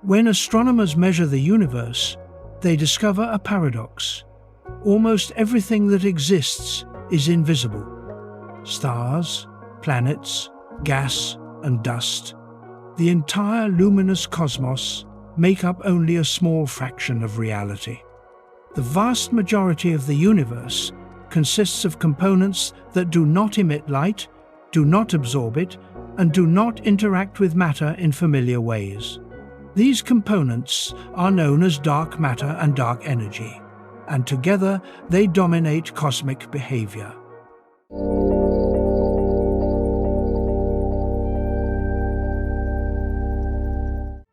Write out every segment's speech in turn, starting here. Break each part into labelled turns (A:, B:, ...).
A: When astronomers measure the universe, they discover a paradox. Almost everything that exists is invisible. Stars, planets, gas, and dust. The entire luminous cosmos make up only a small fraction of reality. The vast majority of the universe consists of components that do not emit light, do not absorb it, and do not interact with matter in familiar ways. These components are known as dark matter and dark energy, and together they dominate cosmic behavior.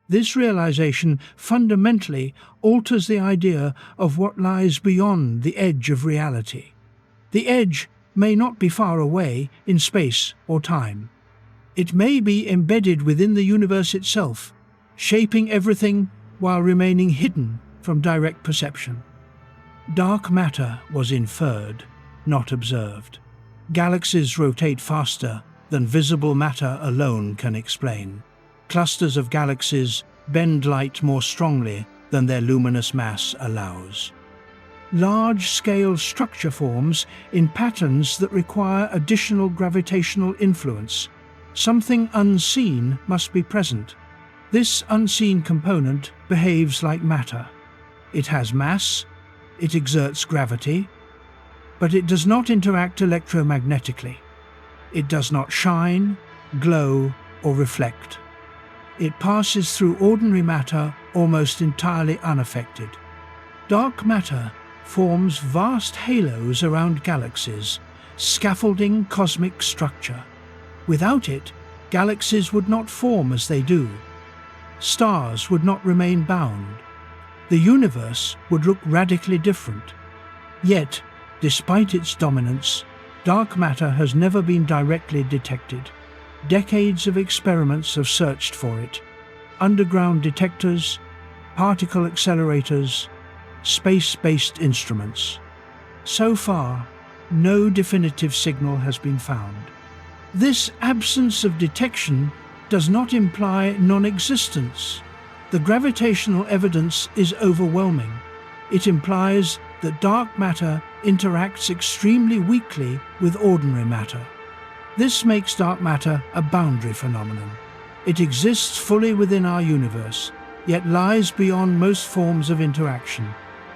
A: This realization fundamentally alters the idea of what lies beyond the edge of reality. The edge may not be far away in space or time. It may be embedded within the universe itself, shaping everything while remaining hidden from direct perception. Dark matter was inferred, not observed. Galaxies rotate faster than visible matter alone can explain. Clusters of galaxies bend light more strongly than their luminous mass allows. Large-scale structure forms in patterns that require additional gravitational influence. Something unseen must be present. This unseen component behaves like matter. It has mass, it exerts gravity, but it does not interact electromagnetically. It does not shine, glow, or reflect. It passes through ordinary matter almost entirely unaffected. Dark matter forms vast halos around galaxies, scaffolding cosmic structure. Without it, galaxies would not form as they do. Stars would not remain bound. The universe would look radically different. Yet, despite its dominance, dark matter has never been directly detected. Decades of experiments have searched for it. Underground detectors, particle accelerators, space-based instruments. So far, no definitive signal has been found. This absence of detection does not imply non-existence. The gravitational evidence is overwhelming. It implies that dark matter interacts extremely weakly with ordinary matter. This makes dark matter a boundary phenomenon. It exists fully within our universe, yet lies beyond most forms of interaction.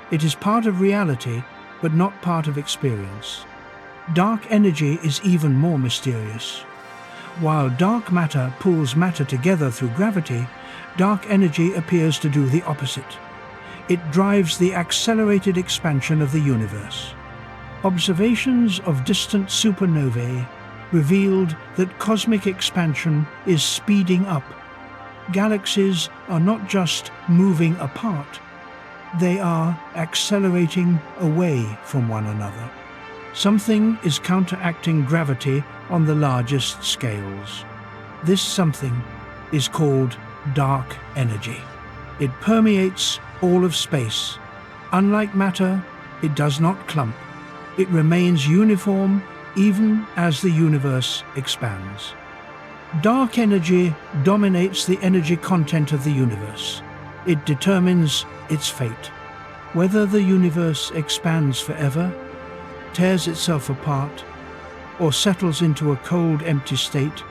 A: It is part of reality, but not part of experience. Dark energy is even more mysterious. While dark matter pulls matter together through gravity, dark energy appears to do the opposite. It drives the accelerated expansion of the universe. Observations of distant supernovae revealed that cosmic expansion is speeding up. Galaxies are not just moving apart, they are accelerating away from one another. Something is counteracting gravity on the largest scales. This something is called dark energy. It permeates all of space. Unlike matter, it does not clump. It remains uniform even as the universe expands. Dark energy dominates the energy content of the universe. It determines its fate. Whether the universe expands forever, tears itself apart, or settles into a cold, empty state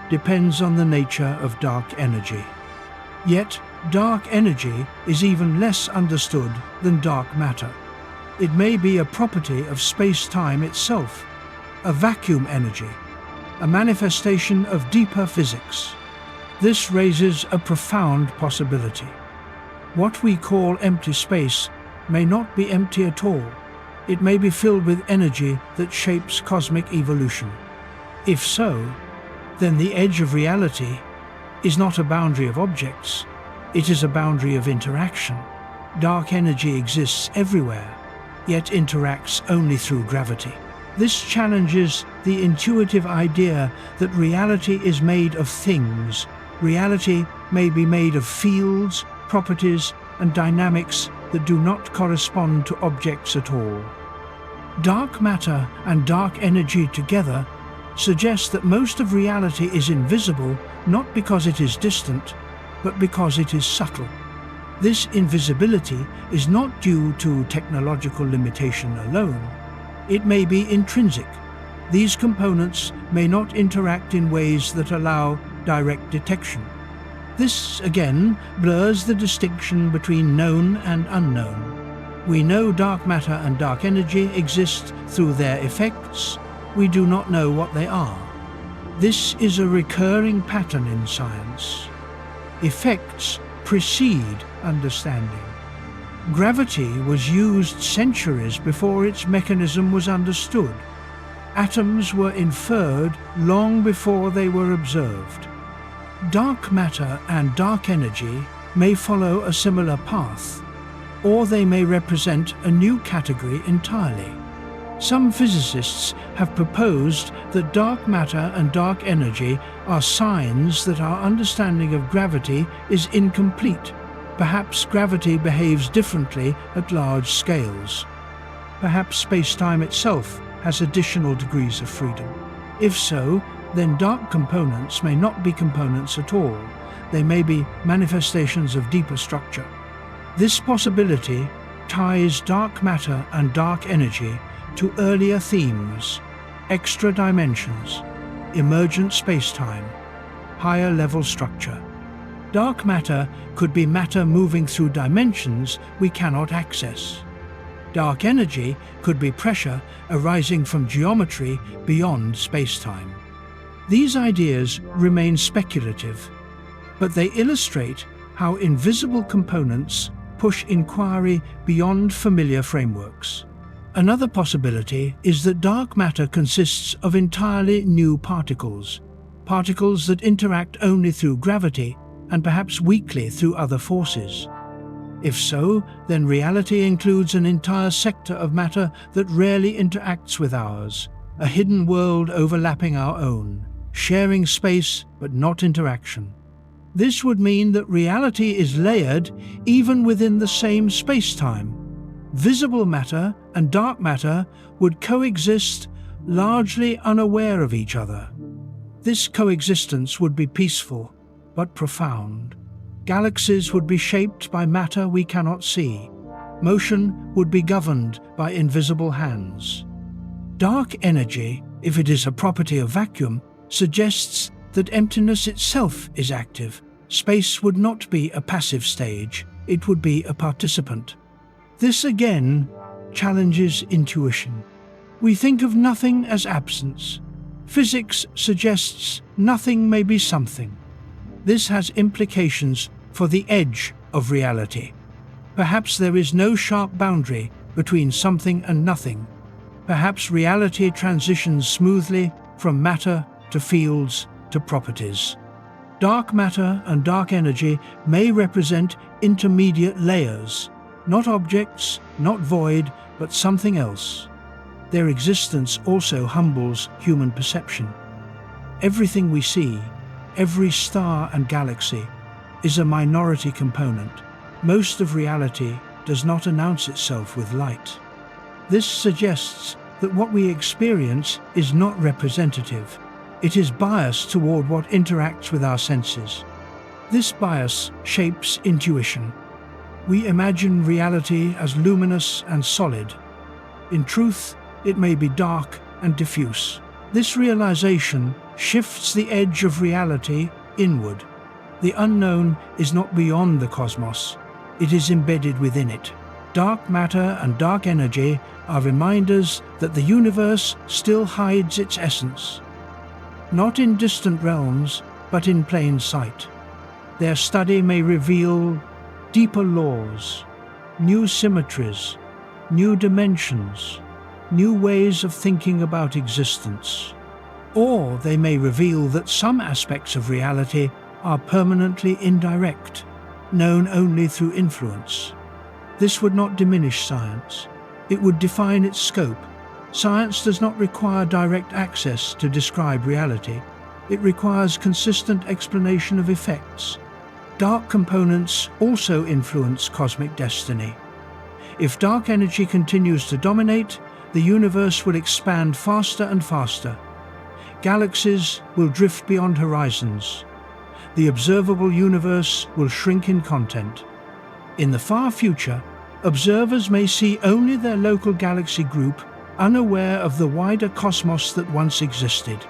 A: depends on the nature of dark energy. Yet, dark energy is even less understood than dark matter. It may be a property of space-time itself, a vacuum energy, a manifestation of deeper physics. This raises a profound possibility. What we call empty space may not be empty at all. It may be filled with energy that shapes cosmic evolution. If so, then the edge of reality is not a boundary of objects, it is a boundary of interaction. Dark energy exists everywhere, yet interacts only through gravity. This challenges the intuitive idea that reality is made of things. Reality may be made of fields, properties, and dynamics that do not correspond to objects at all. Dark matter and dark energy together suggest that most of reality is invisible not because it is distant, but because it is subtle. This invisibility is not due to technological limitation alone. It may be intrinsic. These components may not interact in ways that allow direct detection. This, again, blurs the distinction between known and unknown. We know dark matter and dark energy exist through their effects. We do not know what they are. This is a recurring pattern in science. Effects precede understanding. Gravity was used centuries before its mechanism was understood. Atoms were inferred long before they were observed. Dark matter and dark energy may follow a similar path, or they may represent a new category entirely. Some physicists have proposed that dark matter and dark energy are signs that our understanding of gravity is incomplete. Perhaps gravity behaves differently at large scales. Perhaps space-time itself has additional degrees of freedom. If so, then dark components may not be components at all. They may be manifestations of deeper structure. This possibility ties dark matter and dark energy to earlier themes: extra dimensions, emergent spacetime, higher level structure. Dark matter could be matter moving through dimensions we cannot access. Dark energy could be pressure arising from geometry beyond spacetime. These ideas remain speculative, but they illustrate how invisible components push inquiry beyond familiar frameworks. Another possibility is that dark matter consists of entirely new particles, particles that interact only through gravity and perhaps weakly through other forces. If so, then reality includes an entire sector of matter that rarely interacts with ours, a hidden world overlapping our own, sharing space but not interaction. This would mean that reality is layered even within the same space-time. Visible matter and dark matter would coexist largely unaware of each other. This coexistence would be peaceful but profound. Galaxies would be shaped by matter we cannot see. Motion would be governed by invisible hands. Dark energy, if it is a property of vacuum, suggests that emptiness itself is active. Space would not be a passive stage, it would be a participant. This again challenges intuition. We think of nothing as absence. Physics suggests nothing may be something. This has implications for the edge of reality. Perhaps there is no sharp boundary between something and nothing. Perhaps reality transitions smoothly from matter to fields to properties. Dark matter and dark energy may represent intermediate layers, not objects, not void, but something else. Their existence also humbles human perception. Everything we see, every star and galaxy, is a minority component. Most of reality does not announce itself with light. This suggests that what we experience is not representative. It is biased toward what interacts with our senses. This bias shapes intuition. We imagine reality as luminous and solid. In truth, it may be dark and diffuse. This realization shifts the edge of reality inward. The unknown is not beyond the cosmos, it is embedded within it. Dark matter and dark energy are reminders that the universe still hides its essence. Not in distant realms, but in plain sight. Their study may reveal deeper laws, new symmetries, new dimensions, new ways of thinking about existence. Or they may reveal that some aspects of reality are permanently indirect, known only through influence. This would not diminish science. It would define its scope. Science does not require direct access to describe reality. It requires consistent explanation of effects. Dark components also influence cosmic destiny. If dark energy continues to dominate, the universe will expand faster and faster. Galaxies will drift beyond horizons. the observable universe will shrink in content. In the far future, observers may see only their local galaxy group, unaware of the wider cosmos that once existed.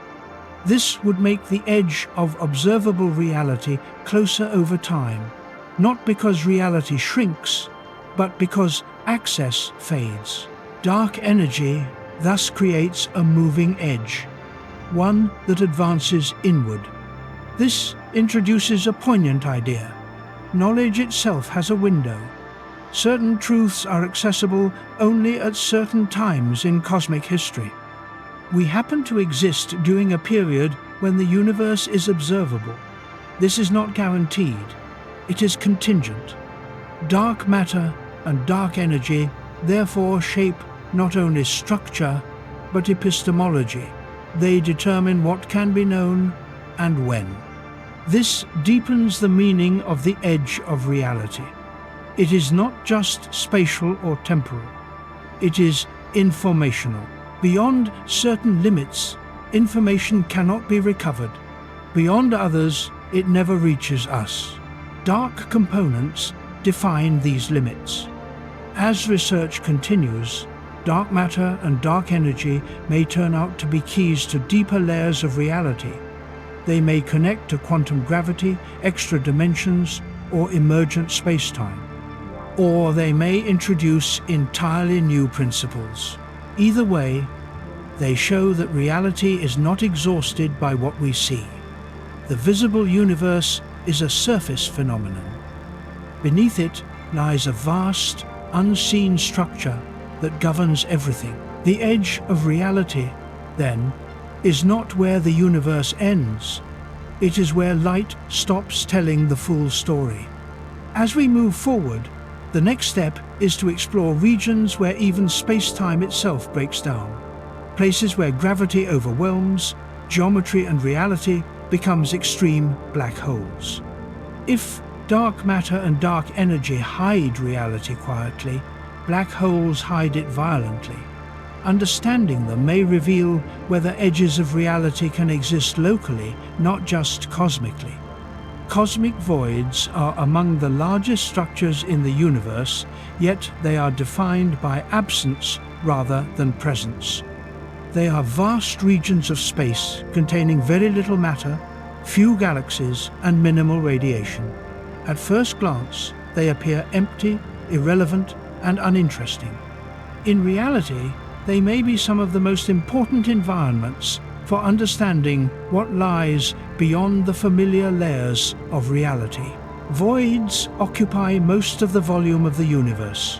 A: This would make the edge of observable reality closer over time, not because reality shrinks, but because access fades. Dark energy thus creates a moving edge, one that advances inward. This introduces a poignant idea. Knowledge itself has a window. Certain truths are accessible only at certain times in cosmic history. We happen to exist during a period when the universe is observable. This is not guaranteed. It is contingent. Dark matter and dark energy therefore shape not only structure, but epistemology. They determine what can be known and when. This deepens the meaning of the edge of reality. It is not just spatial or temporal. It is informational. Beyond certain limits, information cannot be recovered. Beyond others, it never reaches us. Dark components define these limits. As research continues, dark matter and dark energy may turn out to be keys to deeper layers of reality. They may connect to quantum gravity, extra dimensions, or emergent spacetime. Or they may introduce entirely new principles. Either way, they show that reality is not exhausted by what we see. The visible universe is a surface phenomenon. Beneath it lies a vast, unseen structure that governs everything. The edge of reality, then, is not where the universe ends. It is where light stops telling the full story. As we move forward, the next step is to explore regions where even space-time itself breaks down. Places where gravity overwhelms, geometry and reality becomes extreme black holes. If dark matter and dark energy hide reality quietly, black holes hide it violently. Understanding them may reveal whether edges of reality can exist locally, not just cosmically. Cosmic voids are among the largest structures in the universe, yet they are defined by absence rather than presence. They are vast regions of space containing very little matter, few galaxies, and minimal radiation. At first glance, they appear empty, irrelevant, and uninteresting. In reality, they may be some of the most important environments for understanding what lies beyond the familiar layers of reality. Voids occupy most of the volume of the universe.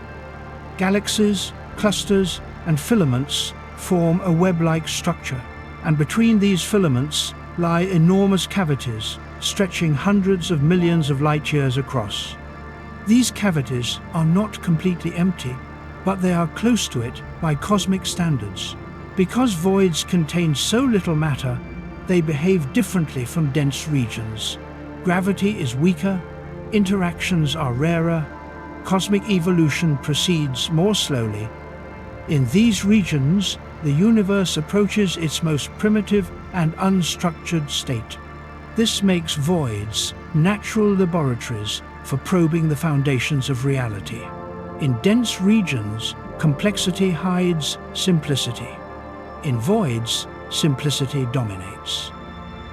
A: Galaxies, clusters, and filaments form a web-like structure, and between these filaments lie enormous cavities stretching hundreds of millions of light-years across. These cavities are not completely empty, but they are close to it by cosmic standards. Because voids contain so little matter, they behave differently from dense regions. Gravity is weaker, interactions are rarer, cosmic evolution proceeds more slowly. In these regions, the universe approaches its most primitive and unstructured state. This makes voids natural laboratories for probing the foundations of reality. In dense regions, complexity hides simplicity. In voids, simplicity dominates.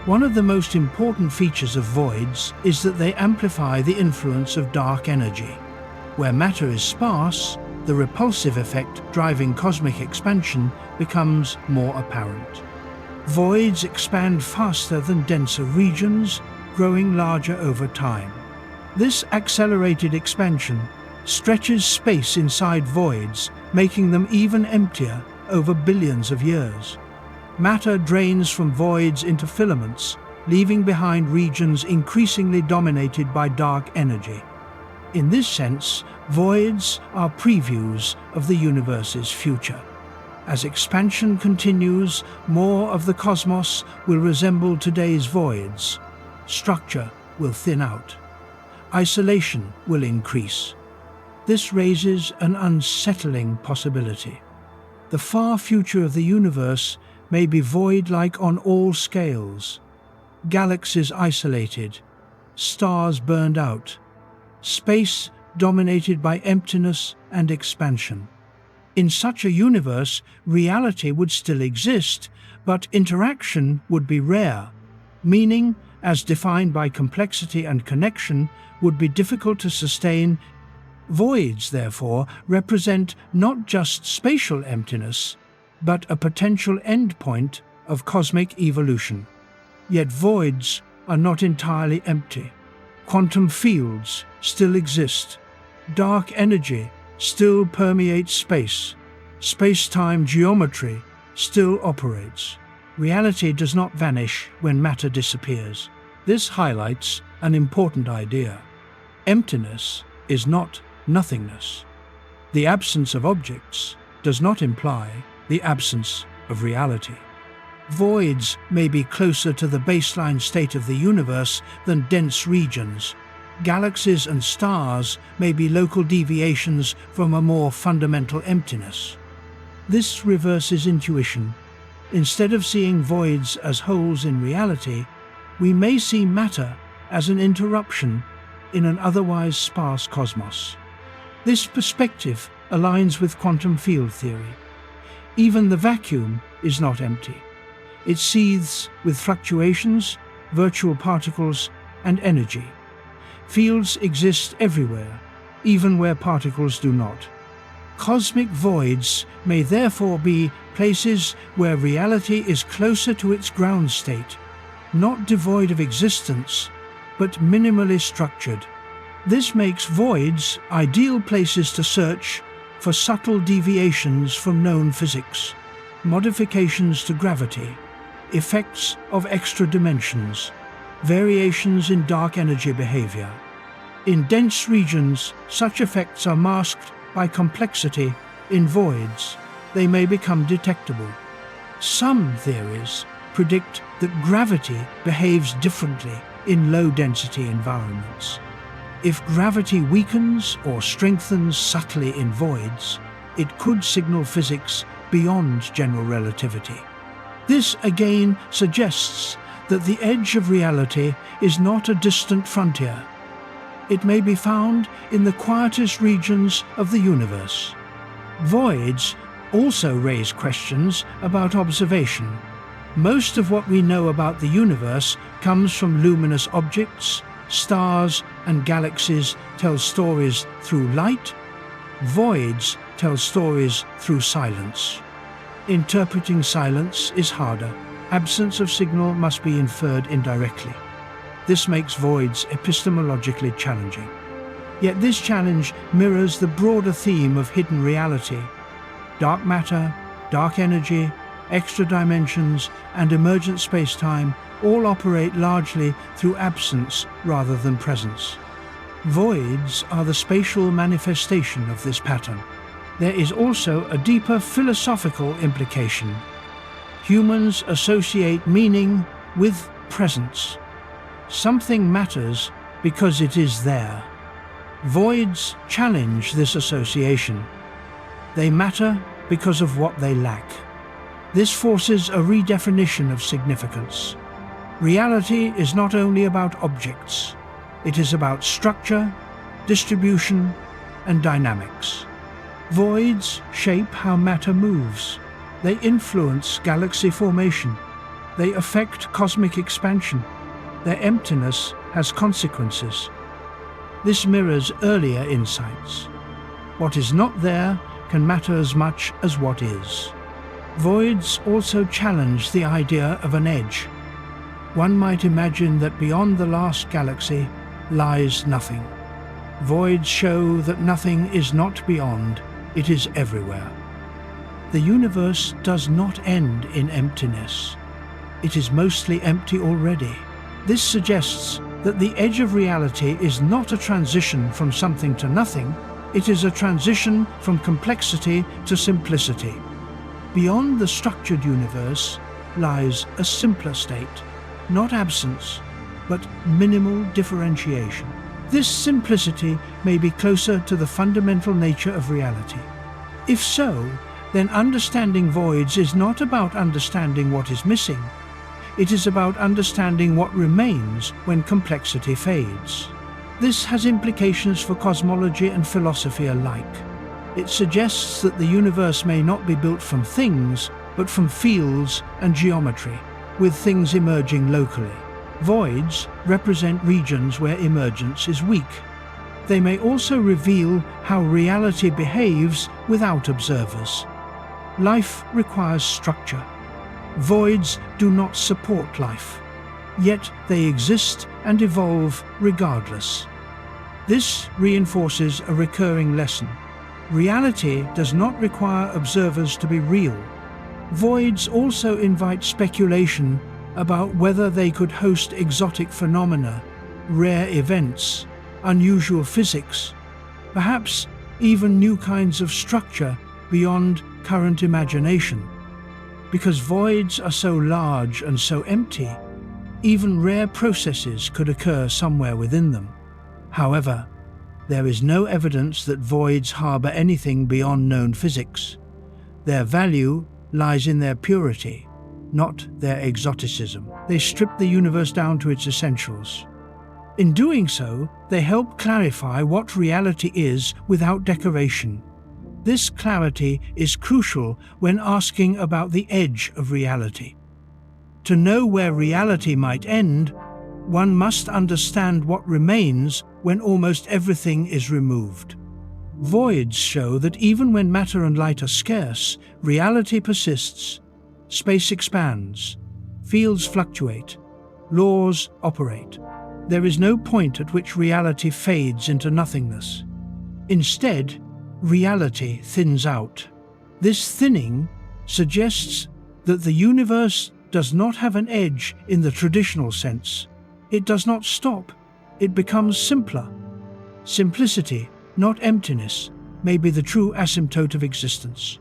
A: One of the most important features of voids is that they amplify the influence of dark energy. Where matter is sparse, the repulsive effect driving cosmic expansion becomes more apparent. Voids expand faster than denser regions, growing larger over time. This accelerated expansion stretches space inside voids, making them even emptier over billions of years. Matter drains from voids into filaments, leaving behind regions increasingly dominated by dark energy. In this sense, voids are previews of the universe's future. As expansion continues, more of the cosmos will resemble today's voids. Structure will thin out. Isolation will increase. This raises an unsettling possibility. The far future of the universe may be void-like on all scales. Galaxies isolated, stars burned out, space dominated by emptiness and expansion. In such a universe, reality would still exist, but interaction would be rare. Meaning, as defined by complexity and connection, would be difficult to sustain. Voids, therefore, represent not just spatial emptiness, but a potential endpoint of cosmic evolution. Yet voids are not entirely empty. Quantum fields still exist. Dark energy still permeates space. Space-time geometry still operates. Reality does not vanish when matter disappears. This highlights an important idea. Emptiness is not nothingness. The absence of objects does not imply the absence of reality. Voids may be closer to the baseline state of the universe than dense regions. Galaxies and stars may be local deviations from a more fundamental emptiness. This reverses intuition. Instead of seeing voids as holes in reality, we may see matter as an interruption in an otherwise sparse cosmos. This perspective aligns with quantum field theory. Even the vacuum is not empty. It seethes with fluctuations, virtual particles, and energy. Fields exist everywhere, even where particles do not. Cosmic voids may therefore be places where reality is closer to its ground state, not devoid of existence, but minimally structured. This makes voids ideal places to search for subtle deviations from known physics, modifications to gravity, effects of extra dimensions, variations in dark energy behavior. In dense regions, such effects are masked by complexity. In voids, they may become detectable. Some theories predict that gravity behaves differently in low-density environments. If gravity weakens or strengthens subtly in voids, it could signal physics beyond general relativity. This again suggests that the edge of reality is not a distant frontier. It may be found in the quietest regions of the universe. Voids also raise questions about observation. Most of what we know about the universe comes from luminous objects. Stars and galaxies tell stories through light. Voids tell stories through silence. Interpreting silence is harder. Absence of signal must be inferred indirectly. This makes voids epistemologically challenging. Yet this challenge mirrors the broader theme of hidden reality. Dark matter, dark energy, extra dimensions, and emergent space-time all operate largely through absence rather than presence. Voids are the spatial manifestation of this pattern. There is also a deeper philosophical implication. Humans associate meaning with presence. Something matters because it is there. Voids challenge this association. They matter because of what they lack. This forces a redefinition of significance. Reality is not only about objects. It is about structure, distribution, and dynamics. Voids shape how matter moves. They influence galaxy formation. They affect cosmic expansion. Their emptiness has consequences. This mirrors earlier insights. What is not there can matter as much as what is. Voids also challenge the idea of an edge. One might imagine that beyond the last galaxy lies nothing. Voids show that nothing is not beyond, it is everywhere. The universe does not end in emptiness. It is mostly empty already. This suggests that the edge of reality is not a transition from something to nothing, it is a transition from complexity to simplicity. Beyond the structured universe lies a simpler state, not absence, but minimal differentiation. This simplicity may be closer to the fundamental nature of reality. If so, then understanding voids is not about understanding what is missing. it is about understanding what remains when complexity fades. This has implications for cosmology and philosophy alike. It suggests that the universe may not be built from things, but from fields and geometry, with things emerging locally. Voids represent regions where emergence is weak. They may also reveal how reality behaves without observers. Life requires structure. Voids do not support life, yet they exist and evolve regardless. This reinforces a recurring lesson. Reality does not require observers to be real. Voids also invite speculation about whether they could host exotic phenomena, rare events, unusual physics, perhaps even new kinds of structure beyond current imagination. Because voids are so large and so empty, even rare processes could occur somewhere within them. However, there is no evidence that voids harbor anything beyond known physics. Their value lies in their purity, not their exoticism. They strip the universe down to its essentials. In doing so, they help clarify what reality is without decoration. This clarity is crucial when asking about the edge of reality. To know where reality might end, one must understand what remains when almost everything is removed. Voids show that even when matter and light are scarce, reality persists. Space expands, fields fluctuate, laws operate. There is no point at which reality fades into nothingness. Instead, reality thins out. This thinning suggests that the universe does not have an edge in the traditional sense. It does not stop, it becomes simpler. Simplicity, not emptiness, may be the true asymptote of existence.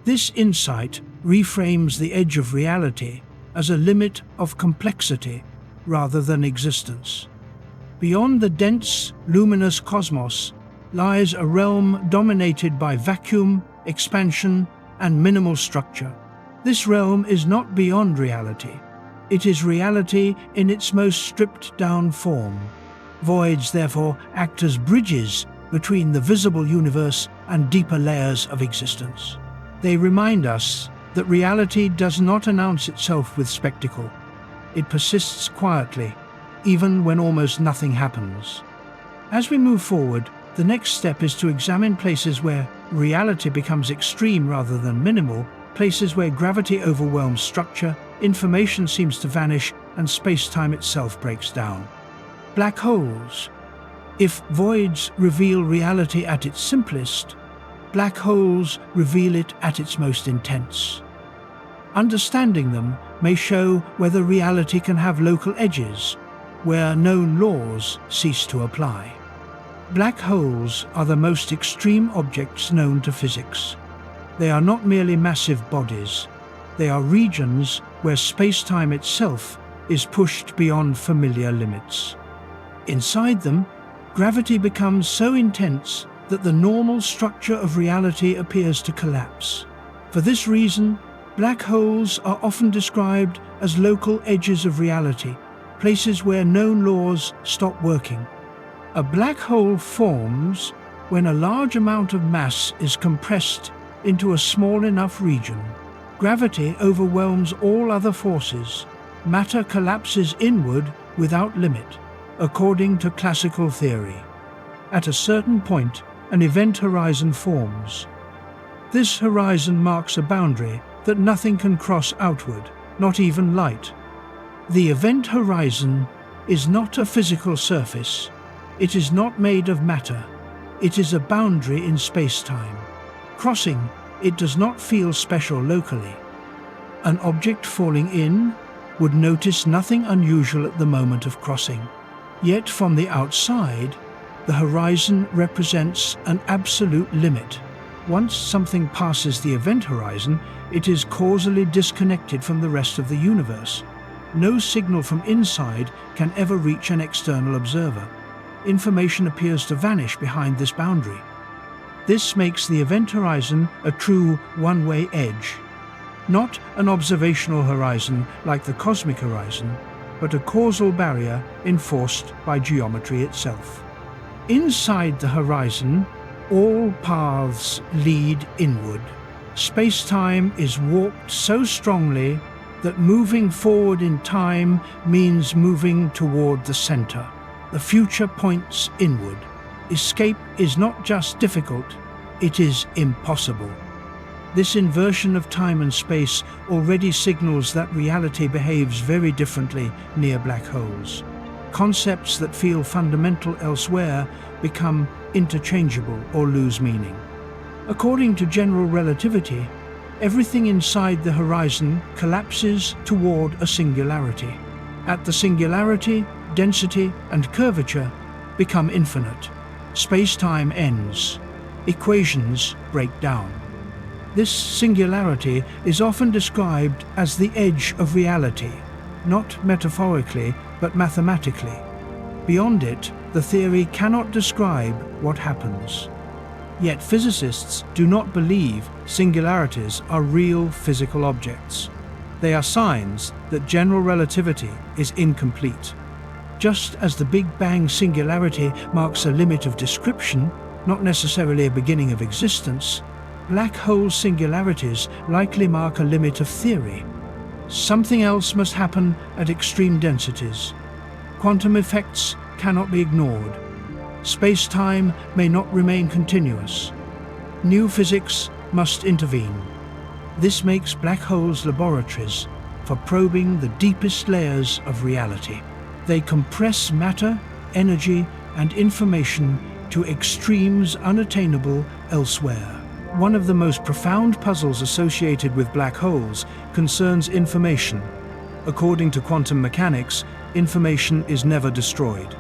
A: This insight reframes the edge of reality as a limit of complexity rather than existence. Beyond the dense, luminous cosmos lies a realm dominated by vacuum, expansion, and minimal structure. This realm is not beyond reality. It is reality in its most stripped-down form. Voids, therefore, act as bridges between the visible universe and deeper layers of existence. They remind us that reality does not announce itself with spectacle. It persists quietly, even when almost nothing happens. As we move forward, the next step is to examine places where reality becomes extreme rather than minimal, places where gravity overwhelms structure, information seems to vanish, and space-time itself breaks down. Black holes. If voids reveal reality at its simplest, black holes reveal it at its most intense. Understanding them may show whether reality can have local edges, where known laws cease to apply. Black holes are the most extreme objects known to physics. They are not merely massive bodies. They are regions where space-time itself is pushed beyond familiar limits. Inside them, gravity becomes so intense that the normal structure of reality appears to collapse. For this reason, black holes are often described as local edges of reality, places where known laws stop working. A black hole forms when a large amount of mass is compressed into a small enough region. Gravity overwhelms all other forces. Matter collapses inward without limit, according to classical theory. At a certain point, an event horizon forms. This horizon marks a boundary that nothing can cross outward, not even light. The event horizon is not a physical surface. It is not made of matter. It is a boundary in space-time. Crossing it does not feel special locally. An object falling in would notice nothing unusual at the moment of crossing. Yet from the outside, the horizon represents an absolute limit. Once something passes the event horizon, it is causally disconnected from the rest of the universe. No signal from inside can ever reach an external observer. Information appears to vanish behind this boundary. This makes the event horizon a true one-way edge. not an observational horizon like the cosmic horizon, but a causal barrier enforced by geometry itself. Inside the horizon, all paths lead inward. Space-time is warped so strongly that moving forward in time means moving toward the center. The future points inward. Escape is not just difficult, it is impossible. This inversion of time and space already signals that reality behaves very differently near black holes. Concepts that feel fundamental elsewhere become interchangeable or lose meaning. According to general relativity, everything inside the horizon collapses toward a singularity. At the singularity, density and curvature become infinite. Space-time ends. Equations break down. This singularity is often described as the edge of reality, not metaphorically but mathematically. Beyond it, the theory cannot describe what happens. Yet physicists do not believe singularities are real physical objects. They are signs that general relativity is incomplete. Just as the Big Bang singularity marks a limit of description, not necessarily a beginning of existence, black hole singularities likely mark a limit of theory. Something else must happen at extreme densities. Quantum effects cannot be ignored. Space-time may not remain continuous. New physics must intervene. This makes black holes laboratories for probing the deepest layers of reality. They compress matter, energy, and information to extremes unattainable elsewhere. One of the most profound puzzles associated with black holes concerns information. According to quantum mechanics, information is never destroyed.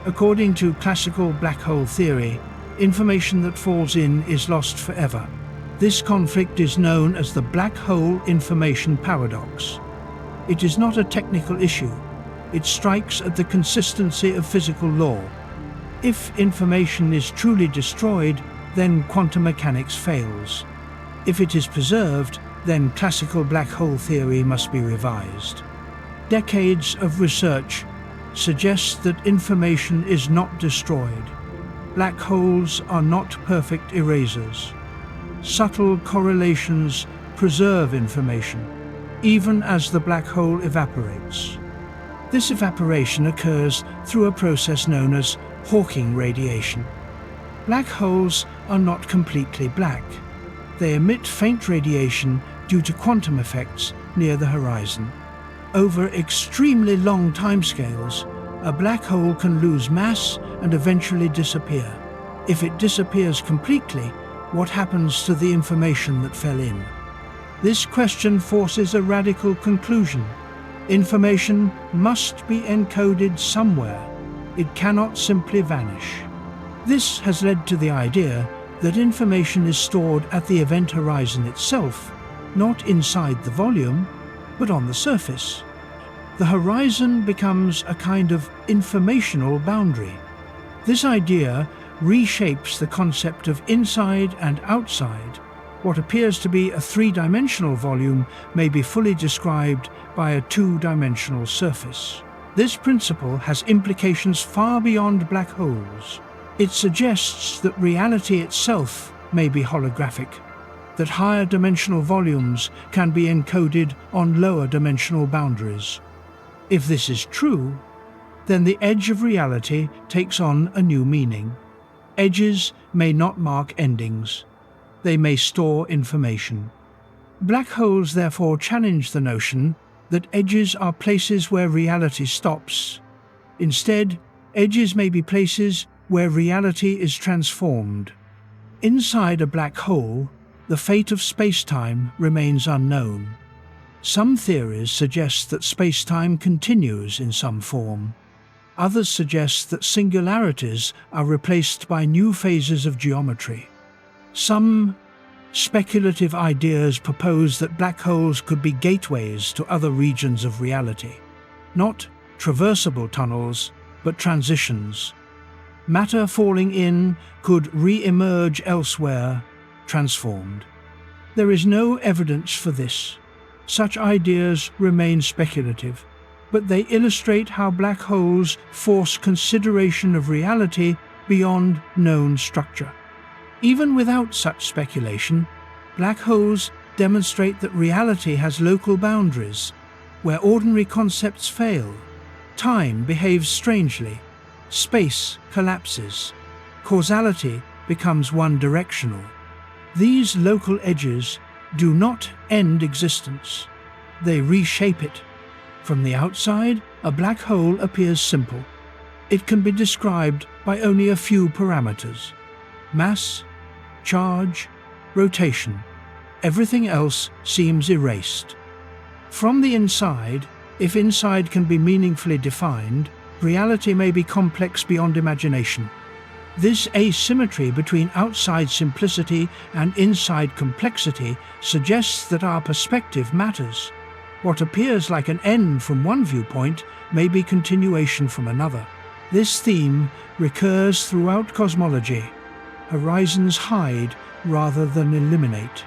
A: According to classical black hole theory, information that falls in is lost forever. This conflict is known as the black hole information paradox. It is not a technical issue. It strikes at the consistency of physical law. If information is truly destroyed, then quantum mechanics fails. If it is preserved, then classical black hole theory must be revised. Decades of research suggest that information is not destroyed. Black holes are not perfect erasers. Subtle correlations preserve information, even as the black hole evaporates. This evaporation occurs through a process known as Hawking radiation. Black holes are not completely black. They emit faint radiation due to quantum effects near the horizon. Over extremely long timescales, a black hole can lose mass and eventually disappear. If it disappears completely, what happens to the information that fell in? This question forces a radical conclusion. Information must be encoded somewhere. It cannot simply vanish. This has led to the idea that information is stored at the event horizon itself, not inside the volume, but on the surface. The horizon becomes a kind of informational boundary. This idea reshapes the concept of inside and outside. What appears to be a three-dimensional volume may be fully described by a two-dimensional surface. This principle has implications far beyond black holes. It suggests that reality itself may be holographic, that higher dimensional volumes can be encoded on lower dimensional boundaries. If this is true, then the edge of reality takes on a new meaning. Edges may not mark endings. They may store information. Black holes therefore challenge the notion that edges are places where reality stops. Instead, edges may be places where reality is transformed. Inside a black hole, the fate of space-time remains unknown. Some theories suggest that space-time continues in some form. Others suggest that singularities are replaced by new phases of geometry. Some speculative ideas propose that black holes could be gateways to other regions of reality, not traversable tunnels, but transitions. Matter falling in could re-emerge elsewhere, transformed. There is no evidence for this. Such ideas remain speculative, but they illustrate how black holes force consideration of reality beyond known structure. Even without such speculation, black holes demonstrate that reality has local boundaries, where ordinary concepts fail. Time behaves strangely, space collapses, causality becomes one-directional. These local edges do not end existence, they reshape it. From the outside, a black hole appears simple. It can be described by only a few parameters: mass, charge, rotation. Everything else seems erased. From the inside, if inside can be meaningfully defined, reality may be complex beyond imagination. This asymmetry between outside simplicity and inside complexity suggests that our perspective matters. What appears like an end from one viewpoint may be continuation from another. This theme recurs throughout cosmology. Horizons hide rather than eliminate.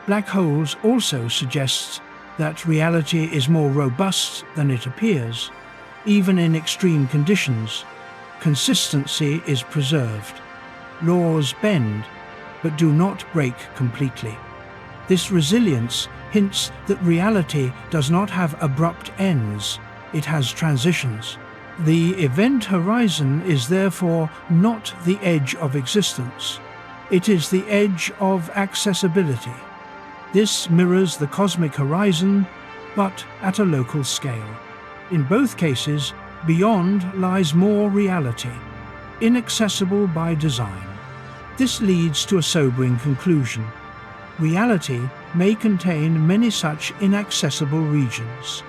A: Black holes also suggests that reality is more robust than it appears. Even in extreme conditions, consistency is preserved. Laws bend, but do not break completely. This resilience hints that reality does not have abrupt ends, it has transitions. The event horizon is therefore not the edge of existence. It is the edge of accessibility. This mirrors the cosmic horizon, but at a local scale. In both cases, beyond lies more reality, inaccessible by design. This leads to a sobering conclusion. Reality may contain many such inaccessible regions.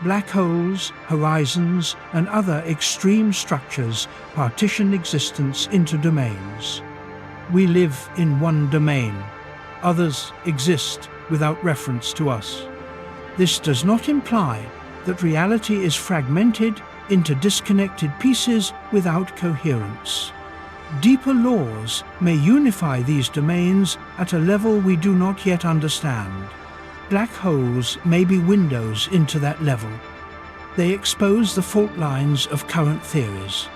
A: Black holes, horizons, and other extreme structures partition existence into domains. We live in one domain. Others exist without reference to us. This does not imply that reality is fragmented into disconnected pieces without coherence. Deeper laws may unify these domains at a level we do not yet understand. Black holes may be windows into that level. They expose the fault lines of current theories.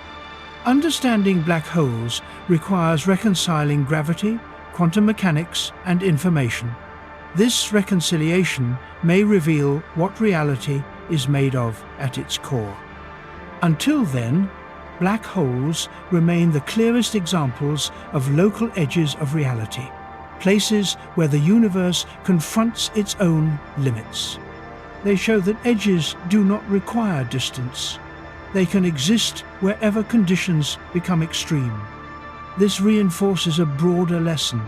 A: Understanding black holes requires reconciling gravity, quantum mechanics, and information. This reconciliation may reveal what reality is made of at its core. Until then, black holes remain the clearest examples of local edges of reality, places where the universe confronts its own limits. They show that edges do not require distance. They can exist wherever conditions become extreme. This reinforces a broader lesson.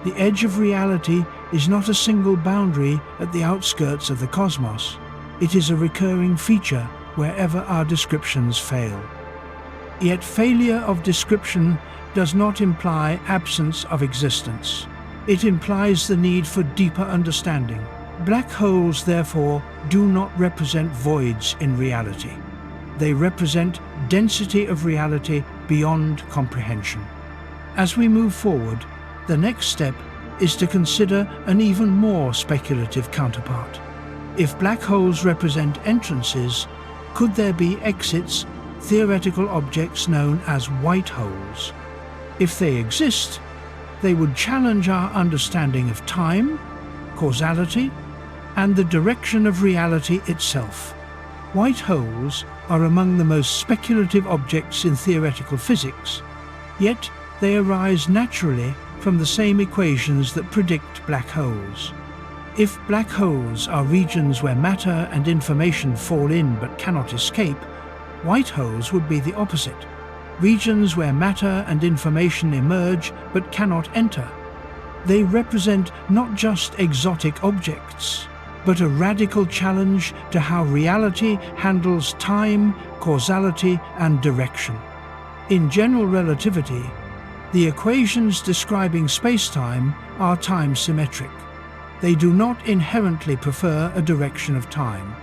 A: The edge of reality is not a single boundary at the outskirts of the cosmos. It is a recurring feature wherever our descriptions fail. Yet failure of description does not imply absence of existence. It implies the need for deeper understanding. Black holes, therefore, do not represent voids in reality. They represent density of reality beyond comprehension. As we move forward, the next step is to consider an even more speculative counterpart. If black holes represent entrances, could there be exits, theoretical objects known as white holes? If they exist, they would challenge our understanding of time, causality, and the direction of reality itself. White holes are among the most speculative objects in theoretical physics, yet they arise naturally from the same equations that predict black holes. If black holes are regions where matter and information fall in but cannot escape, white holes would be the opposite, regions where matter and information emerge but cannot enter. They represent not just exotic objects, but a radical challenge to how reality handles time, causality, and direction. In general relativity, the equations describing spacetime are time-symmetric. They do not inherently prefer a direction of time.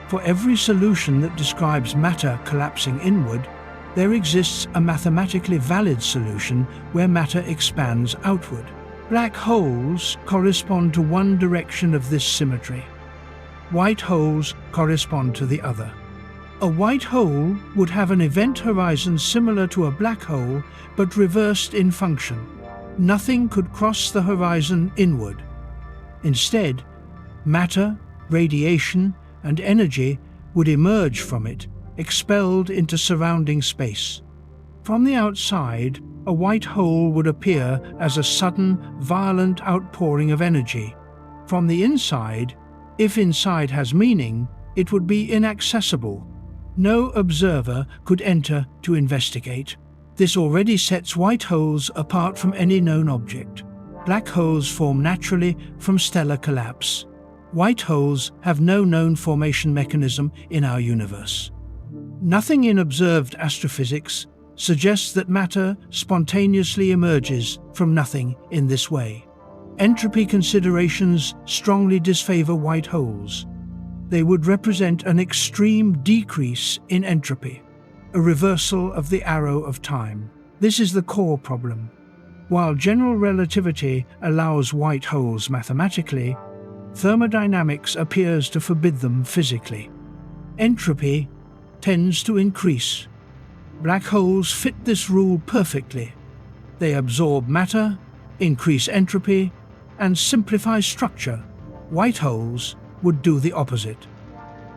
A: For every solution that describes matter collapsing inward, there exists a mathematically valid solution where matter expands outward. Black holes correspond to one direction of this symmetry. White holes correspond to the other. A white hole would have an event horizon similar to a black hole, but reversed in function. Nothing could cross the horizon inward. Instead, matter, radiation, and energy would emerge from it, expelled into surrounding space. From the outside, a white hole would appear as a sudden, violent outpouring of energy. From the inside, if inside has meaning, it would be inaccessible. No observer could enter to investigate. This already sets white holes apart from any known object. Black holes form naturally from stellar collapse. White holes have no known formation mechanism in our universe. Nothing in observed astrophysics suggests that matter spontaneously emerges from nothing in this way. Entropy considerations strongly disfavor white holes. They would represent an extreme decrease in entropy, a reversal of the arrow of time. This is the core problem. While general relativity allows white holes mathematically, thermodynamics appears to forbid them physically. Entropy tends to increase. Black holes fit this rule perfectly. They absorb matter, increase entropy, and simplify structure. White holes would do the opposite.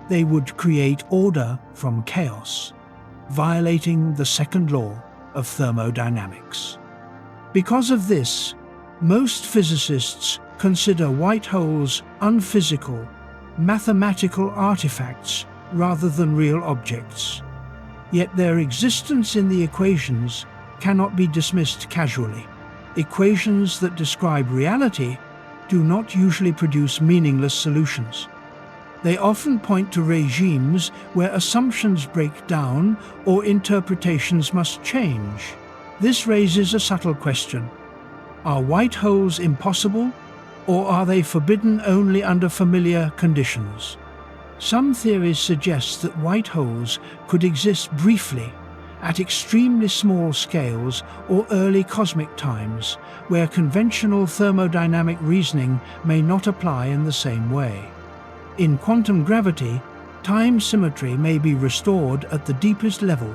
A: They would create order from chaos, violating the second law of thermodynamics. Because of this, most physicists consider white holes unphysical, mathematical artifacts rather than real objects. Yet their existence in the equations cannot be dismissed casually. Equations that describe reality do not usually produce meaningless solutions. They often point to regimes where assumptions break down or interpretations must change. This raises a subtle question. Are white holes impossible, or are they forbidden only under familiar conditions? Some theories suggest that white holes could exist briefly, at extremely small scales or early cosmic times, where conventional thermodynamic reasoning may not apply in the same way. In quantum gravity, time symmetry may be restored at the deepest level.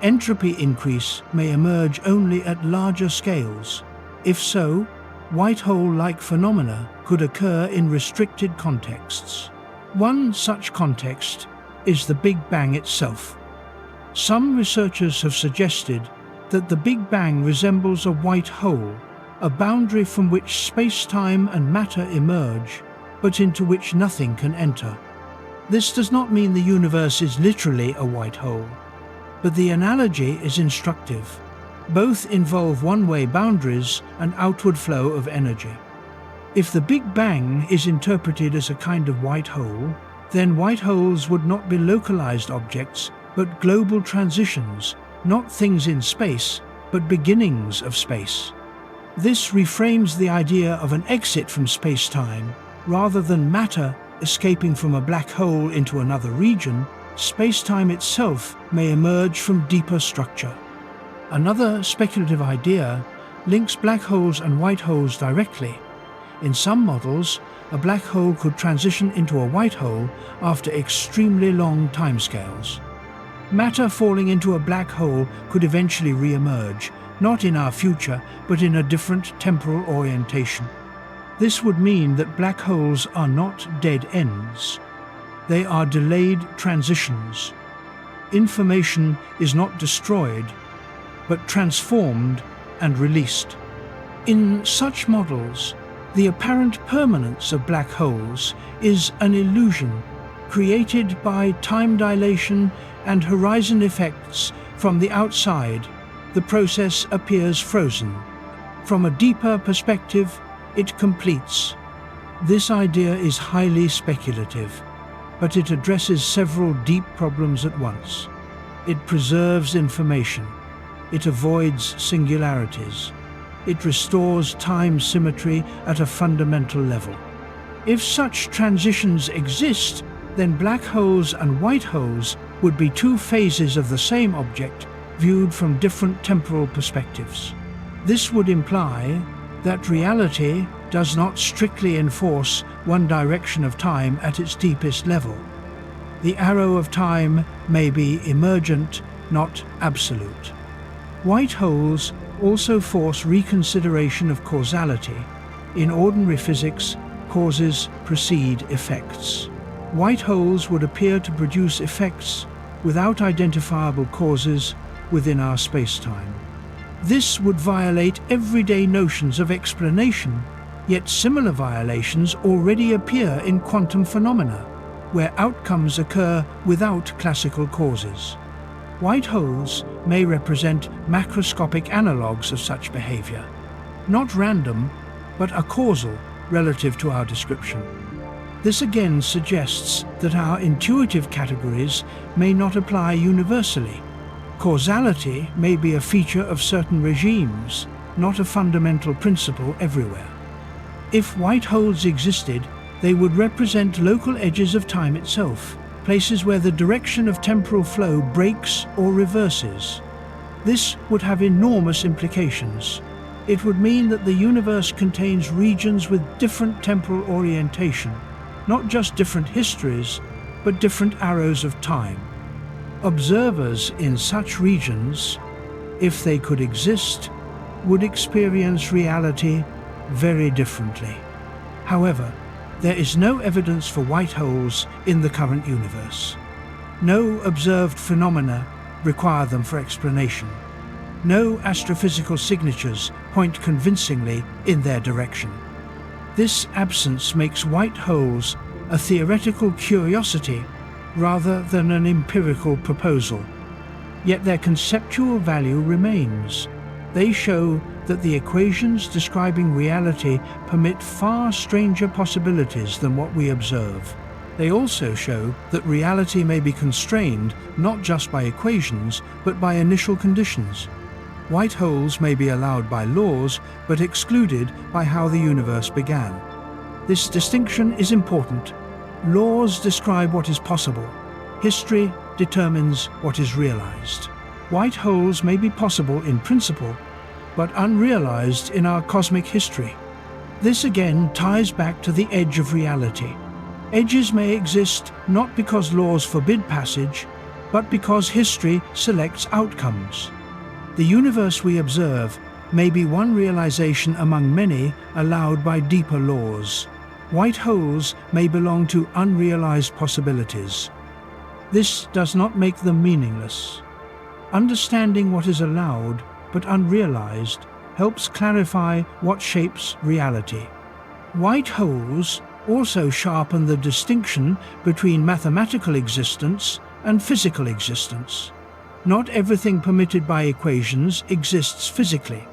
A: Entropy increase may emerge only at larger scales. If so, white hole-like phenomena could occur in restricted contexts. One such context is the Big Bang itself. Some researchers have suggested that the Big Bang resembles a white hole, a boundary from which space-time and matter emerge, but into which nothing can enter. This does not mean the universe is literally a white hole, but the analogy is instructive. Both involve one-way boundaries and outward flow of energy. If the Big Bang is interpreted as a kind of white hole, then white holes would not be localized objects, but global transitions, not things in space, but beginnings of space. This reframes the idea of an exit from space-time. Rather than matter escaping from a black hole into another region, space-time itself may emerge from deeper structure. Another speculative idea links black holes and white holes directly. In some models, a black hole could transition into a white hole after extremely long timescales. Matter falling into a black hole could eventually re-emerge, not in our future, but in a different temporal orientation. This would mean that black holes are not dead ends. They are delayed transitions. Information is not destroyed, but transformed and released. In such models, the apparent permanence of black holes is an illusion created by time dilation and horizon effects from the outside. The process appears frozen. From a deeper perspective, it completes. This idea is highly speculative, but it addresses several deep problems at once. It preserves information. It avoids singularities. It restores time symmetry at a fundamental level. If such transitions exist, then black holes and white holes would be two phases of the same object viewed from different temporal perspectives. This would imply that reality does not strictly enforce one direction of time at its deepest level. The arrow of time may be emergent, not absolute. White holes also force reconsideration of causality. In ordinary physics, causes precede effects. White holes would appear to produce effects without identifiable causes within our spacetime. This would violate everyday notions of explanation, yet similar violations already appear in quantum phenomena, where outcomes occur without classical causes. White holes may represent macroscopic analogues of such behavior, not random, but causal relative to our description. This again suggests that our intuitive categories may not apply universally. Causality may be a feature of certain regimes, not a fundamental principle everywhere. If white holes existed, they would represent local edges of time itself, places where the direction of temporal flow breaks or reverses. This would have enormous implications. It would mean that the universe contains regions with different temporal orientation, not just different histories, but different arrows of time. Observers in such regions, if they could exist, would experience reality very differently. However, there is no evidence for white holes in the current universe. No observed phenomena require them for explanation. No astrophysical signatures point convincingly in their direction. This absence makes white holes a theoretical curiosity rather than an empirical proposal. Yet their conceptual value remains. They show that the equations describing reality permit far stranger possibilities than what we observe. They also show that reality may be constrained not just by equations, but by initial conditions. White holes may be allowed by laws, but excluded by how the universe began. This distinction is important. Laws describe what is possible. History determines what is realized. White holes may be possible in principle, but unrealized in our cosmic history. This again ties back to the edge of reality. Edges may exist not because laws forbid passage, but because history selects outcomes. The universe we observe may be one realization among many allowed by deeper laws. White holes may belong to unrealized possibilities. This does not make them meaningless. Understanding what is allowed but unrealized helps clarify what shapes reality. White holes also sharpen the distinction between mathematical existence and physical existence. Not everything permitted by equations exists physically.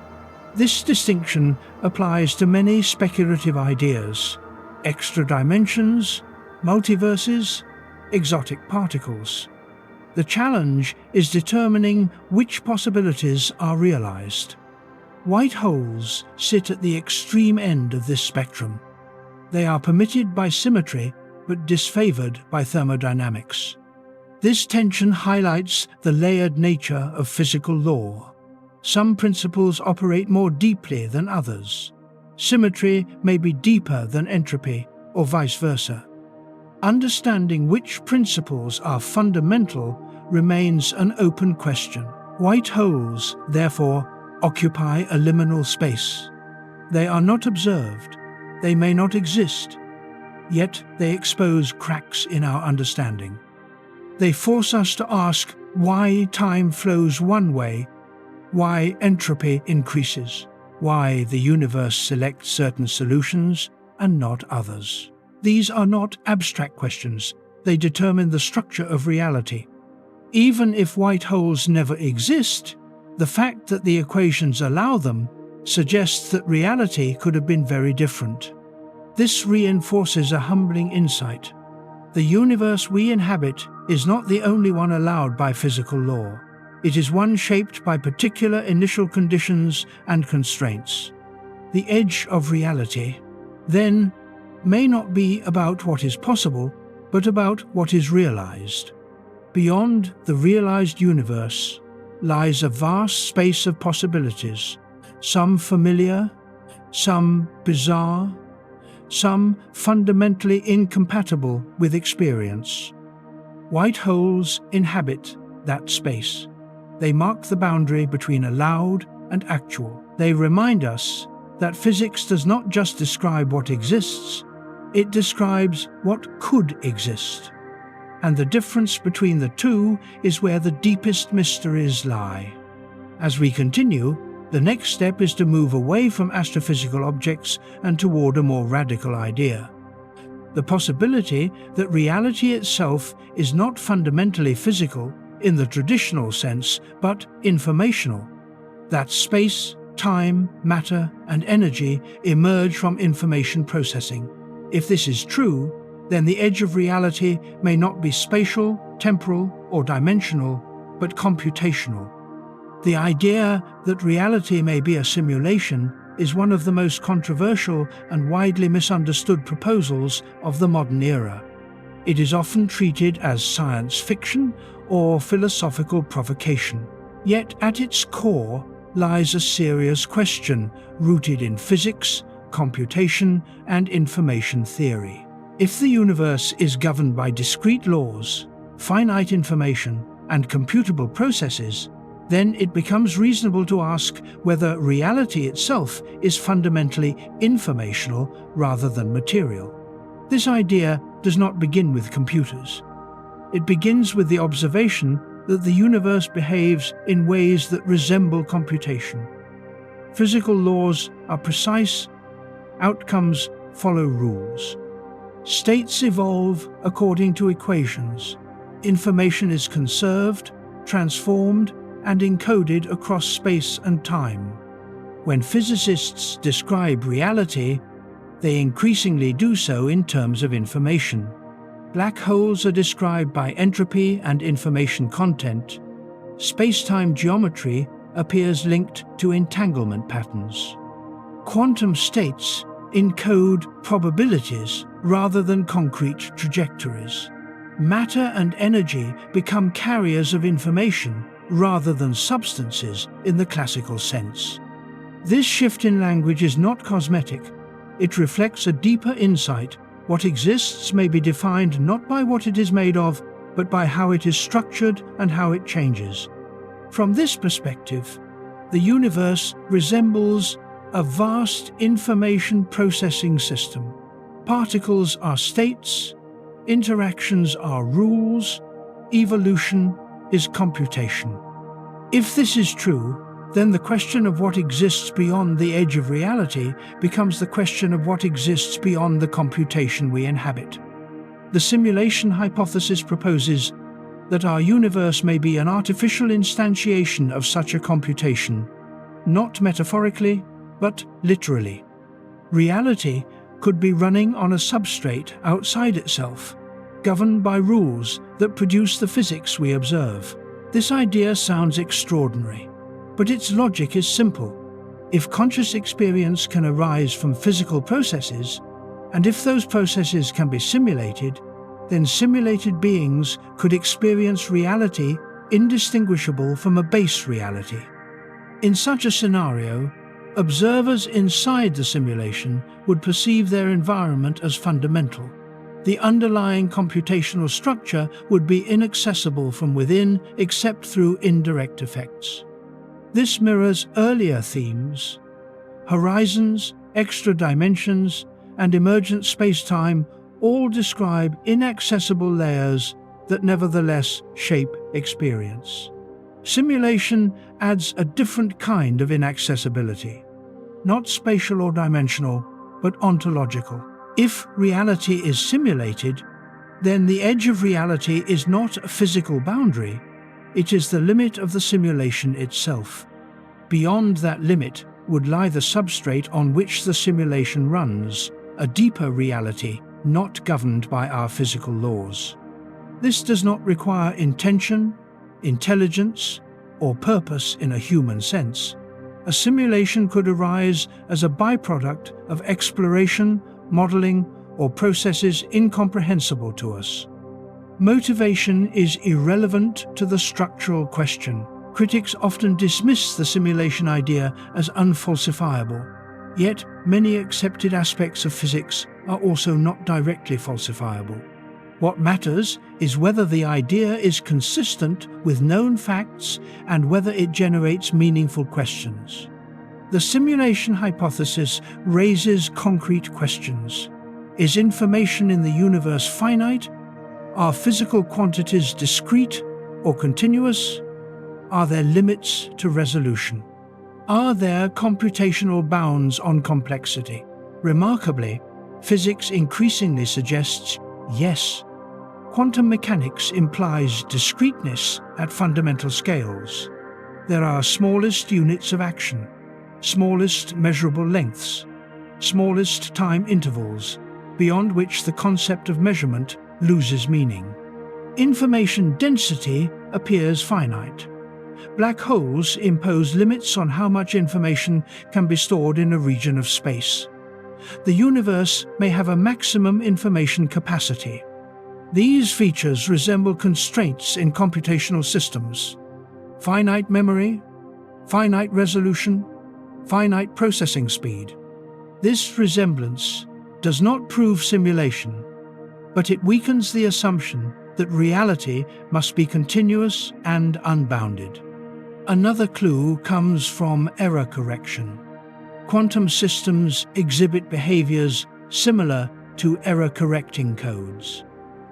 A: This distinction applies to many speculative ideas: extra dimensions, multiverses, exotic particles. The challenge is determining which possibilities are realized. White holes sit at the extreme end of this spectrum. They are permitted by symmetry but disfavored by thermodynamics. This tension highlights the layered nature of physical law. Some principles operate more deeply than others. Symmetry may be deeper than entropy, or vice versa. Understanding which principles are fundamental remains an open question. White holes, therefore, occupy a liminal space. They are not observed. They may not exist. Yet they expose cracks in our understanding. They force us to ask why time flows one way, why entropy increases, why the universe selects certain solutions and not others. These are not abstract questions. They determine the structure of reality. Even if white holes never exist, the fact that the equations allow them suggests that reality could have been very different. This reinforces a humbling insight. The universe we inhabit is not the only one allowed by physical law. It is one shaped by particular initial conditions and constraints. The edge of reality, then, may not be about what is possible, but about what is realized. Beyond the realized universe lies a vast space of possibilities, some familiar, some bizarre, some fundamentally incompatible with experience. White holes inhabit that space. They mark the boundary between allowed and actual. They remind us that physics does not just describe what exists, it describes what could exist. And the difference between the two is where the deepest mysteries lie. As we continue, the next step is to move away from astrophysical objects and toward a more radical idea. The possibility that reality itself is not fundamentally physical in the traditional sense, but informational. That space, time, matter, and energy emerge from information processing. If this is true, then the edge of reality may not be spatial, temporal, or dimensional, but computational. The idea that reality may be a simulation is one of the most controversial and widely misunderstood proposals of the modern era. It is often treated as science fiction or philosophical provocation. Yet at its core lies a serious question rooted in physics, computation, and information theory. If the universe is governed by discrete laws, finite information, and computable processes, then it becomes reasonable to ask whether reality itself is fundamentally informational rather than material. This idea does not begin with computers. It begins with the observation that the universe behaves in ways that resemble computation. Physical laws are precise, outcomes follow rules. States evolve according to equations. Information is conserved, transformed, and encoded across space and time. When physicists describe reality, they increasingly do so in terms of information. Black holes are described by entropy and information content. Space-time geometry appears linked to entanglement patterns. Quantum states encode probabilities rather than concrete trajectories. Matter and energy become carriers of information rather than substances in the classical sense. This shift in language is not cosmetic. It reflects a deeper insight. What exists may be defined not by what it is made of, but by how it is structured and how it changes. From this perspective, the universe resembles a vast information processing system. Particles are states, interactions are rules, evolution is computation. If this is true, then the question of what exists beyond the edge of reality becomes the question of what exists beyond the computation we inhabit. The simulation hypothesis proposes that our universe may be an artificial instantiation of such a computation, not metaphorically, but literally. Reality could be running on a substrate outside itself, governed by rules that produce the physics we observe. This idea sounds extraordinary, but its logic is simple. If conscious experience can arise from physical processes, and if those processes can be simulated, then simulated beings could experience reality indistinguishable from a base reality. In such a scenario, observers inside the simulation would perceive their environment as fundamental. The underlying computational structure would be inaccessible from within except through indirect effects. This mirrors earlier themes. Horizons, extra dimensions, and emergent space-time all describe inaccessible layers that nevertheless shape experience. Simulation adds a different kind of inaccessibility, not spatial or dimensional, but ontological. If reality is simulated, then the edge of reality is not a physical boundary, it is the limit of the simulation itself. Beyond that limit would lie the substrate on which the simulation runs, a deeper reality not governed by our physical laws. This does not require intention, intelligence, or purpose in a human sense. A simulation could arise as a byproduct of exploration, modeling, or processes incomprehensible to us. Motivation is irrelevant to the structural question. Critics often dismiss the simulation idea as unfalsifiable. Yet, many accepted aspects of physics are also not directly falsifiable. What matters is whether the idea is consistent with known facts and whether it generates meaningful questions. The simulation hypothesis raises concrete questions. Is information in the universe finite? Are physical quantities discrete or continuous? Are there limits to resolution? Are there computational bounds on complexity? Remarkably, physics increasingly suggests yes. Quantum mechanics implies discreteness at fundamental scales. There are smallest units of action, smallest measurable lengths, smallest time intervals, beyond which the concept of measurement loses meaning. Information density appears finite. Black holes impose limits on how much information can be stored in a region of space. The universe may have a maximum information capacity. These features resemble constraints in computational systems: finite memory, finite resolution, finite processing speed. This resemblance does not prove simulation, but it weakens the assumption that reality must be continuous and unbounded. Another clue comes from error correction. Quantum systems exhibit behaviors similar to error-correcting codes.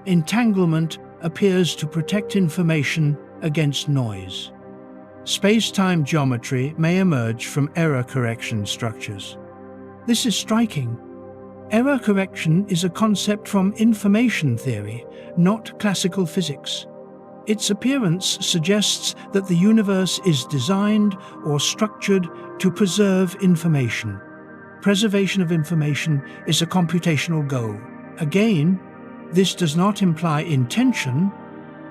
A: Entanglement appears to protect information against noise. Space-time geometry may emerge from error correction structures. This is striking. Error correction is a concept from information theory, not classical physics. Its appearance suggests that the universe is designed or structured to preserve information. Preservation of information is a computational goal. Again, this does not imply intention,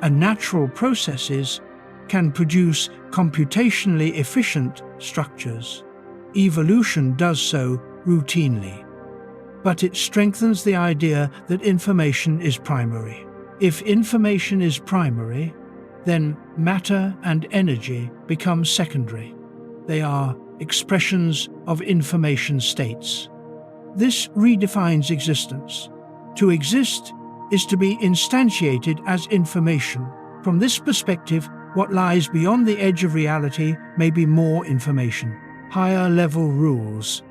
A: and natural processes can produce computationally efficient structures. Evolution does so routinely. But it strengthens the idea that information is primary. If information is primary, then matter and energy become secondary. They are expressions of information states. This redefines existence. To exist is to be instantiated as information. From this perspective, what lies beyond the edge of reality may be more information, higher-level rules,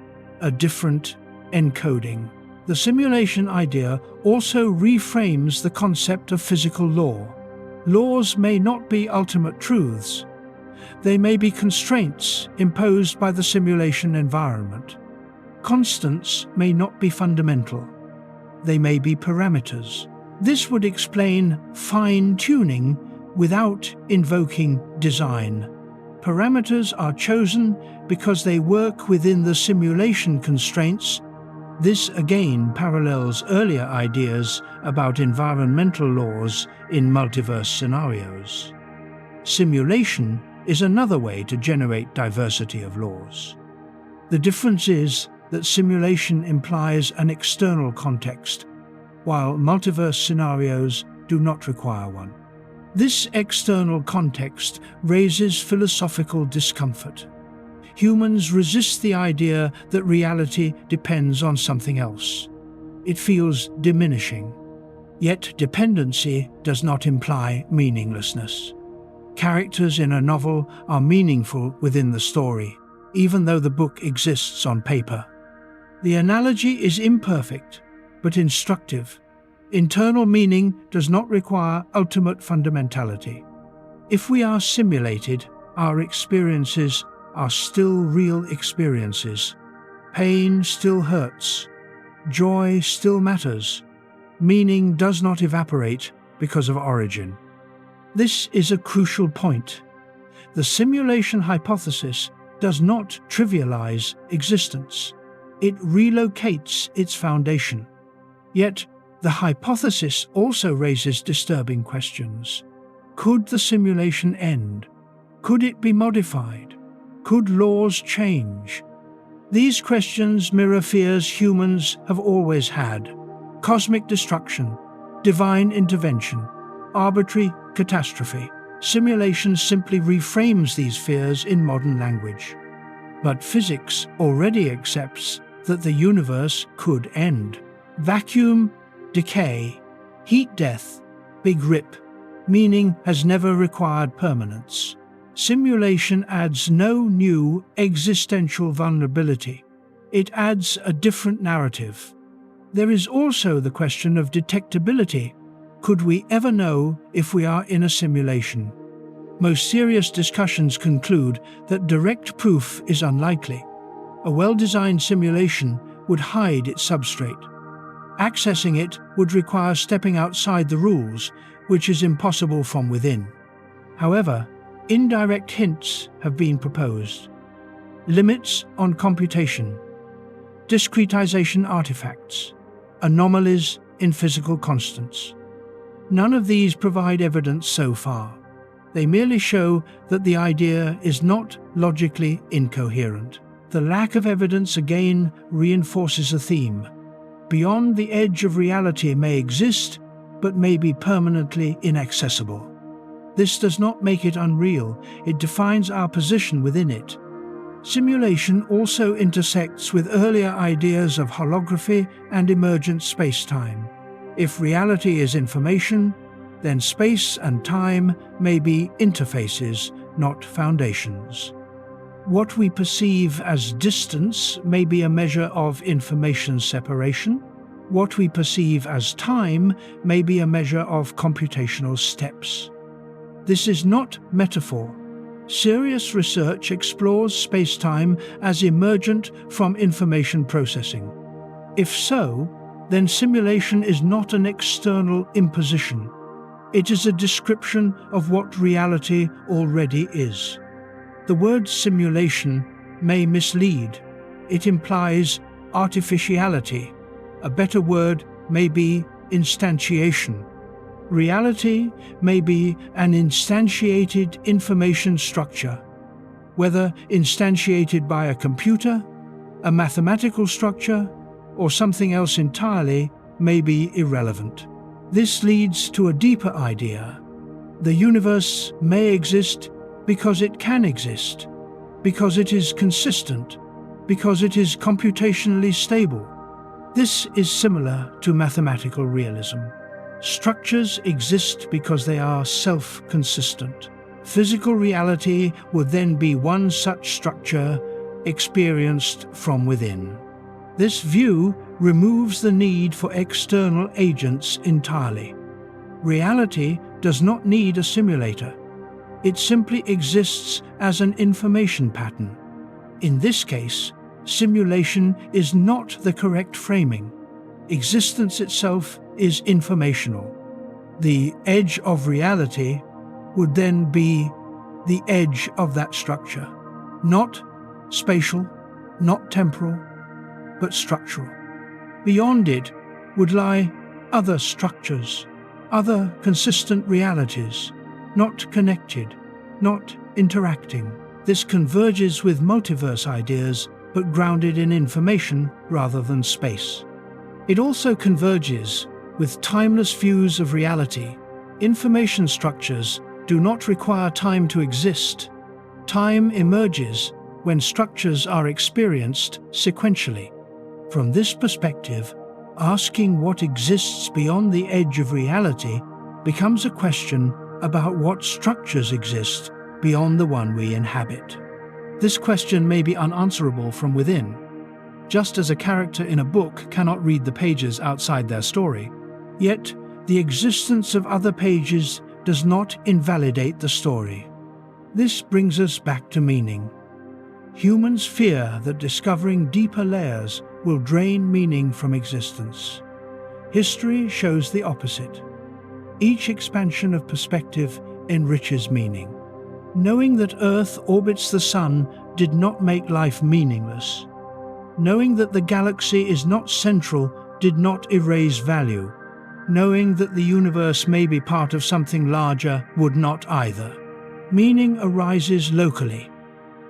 A: a different encoding. The simulation idea also reframes the concept of physical law. Laws may not be ultimate truths. They may be constraints imposed by the simulation environment. Constants may not be fundamental. They may be parameters. This would explain fine-tuning without invoking design. Parameters are chosen because they work within the simulation constraints. This again parallels earlier ideas about environmental laws in multiverse scenarios. Simulation is another way to generate diversity of laws. The difference is that simulation implies an external context, while multiverse scenarios do not require one. This external context raises philosophical discomfort. Humans resist the idea that reality depends on something else. It feels diminishing. Yet dependency does not imply meaninglessness. Characters in a novel are meaningful within the story, even though the book exists on paper. The analogy is imperfect, but instructive. Internal meaning does not require ultimate fundamentality. If we are simulated, our experiences are still real experiences. Pain still hurts. Joy still matters. Meaning does not evaporate because of origin. This is a crucial point. The simulation hypothesis does not trivialize existence. It relocates its foundation. Yet, the hypothesis also raises disturbing questions. Could the simulation end? Could it be modified? Could laws change? These questions mirror fears humans have always had: cosmic destruction, divine intervention, arbitrary catastrophe. Simulation simply reframes these fears in modern language. But physics already accepts that the universe could end. Vacuum, decay, heat death, Big Rip, meaning has never required permanence. Simulation adds no new existential vulnerability. It adds a different narrative. There is also the question of detectability. Could we ever know if we are in a simulation? Most serious discussions conclude that direct proof is unlikely. A well-designed simulation would hide its substrate. Accessing it would require stepping outside the rules, which is impossible from within. However, indirect hints have been proposed. Limits on computation, discretization artifacts, anomalies in physical constants. None of these provide evidence so far. They merely show that the idea is not logically incoherent. The lack of evidence again reinforces a theme. Beyond the edge of reality may exist, but may be permanently inaccessible. This does not make it unreal, it defines our position within it. Simulation also intersects with earlier ideas of holography and emergent space-time. If reality is information, then space and time may be interfaces, not foundations. What we perceive as distance may be a measure of information separation. What we perceive as time may be a measure of computational steps. This is not metaphor. Serious research explores space-time as emergent from information processing. If so, then simulation is not an external imposition. It is a description of what reality already is. The word simulation may mislead. It implies artificiality. A better word may be instantiation. Reality may be an instantiated information structure. Whether instantiated by a computer, a mathematical structure, or something else entirely may be irrelevant. This leads to a deeper idea. The universe may exist because it can exist, because it is consistent, because it is computationally stable. This is similar to mathematical realism. Structures exist because they are self-consistent. Physical reality would then be one such structure experienced from within. This view removes the need for external agents entirely. Reality does not need a simulator. It simply exists as an information pattern. In this case, simulation is not the correct framing. Existence itself is informational. The edge of reality would then be the edge of that structure. Not spatial, not temporal, but structural. Beyond it would lie other structures, other consistent realities, not connected, not interacting. This converges with multiverse ideas, but grounded in information rather than space. It also converges with timeless views of reality. Information structures do not require time to exist. Time emerges when structures are experienced sequentially. From this perspective, asking what exists beyond the edge of reality becomes a question about what structures exist beyond the one we inhabit. This question may be unanswerable from within. Just as a character in a book cannot read the pages outside their story, yet the existence of other pages does not invalidate the story. This brings us back to meaning. Humans fear that discovering deeper layers will drain meaning from existence. History shows the opposite. Each expansion of perspective enriches meaning. Knowing that Earth orbits the Sun did not make life meaningless. Knowing that the galaxy is not central did not erase value. Knowing that the universe may be part of something larger would not either. Meaning arises locally,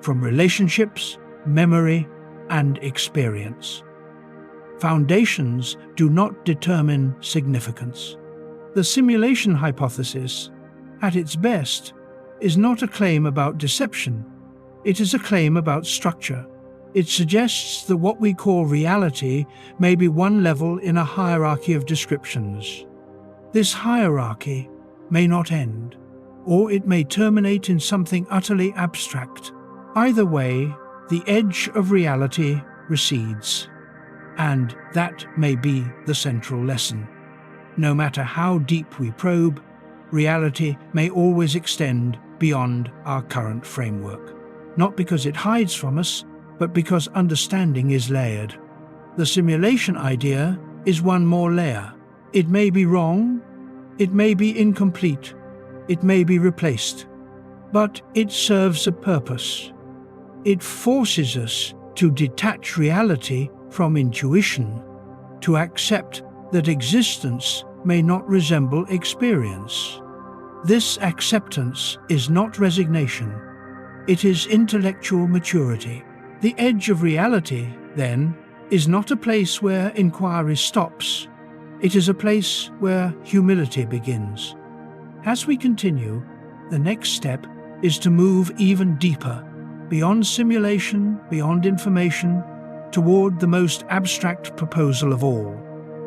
A: from relationships, memory, and experience. Foundations do not determine significance. The simulation hypothesis, at its best, is not a claim about deception. It is a claim about structure. It suggests that what we call reality may be one level in a hierarchy of descriptions. This hierarchy may not end, or it may terminate in something utterly abstract. Either way, the edge of reality recedes. And that may be the central lesson. No matter how deep we probe, reality may always extend beyond our current framework. Not because it hides from us, but because understanding is layered. The simulation idea is one more layer. It may be wrong, it may be incomplete, it may be replaced, but it serves a purpose. It forces us to detach reality from intuition, to accept that existence may not resemble experience. This acceptance is not resignation, it is intellectual maturity. The edge of reality, then, is not a place where inquiry stops. It is a place where humility begins. As we continue, the next step is to move even deeper, beyond simulation, beyond information, toward the most abstract proposal of all,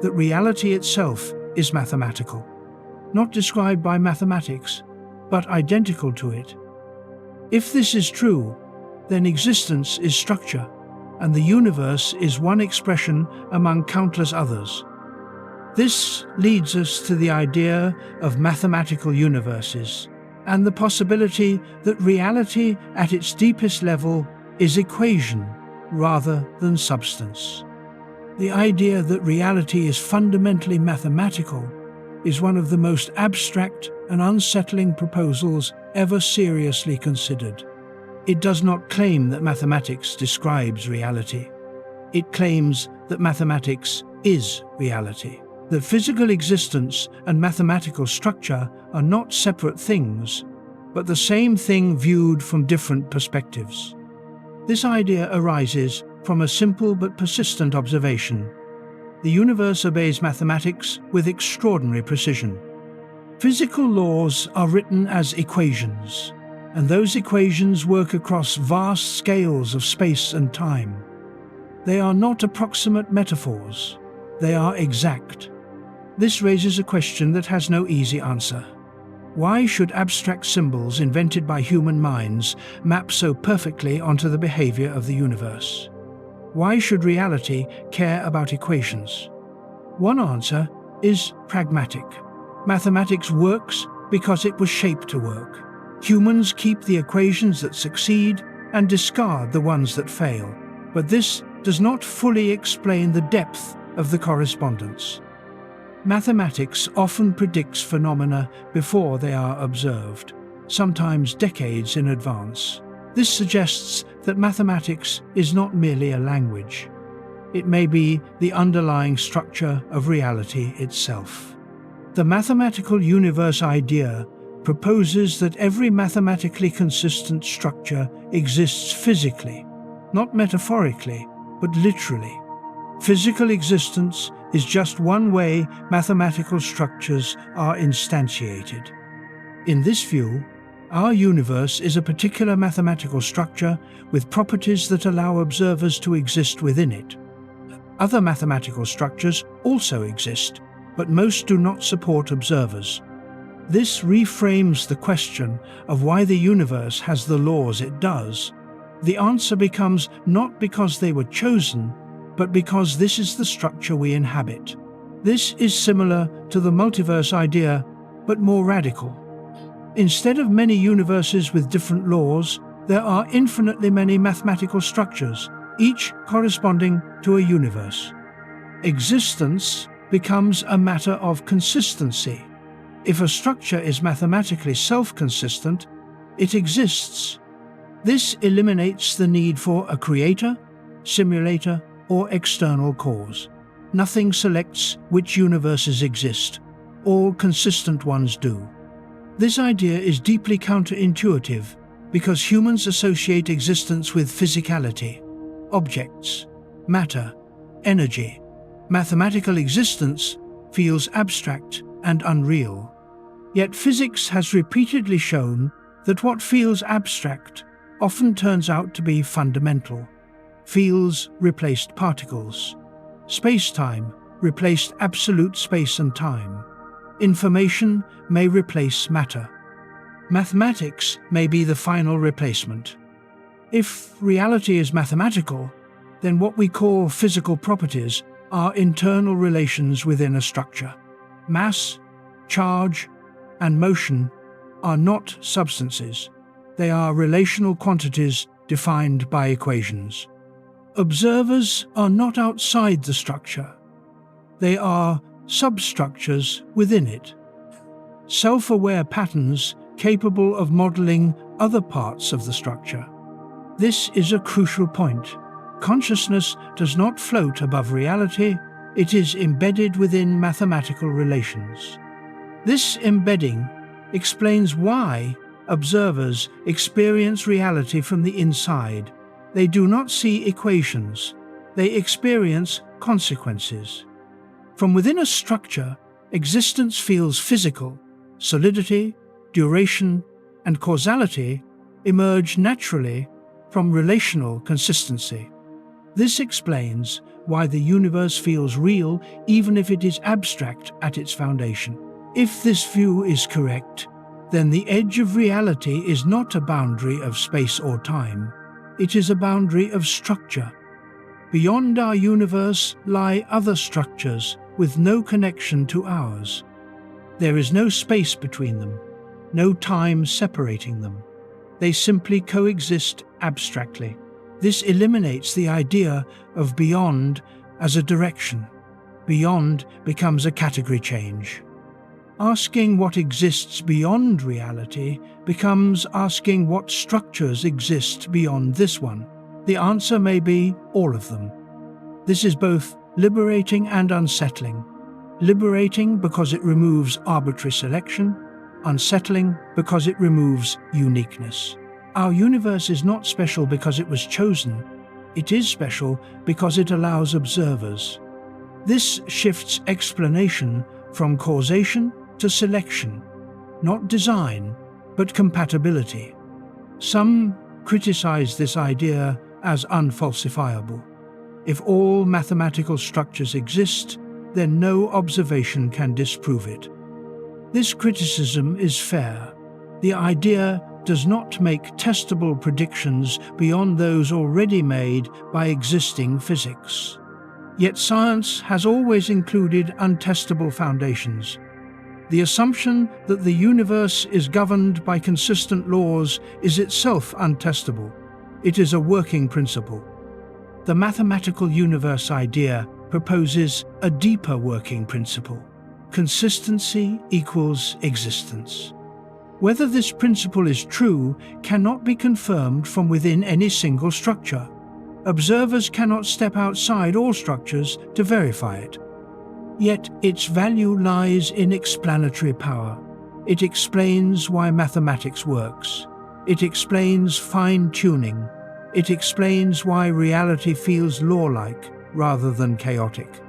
A: that reality itself is mathematical. Not described by mathematics, but identical to it. If this is true, then existence is structure, and the universe is one expression among countless others. This leads us to the idea of mathematical universes, and the possibility that reality at its deepest level is equation rather than substance. The idea that reality is fundamentally mathematical is one of the most abstract and unsettling proposals ever seriously considered. It does not claim that mathematics describes reality. It claims that mathematics is reality. That physical existence and mathematical structure are not separate things, but the same thing viewed from different perspectives. This idea arises from a simple but persistent observation. The universe obeys mathematics with extraordinary precision. Physical laws are written as equations, and those equations work across vast scales of space and time. They are not approximate metaphors, they are exact. This raises a question that has no easy answer. Why should abstract symbols invented by human minds map so perfectly onto the behavior of the universe? Why should reality care about equations? One answer is pragmatic. Mathematics works because it was shaped to work. Humans keep the equations that succeed and discard the ones that fail. But this does not fully explain the depth of the correspondence. Mathematics often predicts phenomena before they are observed, sometimes decades in advance. This suggests that mathematics is not merely a language. It may be the underlying structure of reality itself. The mathematical universe idea proposes that every mathematically consistent structure exists physically, not metaphorically, but literally. Physical existence is just one way mathematical structures are instantiated. In this view, our universe is a particular mathematical structure with properties that allow observers to exist within it. Other mathematical structures also exist, but most do not support observers. This reframes the question of why the universe has the laws it does. The answer becomes not because they were chosen, but because this is the structure we inhabit. This is similar to the multiverse idea, but more radical. Instead of many universes with different laws, there are infinitely many mathematical structures, each corresponding to a universe. Existence becomes a matter of consistency. If a structure is mathematically self-consistent, it exists. This eliminates the need for a creator, simulator, or external cause. Nothing selects which universes exist. All consistent ones do. This idea is deeply counterintuitive because humans associate existence with physicality, objects, matter, energy. Mathematical existence feels abstract and unreal. Yet physics has repeatedly shown that what feels abstract often turns out to be fundamental. Fields replaced particles. Space-time replaced absolute space and time. Information may replace matter. Mathematics may be the final replacement. If reality is mathematical, then what we call physical properties are internal relations within a structure. Mass, charge, and motion are not substances. They are relational quantities defined by equations. Observers are not outside the structure. They are substructures within it. Self-aware patterns capable of modeling other parts of the structure. This is a crucial point. Consciousness does not float above reality, it is embedded within mathematical relations. This embedding explains why observers experience reality from the inside. They do not see equations, they experience consequences. From within a structure, existence feels physical. Solidity, duration, and causality emerge naturally from relational consistency. This explains why the universe feels real even if it is abstract at its foundation. If this view is correct, then the edge of reality is not a boundary of space or time. It is a boundary of structure. Beyond our universe lie other structures with no connection to ours. There is no space between them, no time separating them. They simply coexist abstractly. This eliminates the idea of beyond as a direction. Beyond becomes a category change. Asking what exists beyond reality becomes asking what structures exist beyond this one. The answer may be all of them. This is both liberating and unsettling. Liberating because it removes arbitrary selection, unsettling because it removes uniqueness. Our universe is not special because it was chosen. It is special because it allows observers. This shifts explanation from causation to selection, not design, but compatibility. Some criticize this idea as unfalsifiable. If all mathematical structures exist, then no observation can disprove it. This criticism is fair. The idea does not make testable predictions beyond those already made by existing physics. Yet science has always included untestable foundations. The assumption that the universe is governed by consistent laws is itself untestable. It is a working principle. The mathematical universe idea proposes a deeper working principle. Consistency equals existence. Whether this principle is true cannot be confirmed from within any single structure. Observers cannot step outside all structures to verify it. Yet its value lies in explanatory power. It explains why mathematics works. It explains fine-tuning. It explains why reality feels law-like rather than chaotic.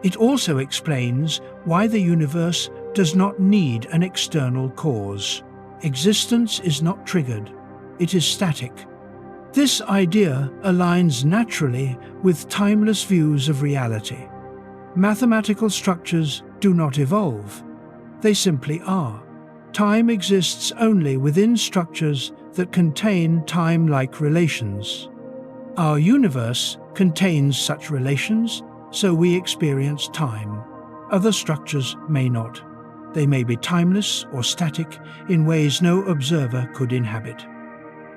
A: It also explains why the universe does not need an external cause. Existence is not triggered. It is static. This idea aligns naturally with timeless views of reality. Mathematical structures do not evolve. They simply are. Time exists only within structures that contain time-like relations. Our universe contains such relations, so we experience time. Other structures may not. They may be timeless or static in ways no observer could inhabit.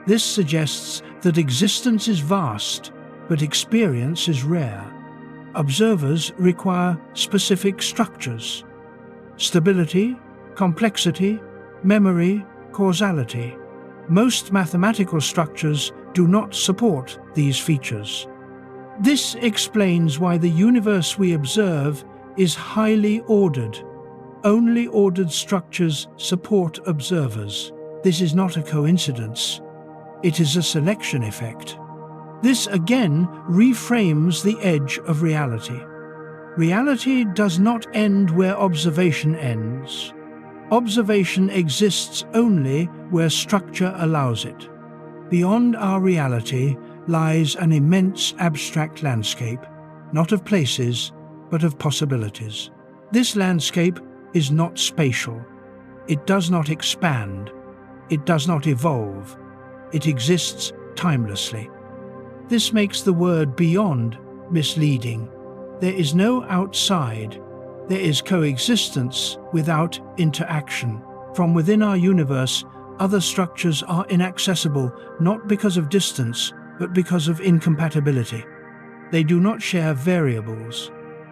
A: This suggests that existence is vast, but experience is rare. Observers require specific structures: stability, complexity, memory, causality. Most mathematical structures do not support these features. This explains why the universe we observe is highly ordered. Only ordered structures support observers. This is not a coincidence. It is a selection effect. This again reframes the edge of reality. Reality does not end where observation ends. Observation exists only where structure allows it. Beyond our reality lies an immense abstract landscape, not of places, but of possibilities. This landscape is not spatial. It does not expand. It does not evolve. It exists timelessly. This makes the word beyond misleading. There is no outside. There is coexistence without interaction. From within our universe, other structures are inaccessible not because of distance, but because of incompatibility. They do not share variables.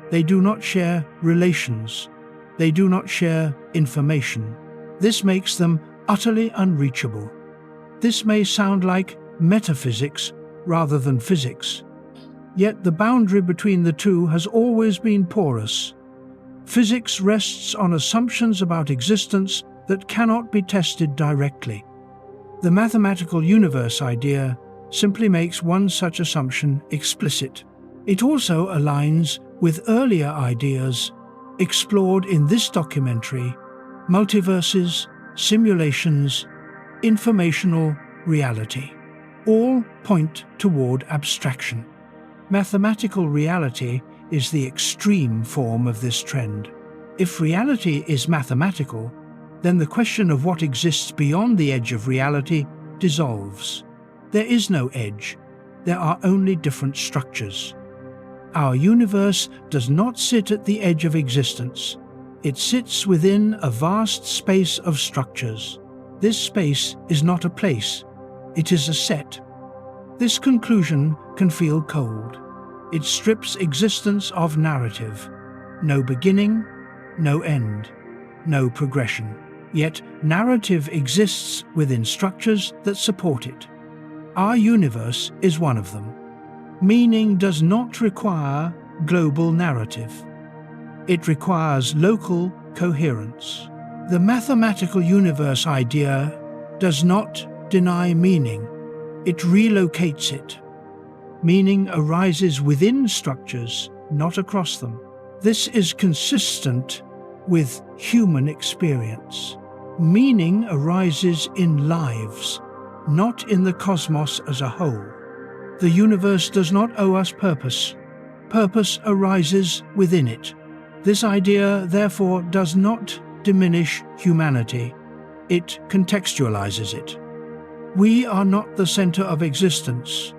A: They do not share relations. They do not share information. This makes them utterly unreachable. This may sound like metaphysics rather than physics. Yet the boundary between the two has always been porous. Physics rests on assumptions about existence that cannot be tested directly. The mathematical universe idea simply makes one such assumption explicit. It also aligns with earlier ideas explored in this documentary: multiverses, simulations, informational reality. All point toward abstraction. Mathematical reality is the extreme form of this trend. If reality is mathematical, then the question of what exists beyond the edge of reality dissolves. There is no edge. There are only different structures. Our universe does not sit at the edge of existence. It sits within a vast space of structures. This space is not a place. It is a set. This conclusion can feel cold. It strips existence of narrative. No beginning, no end, no progression. Yet narrative exists within structures that support it. Our universe is one of them. Meaning does not require global narrative. It requires local coherence. The mathematical universe idea does not deny meaning. It relocates it. Meaning arises within structures, not across them. This is consistent with human experience. Meaning arises in lives, not in the cosmos as a whole. The universe does not owe us purpose. Purpose arises within it. This idea, therefore, does not diminish humanity. It contextualizes it. We are not the center of existence.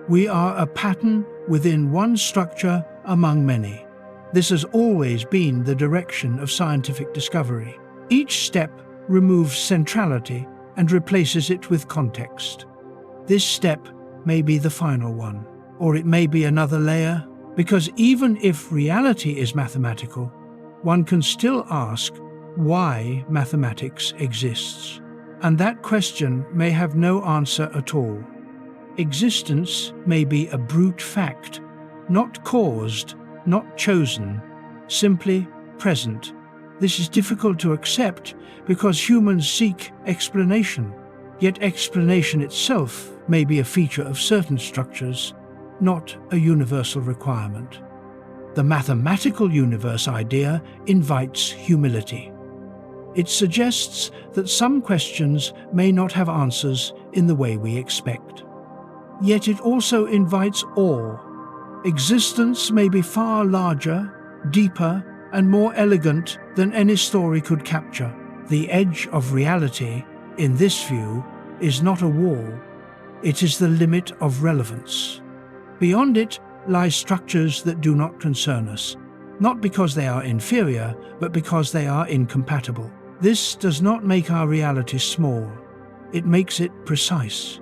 A: We are a pattern within one structure among many. This has always been the direction of scientific discovery. Each step removes centrality and replaces it with context. This step may be the final one, or it may be another layer, because even if reality is mathematical, one can still ask why mathematics exists. And that question may have no answer at all. Existence may be a brute fact, not caused, not chosen, simply present. This is difficult to accept because humans seek explanation, yet explanation itself may be a feature of certain structures, not a universal requirement. The mathematical universe idea invites humility. It suggests that some questions may not have answers in the way we expect. Yet it also invites awe. Existence may be far larger, deeper, and more elegant than any story could capture. The edge of reality, in this view, is not a wall. It is the limit of relevance. Beyond it lie structures that do not concern us, not because they are inferior, but because they are incompatible. This does not make our reality small. It makes it precise.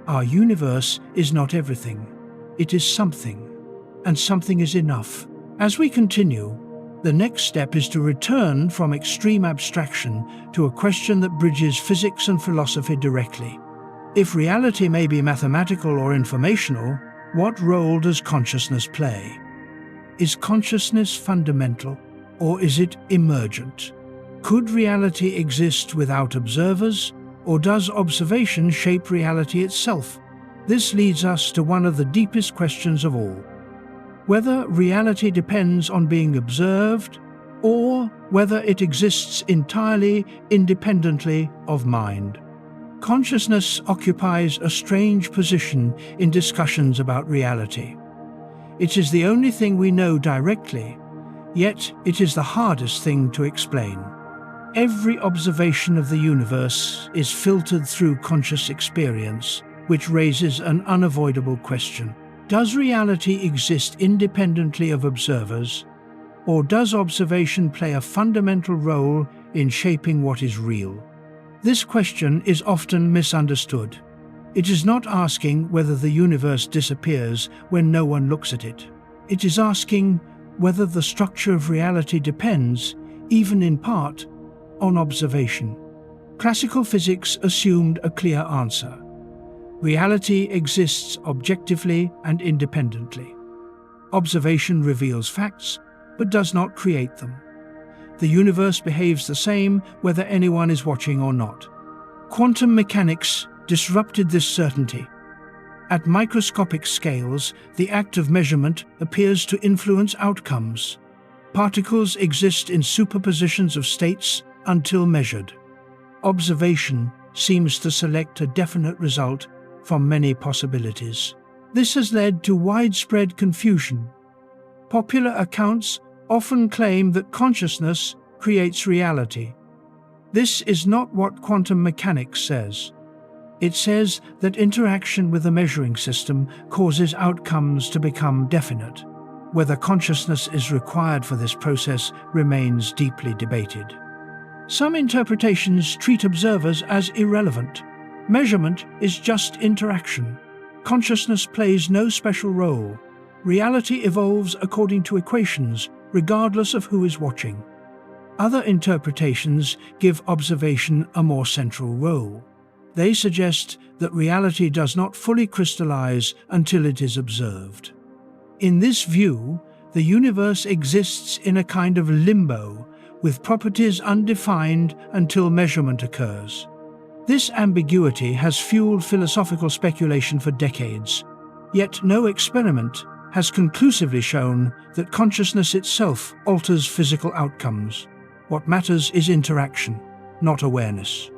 A: Our universe is not everything. It is something, and something is enough. As we continue, the next step is to return from extreme abstraction to a question that bridges physics and philosophy directly. If reality may be mathematical or informational, what role does consciousness play? Is consciousness fundamental, or is it emergent? Could reality exist without observers, or does observation shape reality itself? This leads us to one of the deepest questions of all: whether reality depends on being observed, or whether it exists entirely independently of mind. Consciousness occupies a strange position in discussions about reality. It is the only thing we know directly, yet it is the hardest thing to explain. Every observation of the universe is filtered through conscious experience, which raises an unavoidable question. Does reality exist independently of observers, or does observation play a fundamental role in shaping what is real? This question is often misunderstood. It is not asking whether the universe disappears when no one looks at it. It is asking whether the structure of reality depends, even in part, on observation. Classical physics assumed a clear answer. Reality exists objectively and independently. Observation reveals facts, but does not create them. The universe behaves the same whether anyone is watching or not. Quantum mechanics disrupted this certainty. At microscopic scales, the act of measurement appears to influence outcomes. Particles exist in superpositions of states until measured. Observation seems to select a definite result from many possibilities. This has led to widespread confusion. Popular accounts often claim that consciousness creates reality. This is not what quantum mechanics says. It says that interaction with a measuring system causes outcomes to become definite. Whether consciousness is required for this process remains deeply debated. Some interpretations treat observers as irrelevant. Measurement is just interaction. Consciousness plays no special role. Reality evolves according to equations, regardless of who is watching. Other interpretations give observation a more central role. They suggest that reality does not fully crystallize until it is observed. In this view, the universe exists in a kind of limbo, with properties undefined until measurement occurs. This ambiguity has fueled philosophical speculation for decades, yet no experiment has conclusively shown that consciousness itself alters physical outcomes. What matters is interaction, not awareness.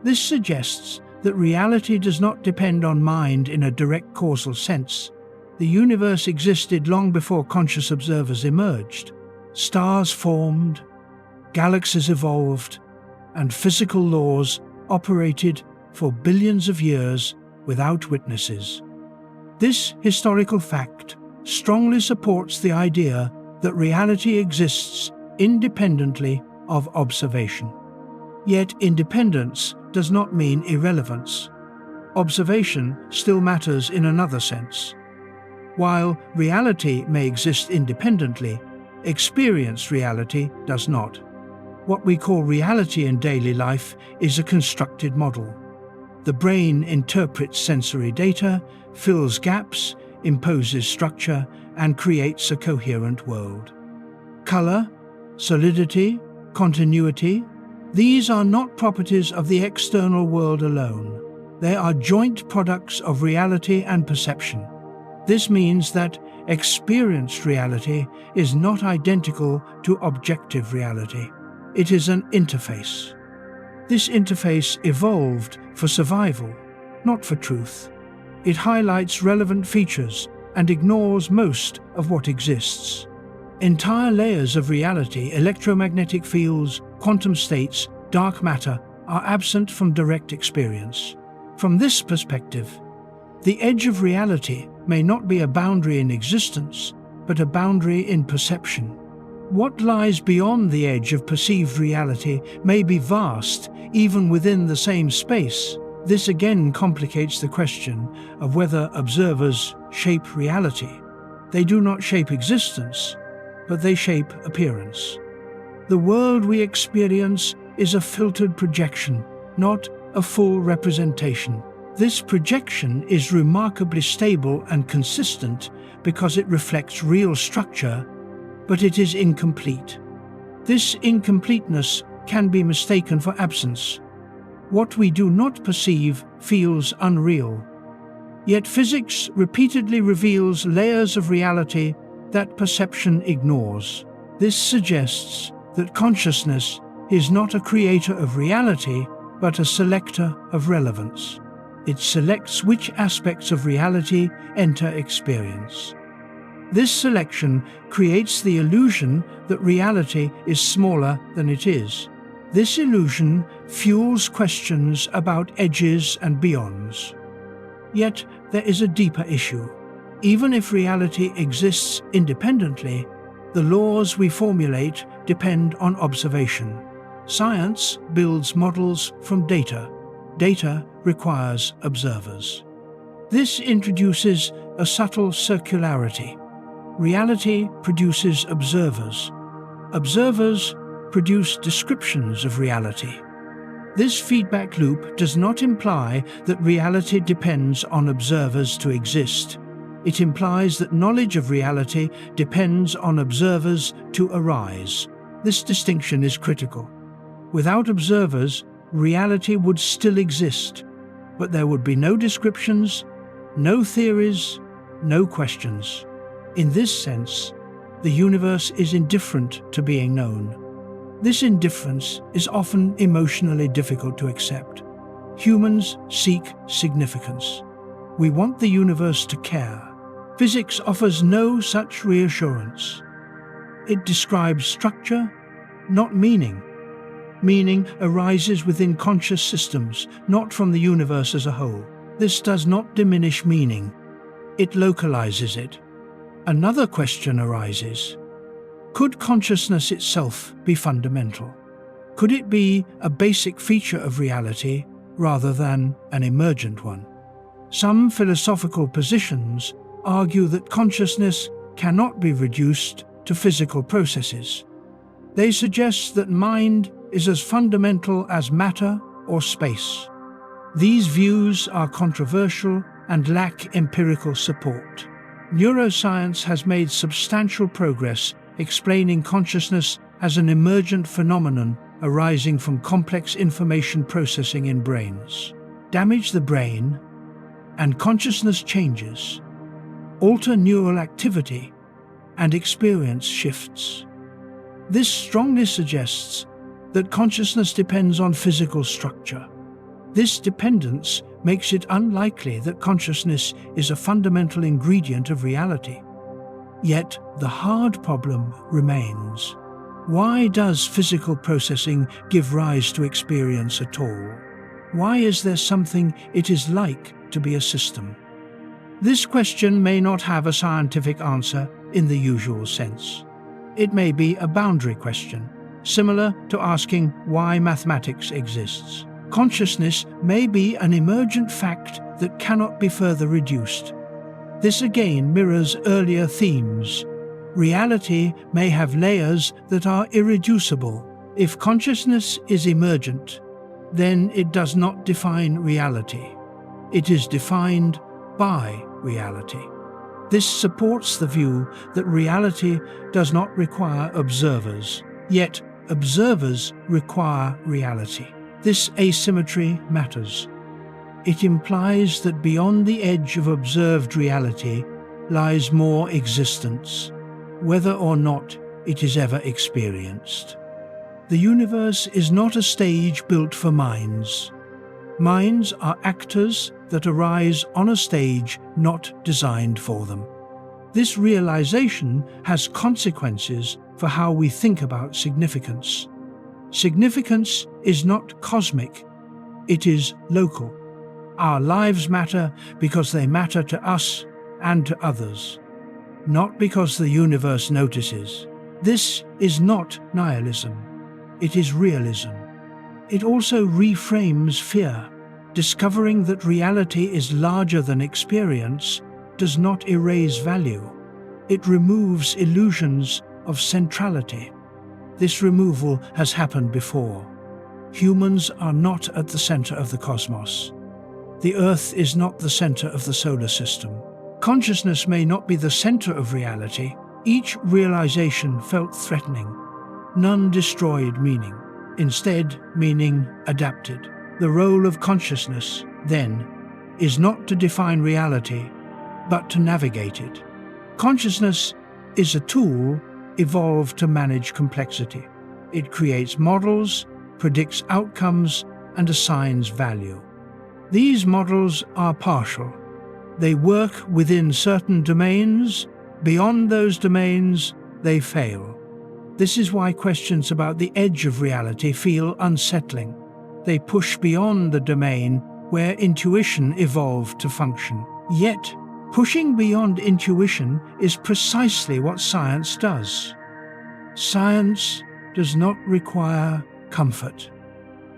A: This suggests that reality does not depend on mind in a direct causal sense. The universe existed long before conscious observers emerged. Stars formed, galaxies evolved, and physical laws operated for billions of years without witnesses. This historical fact strongly supports the idea that reality exists independently of observation. Yet independence does not mean irrelevance. Observation still matters in another sense. While reality may exist independently, experienced reality does not. What we call reality in daily life is a constructed model. The brain interprets sensory data, fills gaps, imposes structure, and creates a coherent world. Color, solidity, continuity, these are not properties of the external world alone. They are joint products of reality and perception. This means that experienced reality is not identical to objective reality. It is an interface. This interface evolved for survival, not for truth. It highlights relevant features and ignores most of what exists. Entire layers of reality, electromagnetic fields, quantum states, dark matter, are absent from direct experience. From this perspective, the edge of reality may not be a boundary in existence, but a boundary in perception. What lies beyond the edge of perceived reality may be vast, even within the same space. This again complicates the question of whether observers shape reality. They do not shape existence, but they shape appearance. The world we experience is a filtered projection, not a full representation. This projection is remarkably stable and consistent because it reflects real structure, but it is incomplete. This incompleteness can be mistaken for absence. What we do not perceive feels unreal. Yet physics repeatedly reveals layers of reality that perception ignores. This suggests that consciousness is not a creator of reality, but a selector of relevance. It selects which aspects of reality enter experience. This selection creates the illusion that reality is smaller than it is. This illusion fuels questions about edges and beyonds. Yet there is a deeper issue. Even if reality exists independently, the laws we formulate depend on observation. Science builds models from data. Data requires observers. This introduces a subtle circularity. Reality produces observers. Observers produce descriptions of reality. This feedback loop does not imply that reality depends on observers to exist. It implies that knowledge of reality depends on observers to arise. This distinction is critical. Without observers, reality would still exist, but there would be no descriptions, no theories, no questions. In this sense, the universe is indifferent to being known. This indifference is often emotionally difficult to accept. Humans seek significance. We want the universe to care. Physics offers no such reassurance. It describes structure, not meaning. Meaning arises within conscious systems, not from the universe as a whole. This does not diminish meaning. It localizes it. Another question arises. Could consciousness itself be fundamental? Could it be a basic feature of reality rather than an emergent one? Some philosophical positions argue that consciousness cannot be reduced to physical processes. They suggest that mind is as fundamental as matter or space. These views are controversial and lack empirical support. Neuroscience has made substantial progress explaining consciousness as an emergent phenomenon arising from complex information processing in brains. Damage the brain, and consciousness changes, alter neural activity, and experience shifts. This strongly suggests that consciousness depends on physical structure. This dependence makes it unlikely that consciousness is a fundamental ingredient of reality. Yet the hard problem remains. Why does physical processing give rise to experience at all? Why is there something it is like to be a system? This question may not have a scientific answer in the usual sense. It may be a boundary question, similar to asking why mathematics exists. Consciousness may be an emergent fact that cannot be further reduced. This again mirrors earlier themes. Reality may have layers that are irreducible. If consciousness is emergent, then it does not define reality. It is defined by reality. This supports the view that reality does not require observers, yet observers require reality. This asymmetry matters. It implies that beyond the edge of observed reality lies more existence, whether or not it is ever experienced. The universe is not a stage built for minds. Minds are actors that arise on a stage not designed for them. This realization has consequences for how we think about significance. Significance is not cosmic, it is local. Our lives matter because they matter to us and to others, not because the universe notices. This is not nihilism, it is realism. It also reframes fear. Discovering that reality is larger than experience does not erase value. It removes illusions of centrality. This removal has happened before. Humans are not at the center of the cosmos. The Earth is not the center of the solar system. Consciousness may not be the center of reality. Each realization felt threatening. None destroyed meaning. Instead, meaning adapted. The role of consciousness, then, is not to define reality, but to navigate it. Consciousness is a tool evolved to manage complexity. It creates models, predicts outcomes, and assigns value. These models are partial. They work within certain domains. Beyond those domains, they fail. This is why questions about the edge of reality feel unsettling. They push beyond the domain where intuition evolved to function. Yet, pushing beyond intuition is precisely what science does. Science does not require comfort.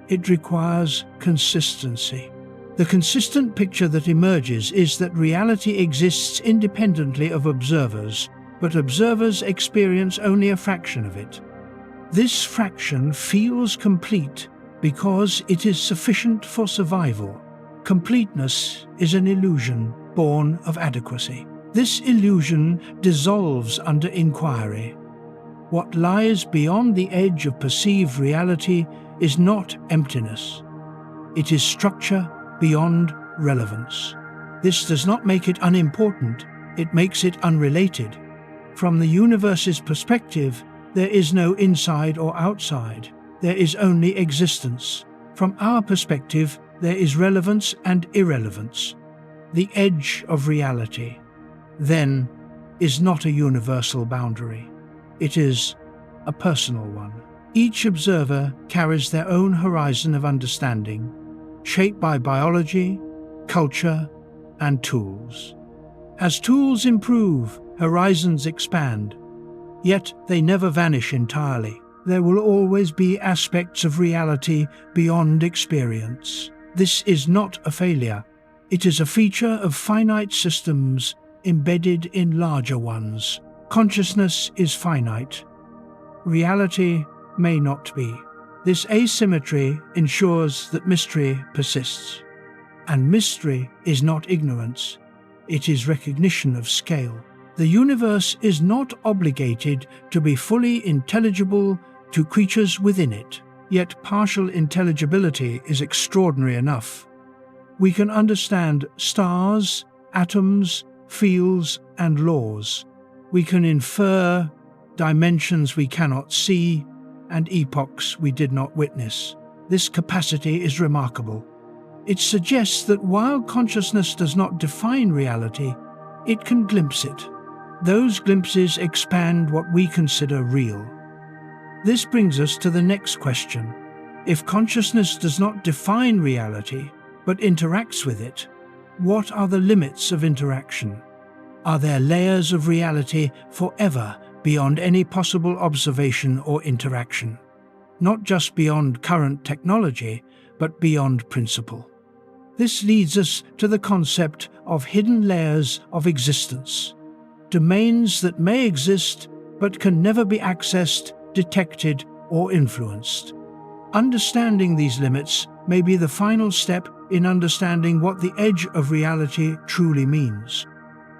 A: It requires consistency. The consistent picture that emerges is that reality exists independently of observers, but observers experience only a fraction of it. This fraction feels complete because it is sufficient for survival. Completeness is an illusion born of adequacy. This illusion dissolves under inquiry. What lies beyond the edge of perceived reality is not emptiness. It is structure beyond relevance. This does not make it unimportant, it makes it unrelated. From the universe's perspective, there is no inside or outside. There is only existence. From our perspective, there is relevance and irrelevance. The edge of reality, then, is not a universal boundary. It is a personal one. Each observer carries their own horizon of understanding, shaped by biology, culture, and tools. As tools improve, horizons expand, yet they never vanish entirely. There will always be aspects of reality beyond experience. This is not a failure. It is a feature of finite systems embedded in larger ones. Consciousness is finite. Reality may not be. This asymmetry ensures that mystery persists. And mystery is not ignorance. It is recognition of scale. The universe is not obligated to be fully intelligible to creatures within it, yet partial intelligibility is extraordinary enough. We can understand stars, atoms, fields, and laws. We can infer dimensions we cannot see and epochs we did not witness. This capacity is remarkable. It suggests that while consciousness does not define reality, it can glimpse it. Those glimpses expand what we consider real. This brings us to the next question. If consciousness does not define reality, but interacts with it, what are the limits of interaction? Are there layers of reality forever beyond any possible observation or interaction? Not just beyond current technology, but beyond principle. This leads us to the concept of hidden layers of existence, domains that may exist but can never be accessed, detected, or influenced. Understanding these limits may be the final step in understanding what the edge of reality truly means.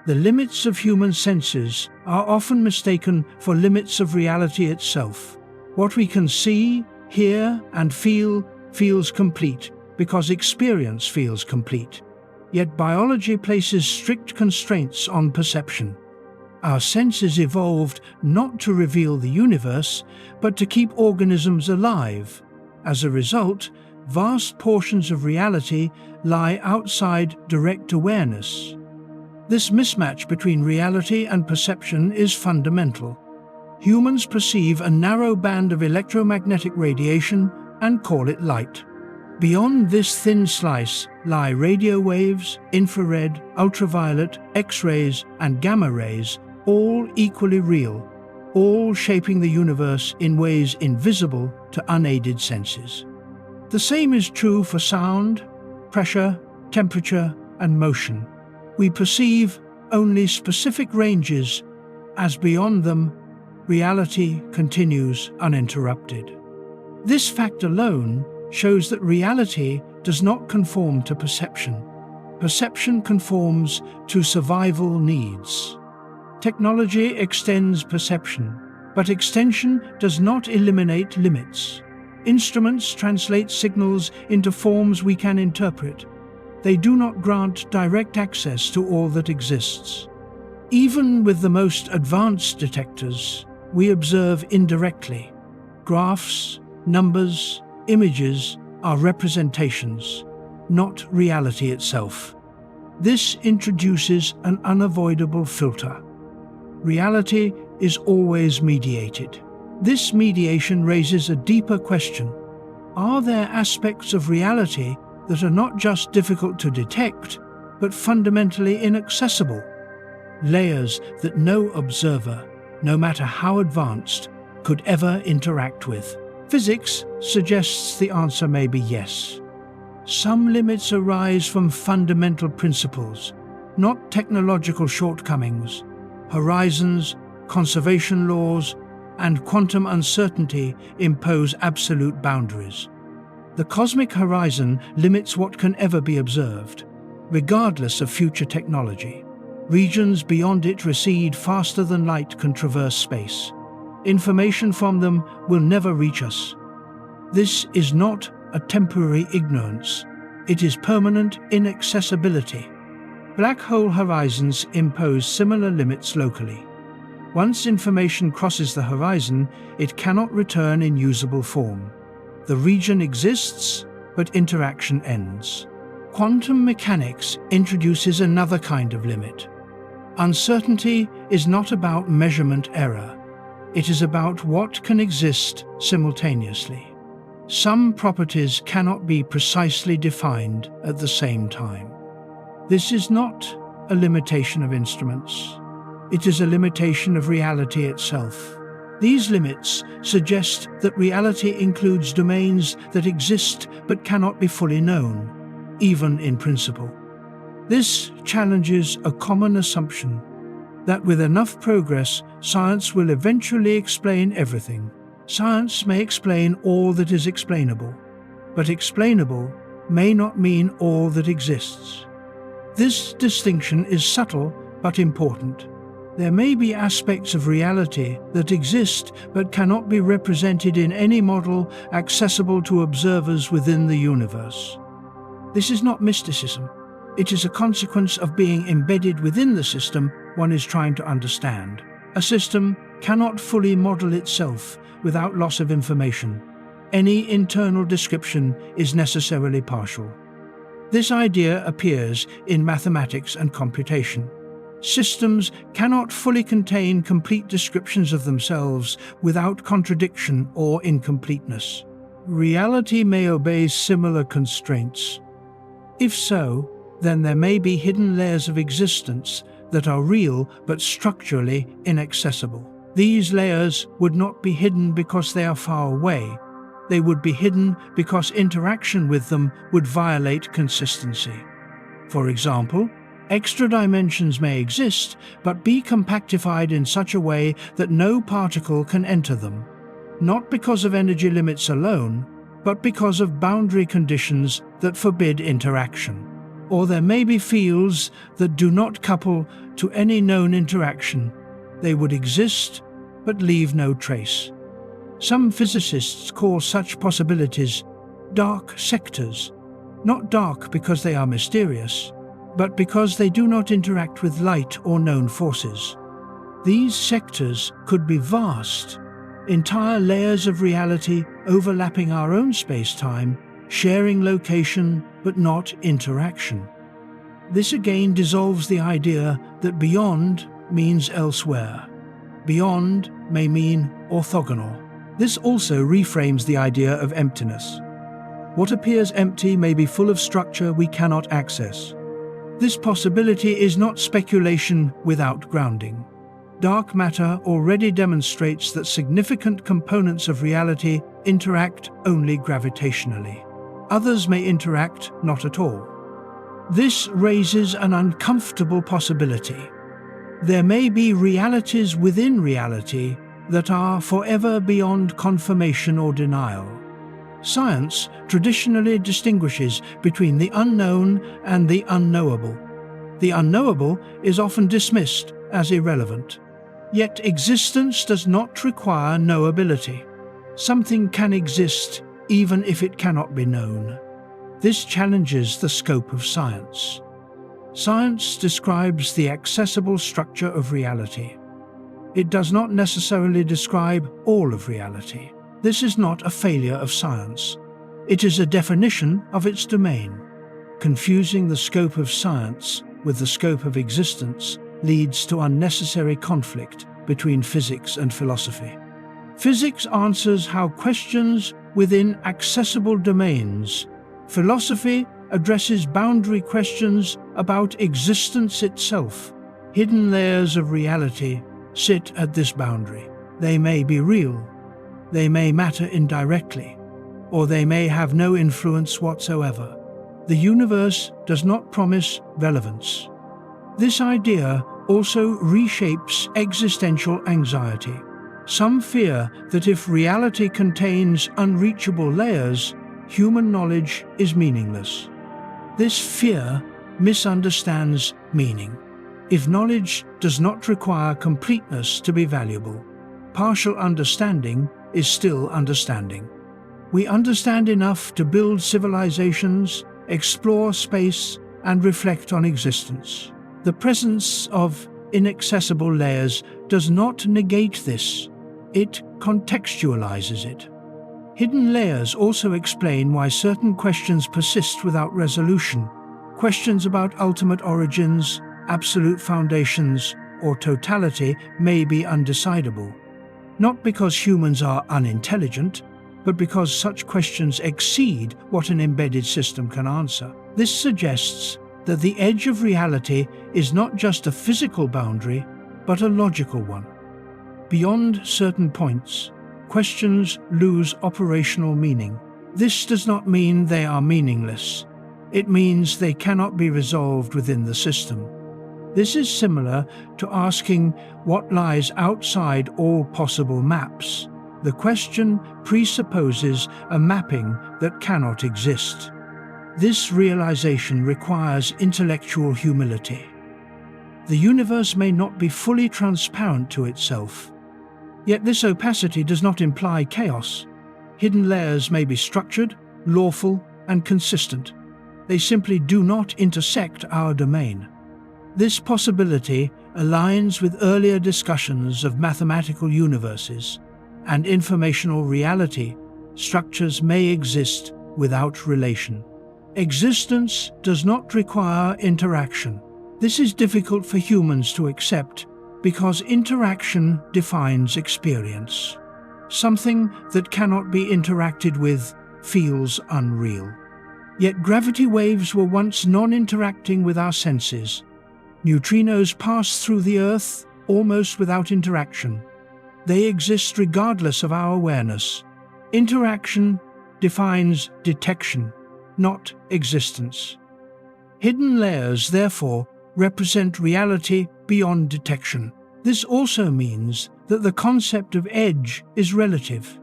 A: The limits of human senses are often mistaken for limits of reality itself. What we can see, hear, and feel feels complete because experience feels complete. Yet biology places strict constraints on perception. Our senses evolved not to reveal the universe, but to keep organisms alive. As a result, vast portions of reality lie outside direct awareness. This mismatch between reality and perception is fundamental. Humans perceive a narrow band of electromagnetic radiation and call it light. Beyond this thin slice lie radio waves, infrared, ultraviolet, X-rays, and gamma rays, all equally real, all shaping the universe in ways invisible to unaided senses. The same is true for sound, pressure, temperature, and motion. We perceive only specific ranges, as beyond them, reality continues uninterrupted. This fact alone shows that reality does not conform to perception. Perception conforms to survival needs. Technology extends perception, but extension does not eliminate limits. Instruments translate signals into forms we can interpret. They do not grant direct access to all that exists. Even with the most advanced detectors, we observe indirectly. Graphs, numbers, images are representations, not reality itself. This introduces an unavoidable filter. Reality is always mediated. This mediation raises a deeper question. Are there aspects of reality that are not just difficult to detect, but fundamentally inaccessible? Layers that no observer, no matter how advanced, could ever interact with. Physics suggests the answer may be yes. Some limits arise from fundamental principles, not technological shortcomings. Horizons, conservation laws, and quantum uncertainty impose absolute boundaries. The cosmic horizon limits what can ever be observed, regardless of future technology. Regions beyond it recede faster than light can traverse space. Information from them will never reach us. This is not a temporary ignorance. It is permanent inaccessibility. Black hole horizons impose similar limits locally. Once information crosses the horizon, it cannot return in usable form. The region exists, but interaction ends. Quantum mechanics introduces another kind of limit. Uncertainty is not about measurement error. It is about what can exist simultaneously. Some properties cannot be precisely defined at the same time. This is not a limitation of instruments. It is a limitation of reality itself. These limits suggest that reality includes domains that exist but cannot be fully known, even in principle. This challenges a common assumption that with enough progress, science will eventually explain everything. Science may explain all that is explainable, but explainable may not mean all that exists. This distinction is subtle but important. There may be aspects of reality that exist but cannot be represented in any model accessible to observers within the universe. This is not mysticism. It is a consequence of being embedded within the system one is trying to understand. A system cannot fully model itself without loss of information. Any internal description is necessarily partial. This idea appears in mathematics and computation. Systems cannot fully contain complete descriptions of themselves without contradiction or incompleteness. Reality may obey similar constraints. If so, then there may be hidden layers of existence that are real but structurally inaccessible. These layers would not be hidden because they are far away. They would be hidden because interaction with them would violate consistency. For example, extra dimensions may exist but be compactified in such a way that no particle can enter them, not because of energy limits alone, but because of boundary conditions that forbid interaction. Or there may be fields that do not couple to any known interaction. They would exist but leave no trace. Some physicists call such possibilities dark sectors, not dark because they are mysterious, but because they do not interact with light or known forces. These sectors could be vast, entire layers of reality overlapping our own space-time, sharing location but not interaction. This again dissolves the idea that beyond means elsewhere. Beyond may mean orthogonal. This also reframes the idea of emptiness. What appears empty may be full of structure we cannot access. This possibility is not speculation without grounding. Dark matter already demonstrates that significant components of reality interact only gravitationally. Others may interact not at all. This raises an uncomfortable possibility. There may be realities within reality that are forever beyond confirmation or denial. Science traditionally distinguishes between the unknown and the unknowable. The unknowable is often dismissed as irrelevant. Yet existence does not require knowability. Something can exist even if it cannot be known. This challenges the scope of science. Science describes the accessible structure of reality. It does not necessarily describe all of reality. This is not a failure of science. It is a definition of its domain. Confusing the scope of science with the scope of existence leads to unnecessary conflict between physics and philosophy. Physics answers how questions within accessible domains. Philosophy addresses boundary questions about existence itself. Hidden layers of reality sit at this boundary. They may be real, they may matter indirectly, or they may have no influence whatsoever. The universe does not promise relevance. This idea also reshapes existential anxiety. Some fear that if reality contains unreachable layers, human knowledge is meaningless. This fear misunderstands meaning. If knowledge does not require completeness to be valuable, partial understanding is still understanding. We understand enough to build civilizations, explore space, and reflect on existence. The presence of inaccessible layers does not negate this, it contextualizes it. Hidden layers also explain why certain questions persist without resolution. Questions about ultimate origins, absolute foundations, or totality may be undecidable. Not because humans are unintelligent, but because such questions exceed what an embedded system can answer. This suggests that the edge of reality is not just a physical boundary, but a logical one. Beyond certain points, questions lose operational meaning. This does not mean they are meaningless. It means they cannot be resolved within the system. This is similar to asking what lies outside all possible maps. The question presupposes a mapping that cannot exist. This realization requires intellectual humility. The universe may not be fully transparent to itself, yet this opacity does not imply chaos. Hidden layers may be structured, lawful, and consistent. They simply do not intersect our domain. This possibility aligns with earlier discussions of mathematical universes and informational reality. Structures may exist without relation. Existence does not require interaction. This is difficult for humans to accept because interaction defines experience. Something that cannot be interacted with feels unreal. Yet gravity waves were once non-interacting with our senses. Neutrinos pass through the Earth almost without interaction. They exist regardless of our awareness. Interaction defines detection, not existence. Hidden layers, therefore, represent reality beyond detection. This also means that the concept of edge is relative.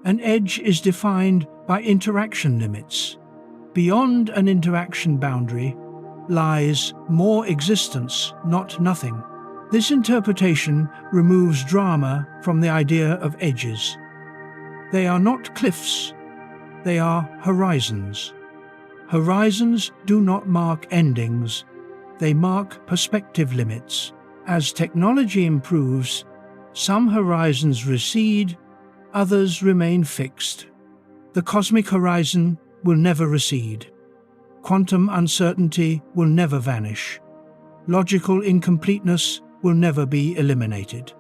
A: An edge is defined by interaction limits. Beyond an interaction boundary lies more existence, not nothing. This interpretation removes drama from the idea of edges. They are not cliffs, they are horizons. Horizons do not mark endings, they mark perspective limits. As technology improves, some horizons recede, others remain fixed. The cosmic horizon will never recede. Quantum uncertainty will never vanish. Logical incompleteness will never be eliminated.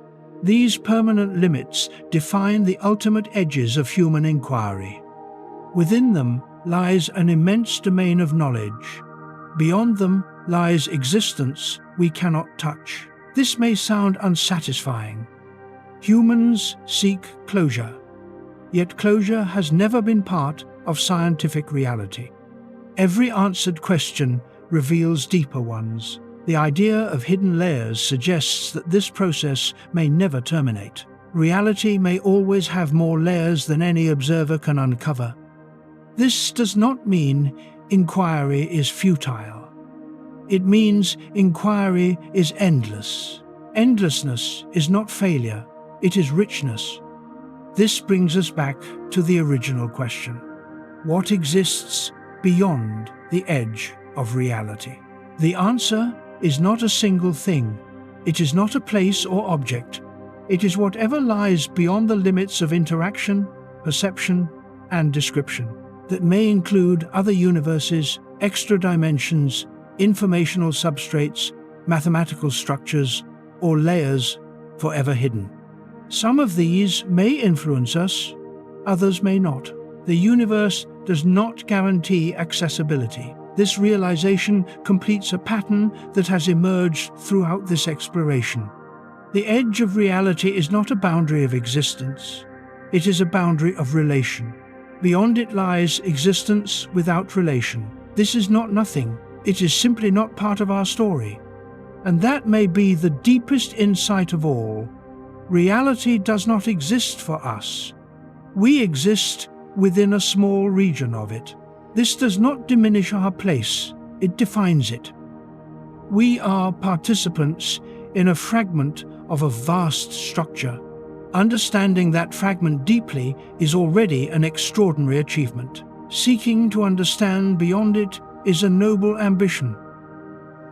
A: These permanent limits define the ultimate edges of human inquiry. Within them lies an immense domain of knowledge. Beyond them lies existence we cannot touch. This may sound unsatisfying. Humans seek closure, yet closure has never been part of scientific reality. Every answered question reveals deeper ones. The idea of hidden layers suggests that this process may never terminate. Reality may always have more layers than any observer can uncover. This does not mean inquiry is futile. It means inquiry is endless. Endlessness is not failure, it is richness. This brings us back to the original question. What exists beyond the edge of reality? The answer is not a single thing. It is not a place or object. It is whatever lies beyond the limits of interaction, perception, and description. that may include other universes, extra dimensions, informational substrates, mathematical structures, or layers forever hidden. Some of these may influence us, others may not. The universe does not guarantee accessibility. This realization completes a pattern that has emerged throughout this exploration. The edge of reality is not a boundary of existence. It is a boundary of relation. Beyond it lies existence without relation. This is not nothing. It is simply not part of our story. And that may be the deepest insight of all. Reality does not exist for us. We exist within a small region of it. This does not diminish our place, it defines it. We are participants in a fragment of a vast structure. Understanding that fragment deeply is already an extraordinary achievement. Seeking to understand beyond it is a noble ambition.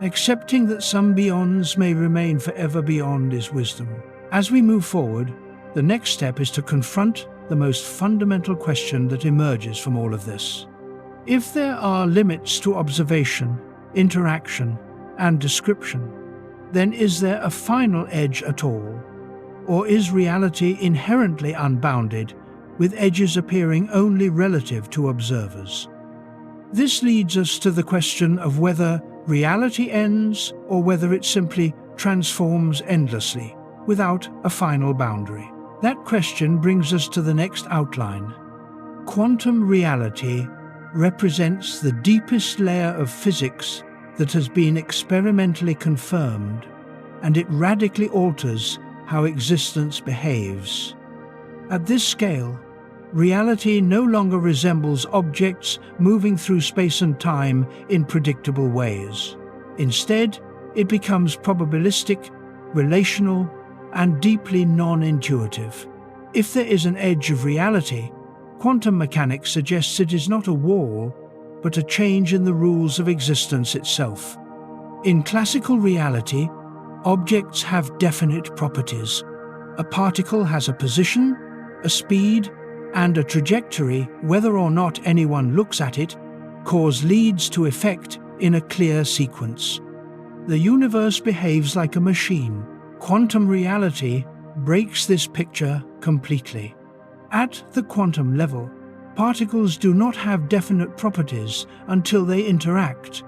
A: Accepting that some beyonds may remain forever beyond is wisdom. As we move forward, the next step is to confront the most fundamental question that emerges from all of this. If there are limits to observation, interaction, and description, then is there a final edge at all? Or is reality inherently unbounded, with edges appearing only relative to observers? This leads us to the question of whether reality ends or whether it simply transforms endlessly, without a final boundary. That question brings us to the next outline. Quantum reality represents the deepest layer of physics that has been experimentally confirmed, and it radically alters how existence behaves. At this scale, reality no longer resembles objects moving through space and time in predictable ways. Instead, it becomes probabilistic, relational, and deeply non-intuitive. If there is an edge of reality, quantum mechanics suggests it is not a wall, but a change in the rules of existence itself. In classical reality, objects have definite properties. A particle has a position, a speed, and a trajectory. Whether or not anyone looks at it, cause leads to effect in a clear sequence. The universe behaves like a machine. Quantum reality breaks this picture completely. At the quantum level, particles do not have definite properties until they interact.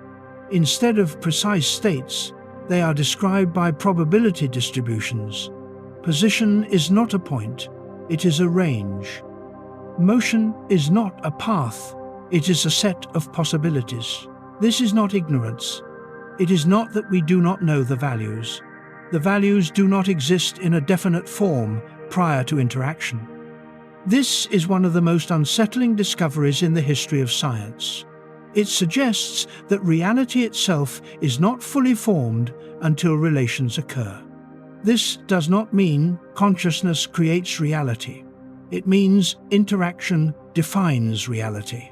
A: Instead of precise states, they are described by probability distributions. Position is not a point, it is a range. Motion is not a path, it is a set of possibilities. This is not ignorance. It is not that we do not know the values. The values do not exist in a definite form prior to interaction. This is one of the most unsettling discoveries in the history of science. It suggests that reality itself is not fully formed until relations occur. This does not mean consciousness creates reality. It means interaction defines reality.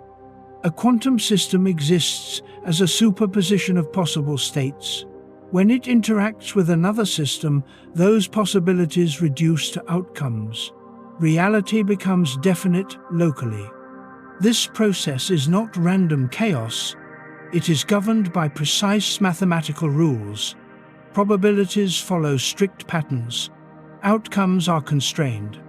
A: A quantum system exists as a superposition of possible states. When it interacts with another system, those possibilities reduce to outcomes. Reality becomes definite locally. This process is not random chaos. It is governed by precise mathematical rules. Probabilities follow strict patterns. Outcomes are constrained.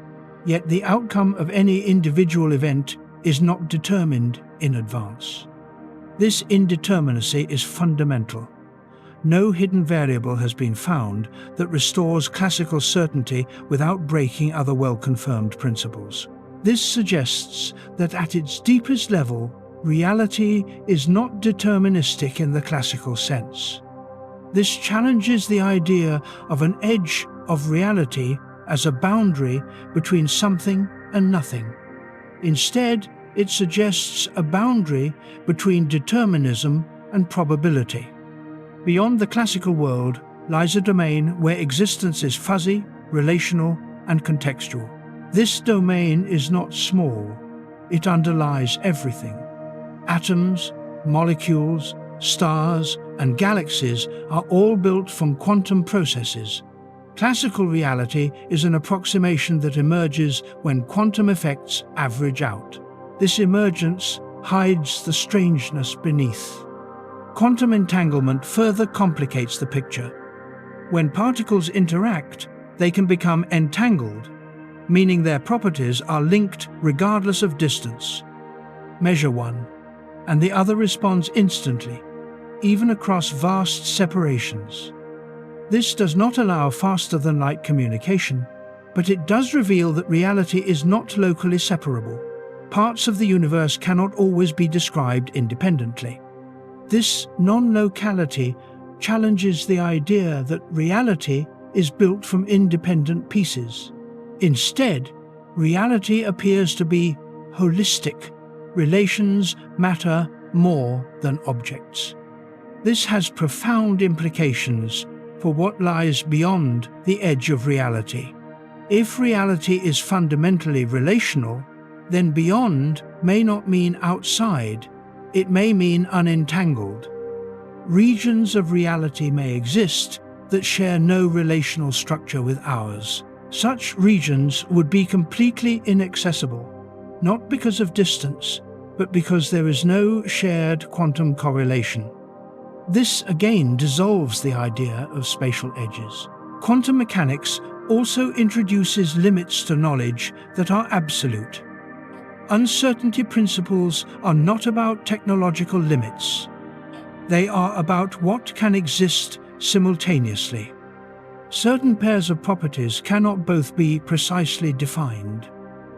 A: Yet the outcome of any individual event is not determined in advance. This indeterminacy is fundamental. No hidden variable has been found that restores classical certainty without breaking other well-confirmed principles. This suggests that at its deepest level, reality is not deterministic in the classical sense. This challenges the idea of an edge of reality as a boundary between something and nothing. Instead, it suggests a boundary between determinism and probability. Beyond the classical world lies a domain where existence is fuzzy, relational, and contextual. This domain is not small. It underlies everything. Atoms, molecules, stars, and galaxies are all built from quantum processes. Classical reality is an approximation that emerges when quantum effects average out. This emergence hides the strangeness beneath. Quantum entanglement further complicates the picture. When particles interact, they can become entangled, meaning their properties are linked regardless of distance. Measure one, and the other responds instantly, even across vast separations. This does not allow faster-than-light communication, but it does reveal that reality is not locally separable. Parts of the universe cannot always be described independently. This non-locality challenges the idea that reality is built from independent pieces. Instead, reality appears to be holistic. Relations matter more than objects. This has profound implications for what lies beyond the edge of reality. If reality is fundamentally relational, then beyond may not mean outside, it may mean unentangled. Regions of reality may exist that share no relational structure with ours. Such regions would be completely inaccessible, not because of distance, but because there is no shared quantum correlation. This again dissolves the idea of spatial edges. Quantum mechanics also introduces limits to knowledge that are absolute. Uncertainty principles are not about technological limits. They are about what can exist simultaneously. Certain pairs of properties cannot both be precisely defined.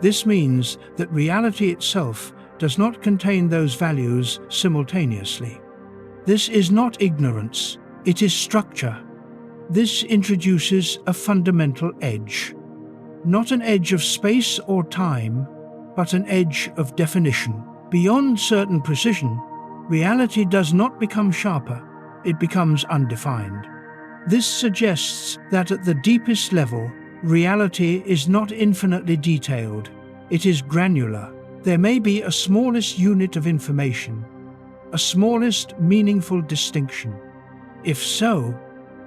A: This means that reality itself does not contain those values simultaneously. This is not ignorance, it is structure. This introduces a fundamental edge. Not an edge of space or time, but an edge of definition. Beyond certain precision, reality does not become sharper, it becomes undefined. This suggests that at the deepest level, reality is not infinitely detailed, it is granular. There may be a smallest unit of information, a smallest meaningful distinction. If so,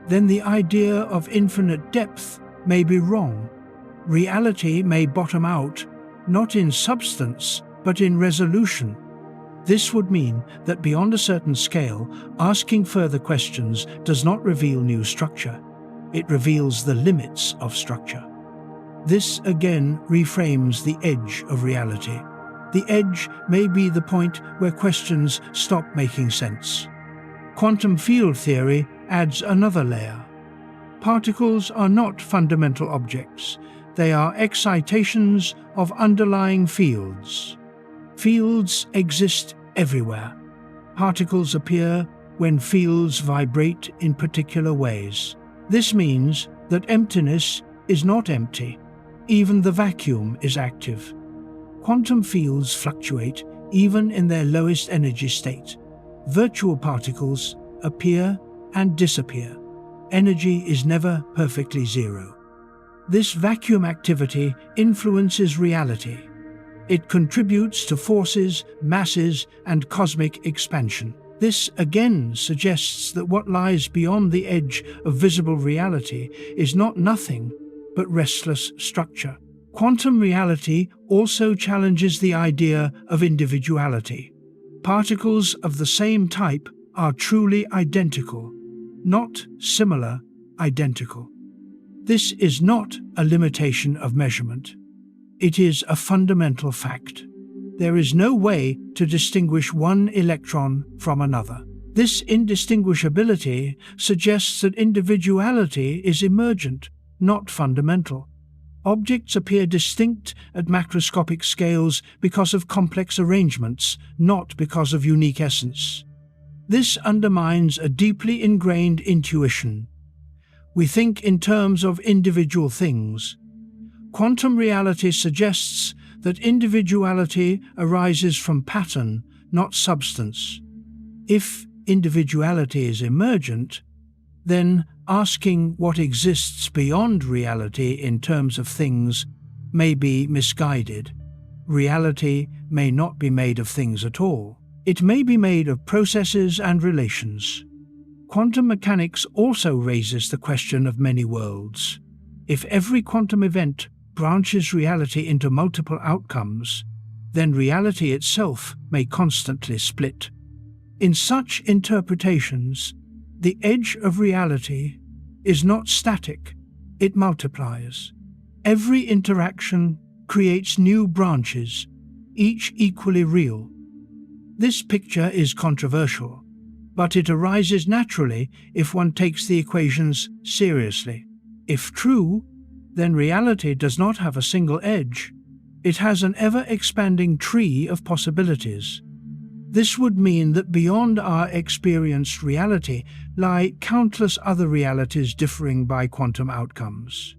A: then the idea of infinite depth may be wrong. Reality may bottom out, not in substance, but in resolution. This would mean that beyond a certain scale, asking further questions does not reveal new structure. It reveals the limits of structure. This again reframes the edge of reality. The edge may be the point where questions stop making sense. Quantum field theory adds another layer. Particles are not fundamental objects. They are excitations of underlying fields. Fields exist everywhere. Particles appear when fields vibrate in particular ways. This means that emptiness is not empty. Even the vacuum is active. Quantum fields fluctuate even in their lowest energy state. Virtual particles appear and disappear. Energy is never perfectly zero. This vacuum activity influences reality. It contributes to forces, masses, and cosmic expansion. This again suggests that what lies beyond the edge of visible reality is not nothing, but restless structure. Quantum reality also challenges the idea of individuality. Particles of the same type are truly identical, not similar, identical. This is not a limitation of measurement. It is a fundamental fact. There is no way to distinguish one electron from another. This indistinguishability suggests that individuality is emergent, not fundamental. Objects appear distinct at macroscopic scales because of complex arrangements, not because of unique essence. This undermines a deeply ingrained intuition. We think in terms of individual things. Quantum reality suggests that individuality arises from pattern, not substance. If individuality is emergent, then asking what exists beyond reality in terms of things may be misguided. Reality may not be made of things at all. It may be made of processes and relations. Quantum mechanics also raises the question of many worlds. If every quantum event branches reality into multiple outcomes, then reality itself may constantly split. In such interpretations, the edge of reality is not static, it multiplies. Every interaction creates new branches, each equally real. This picture is controversial, but it arises naturally if one takes the equations seriously. If true, then reality does not have a single edge. It has an ever-expanding tree of possibilities. This would mean that beyond our experienced reality lie countless other realities differing by quantum outcomes.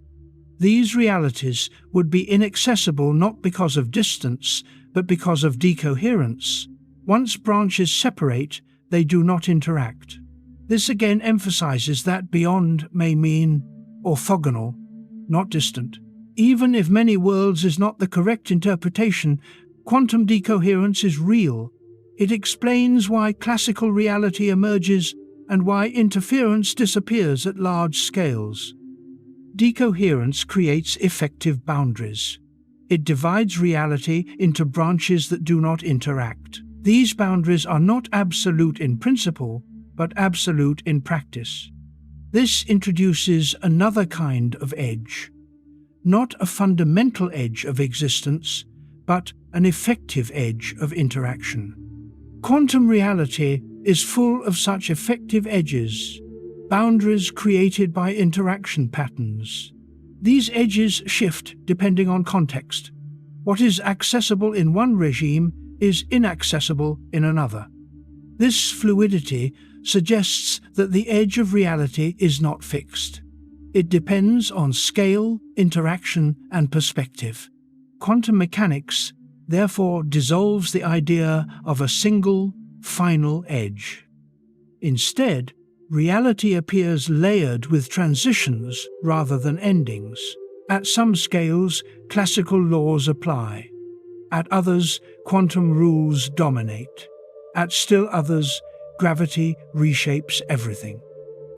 A: These realities would be inaccessible not because of distance, but because of decoherence. Once branches separate, they do not interact. This again emphasizes that beyond may mean orthogonal, not distant. Even if many worlds is not the correct interpretation, quantum decoherence is real. It explains why classical reality emerges and why interference disappears at large scales. Decoherence creates effective boundaries. It divides reality into branches that do not interact. These boundaries are not absolute in principle, but absolute in practice. This introduces another kind of edge. Not a fundamental edge of existence, but an effective edge of interaction. Quantum reality is full of such effective edges, boundaries created by interaction patterns. These edges shift depending on context. What is accessible in one regime is inaccessible in another. This fluidity suggests that the edge of reality is not fixed. It depends on scale, interaction, and perspective. Quantum mechanics therefore dissolves the idea of a single, final edge. Instead, reality appears layered with transitions rather than endings. At some scales, classical laws apply. At others, quantum rules dominate. At still others, gravity reshapes everything.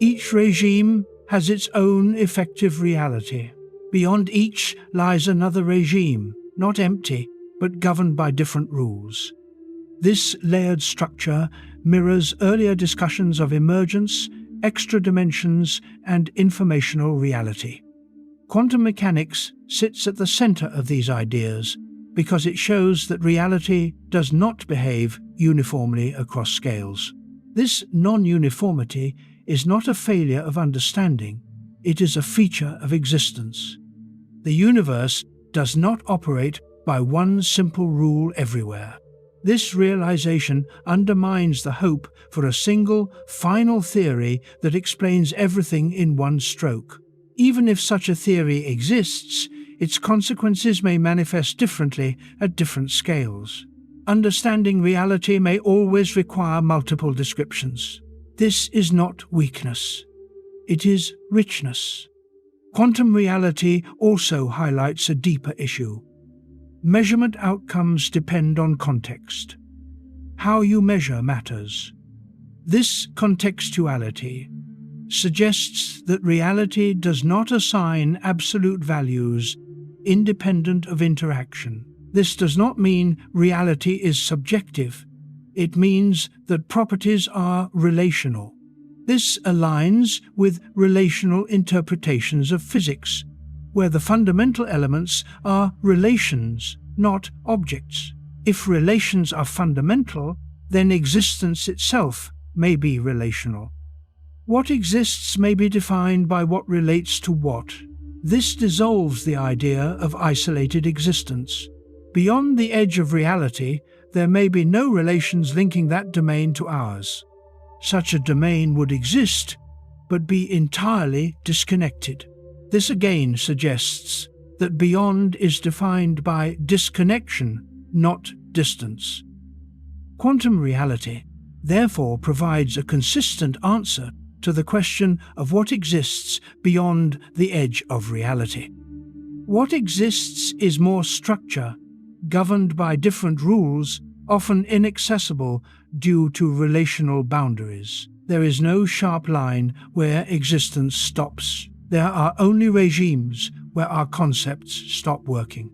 A: Each regime has its own effective reality. Beyond each lies another regime, not empty, but governed by different rules. This layered structure mirrors earlier discussions of emergence, extra dimensions, and informational reality. Quantum mechanics sits at the center of these ideas because it shows that reality does not behave uniformly across scales. This non-uniformity is not a failure of understanding, it is a feature of existence. The universe does not operate by one simple rule everywhere. This realization undermines the hope for a single, final theory that explains everything in one stroke. Even if such a theory exists, its consequences may manifest differently at different scales. Understanding reality may always require multiple descriptions. This is not weakness. It is richness. Quantum reality also highlights a deeper issue. Measurement outcomes depend on context. How you measure matters. This contextuality suggests that reality does not assign absolute values independent of interaction. This does not mean reality is subjective. It means that properties are relational. This aligns with relational interpretations of physics, where the fundamental elements are relations, not objects. If relations are fundamental, then existence itself may be relational. What exists may be defined by what relates to what. This dissolves the idea of isolated existence. Beyond the edge of reality, there may be no relations linking that domain to ours. Such a domain would exist, but be entirely disconnected. This again suggests that beyond is defined by disconnection, not distance. Quantum reality therefore provides a consistent answer to the question of what exists beyond the edge of reality. What exists is more structure, governed by different rules, often inaccessible due to relational boundaries. There is no sharp line where existence stops. There are only regimes where our concepts stop working.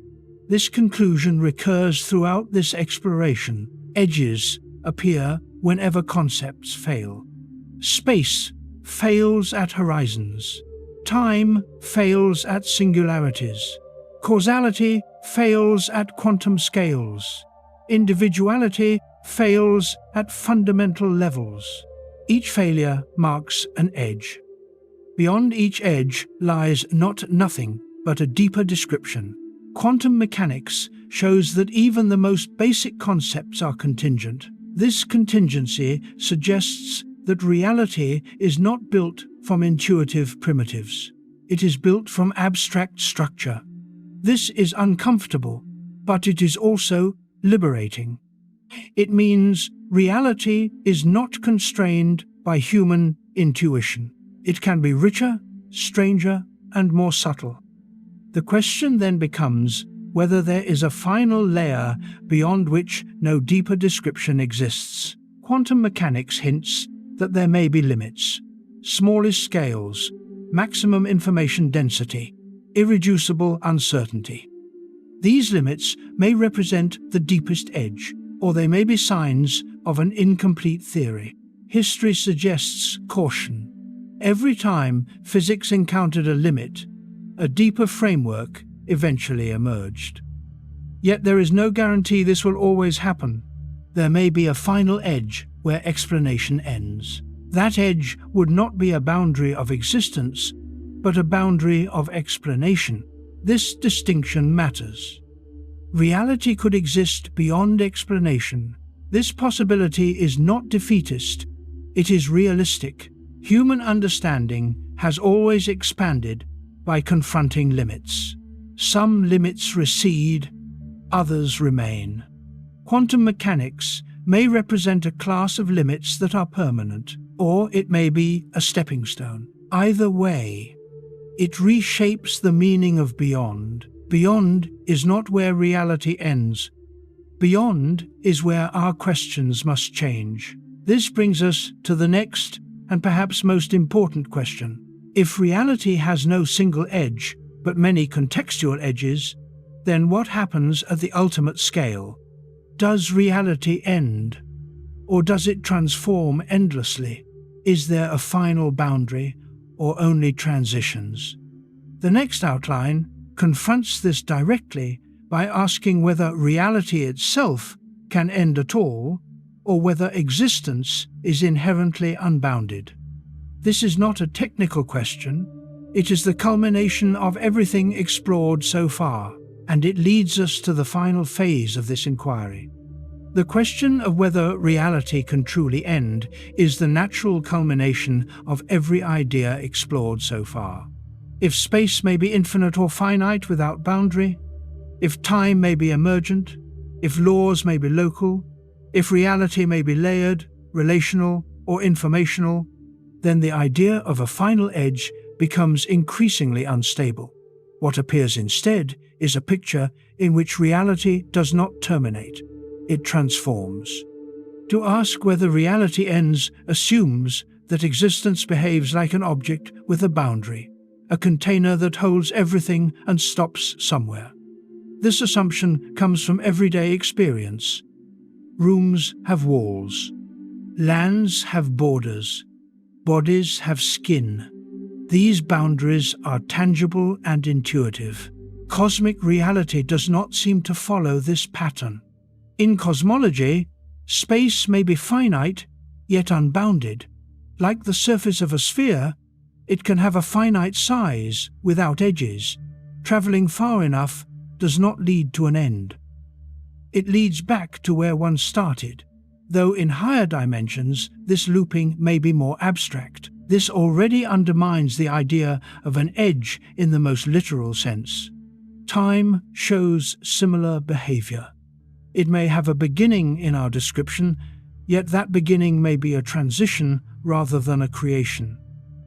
A: This conclusion recurs throughout this exploration. Edges appear whenever concepts fail. Space fails at horizons. Time fails at singularities. Causality fails at quantum scales. Individuality fails at fundamental levels. Each failure marks an edge. Beyond each edge lies not nothing, but a deeper description. Quantum mechanics shows that even the most basic concepts are contingent. This contingency suggests that reality is not built from intuitive primitives. It is built from abstract structure. This is uncomfortable, but it is also liberating. It means reality is not constrained by human intuition. It can be richer, stranger, and more subtle. The question then becomes whether there is a final layer beyond which no deeper description exists. Quantum mechanics hints that there may be limits. Smallest scales, maximum information density, irreducible uncertainty. These limits may represent the deepest edge, or they may be signs of an incomplete theory. History suggests caution. Every time physics encountered a limit, a deeper framework eventually emerged. Yet there is no guarantee this will always happen. There may be a final edge where explanation ends. That edge would not be a boundary of existence, but a boundary of explanation. This distinction matters. Reality could exist beyond explanation. This possibility is not defeatist, it is realistic. Human understanding has always expanded by confronting limits. Some limits recede, others remain. Quantum mechanics may represent a class of limits that are permanent, or it may be a stepping stone. Either way, it reshapes the meaning of beyond. Beyond is not where reality ends. Beyond is where our questions must change. This brings us to the next and perhaps most important question. If reality has no single edge, but many contextual edges, then what happens at the ultimate scale? Does reality end? Or does it transform endlessly? Is there a final boundary, or only transitions? The next outline confronts this directly by asking whether reality itself can end at all, or whether existence is inherently unbounded. This is not a technical question, it is the culmination of everything explored so far, and it leads us to the final phase of this inquiry. The question of whether reality can truly end is the natural culmination of every idea explored so far. If space may be infinite or finite without boundary, if time may be emergent, if laws may be local, if reality may be layered, relational, or informational, then the idea of a final edge becomes increasingly unstable. What appears instead is a picture in which reality does not terminate, it transforms. To ask whether reality ends assumes that existence behaves like an object with a boundary, a container that holds everything and stops somewhere. This assumption comes from everyday experience. Rooms have walls. Lands have borders. Bodies have skin. These boundaries are tangible and intuitive. Cosmic reality does not seem to follow this pattern. In cosmology, space may be finite, yet unbounded. Like the surface of a sphere, it can have a finite size without edges. Traveling far enough does not lead to an end. It leads back to where one started. Though in higher dimensions, this looping may be more abstract. This already undermines the idea of an edge in the most literal sense. Time shows similar behavior. It may have a beginning in our description, yet that beginning may be a transition rather than a creation.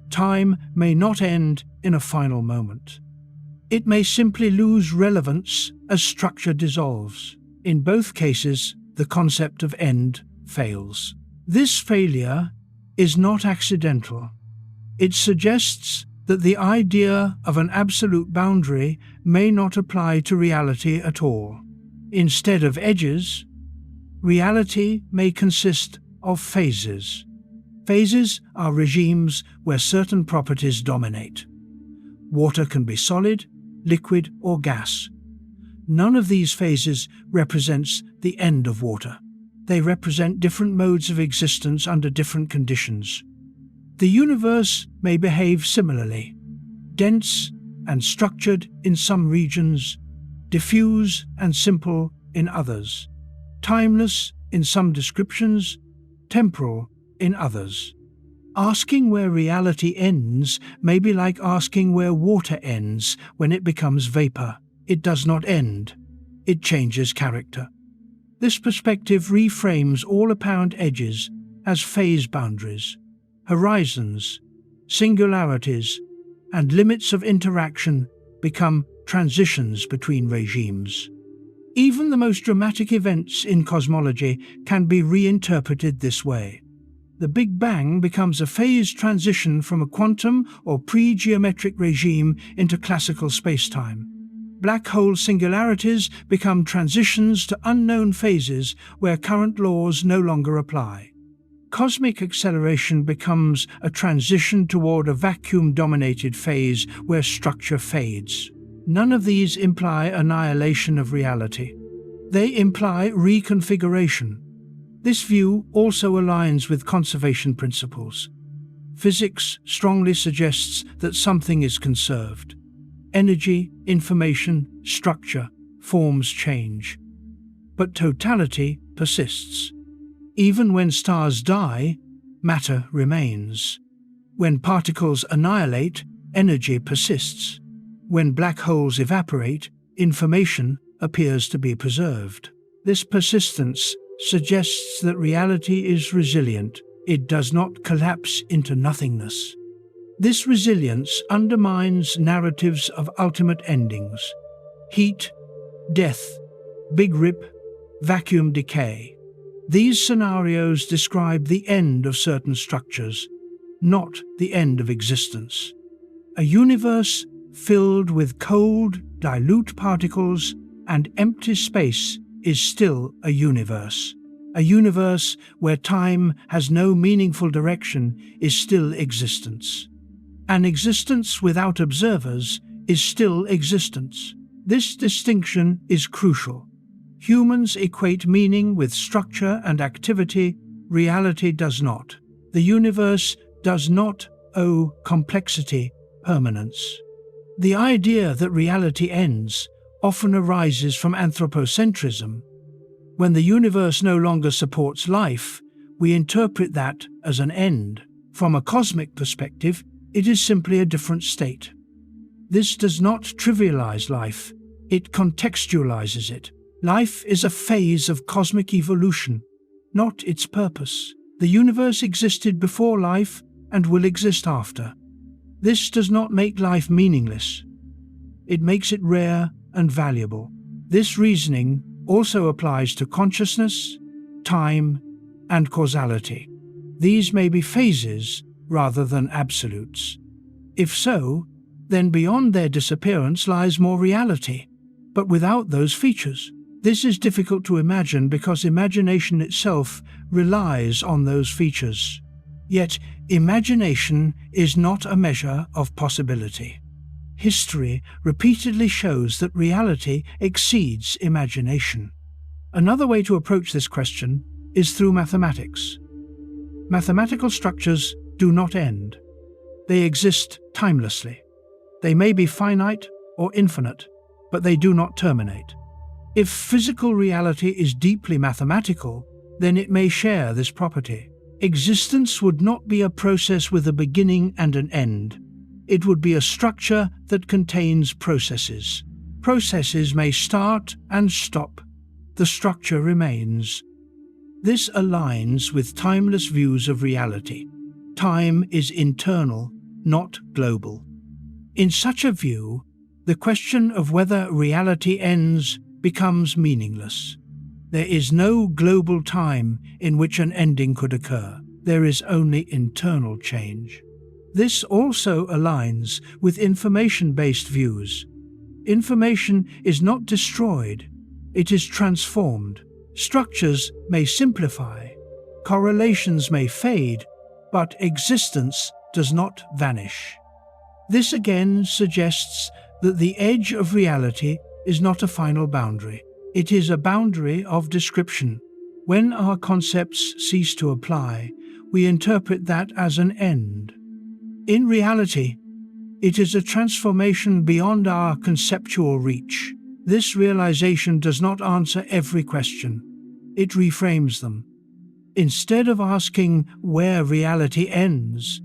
A: Time may not end in a final moment. It may simply lose relevance as structure dissolves. In both cases, the concept of end fails. This failure is not accidental. It suggests that the idea of an absolute boundary may not apply to reality at all. Instead of edges, reality may consist of phases. Phases are regimes where certain properties dominate. Water can be solid, liquid, or gas. None of these phases represents the end of water. They represent different modes of existence under different conditions. The universe may behave similarly: dense and structured in some regions, diffuse and simple in others, timeless in some descriptions, temporal in others. Asking where reality ends may be like asking where water ends when it becomes vapor. It does not end. It changes character. This perspective reframes all apparent edges as phase boundaries, horizons, singularities, and limits of interaction become transitions between regimes. Even the most dramatic events in cosmology can be reinterpreted this way. The Big Bang becomes a phase transition from a quantum or pre-geometric regime into classical spacetime. Black hole singularities become transitions to unknown phases where current laws no longer apply. Cosmic acceleration becomes a transition toward a vacuum-dominated phase where structure fades. None of these imply annihilation of reality. They imply reconfiguration. This view also aligns with conservation principles. Physics strongly suggests that something is conserved. Energy, information, structure, forms change. But totality persists. Even when stars die, matter remains. When particles annihilate, energy persists. When black holes evaporate, information appears to be preserved. This persistence suggests that reality is resilient. It does not collapse into nothingness. This resilience undermines narratives of ultimate endings: heat, death, Big Rip, vacuum decay. These scenarios describe the end of certain structures, not the end of existence. A universe filled with cold, dilute particles and empty space is still a universe. A universe where time has no meaningful direction is still existence. An existence without observers is still existence. This distinction is crucial. Humans equate meaning with structure and activity. Reality does not. The universe does not owe complexity permanence. The idea that reality ends often arises from anthropocentrism. When the universe no longer supports life, we interpret that as an end. From a cosmic perspective, it is simply a different state. This does not trivialize life, it contextualizes it. Life is a phase of cosmic evolution, not its purpose. The universe existed before life and will exist after. This does not make life meaningless. It makes it rare and valuable. This reasoning also applies to consciousness, time, and causality. These may be phases rather than absolutes. If so, then beyond their disappearance lies more reality, but without those features. This is difficult to imagine because imagination itself relies on those features. Yet, imagination is not a measure of possibility. History repeatedly shows that reality exceeds imagination. Another way to approach this question is through mathematics. Mathematical structures do not end. They exist timelessly. They may be finite or infinite, but they do not terminate. If physical reality is deeply mathematical, then it may share this property. Existence would not be a process with a beginning and an end. It would be a structure that contains processes. Processes may start and stop. The structure remains. This aligns with timeless views of reality. Time is internal, not global. In such a view, the question of whether reality ends becomes meaningless. There is no global time in which an ending could occur. There is only internal change. This also aligns with information-based views. Information is not destroyed, it is transformed. Structures may simplify, correlations may fade, but existence does not vanish. This again suggests that the edge of reality is not a final boundary. It is a boundary of description. When our concepts cease to apply, we interpret that as an end. In reality, it is a transformation beyond our conceptual reach. This realization does not answer every question. It reframes them. Instead of asking where reality ends,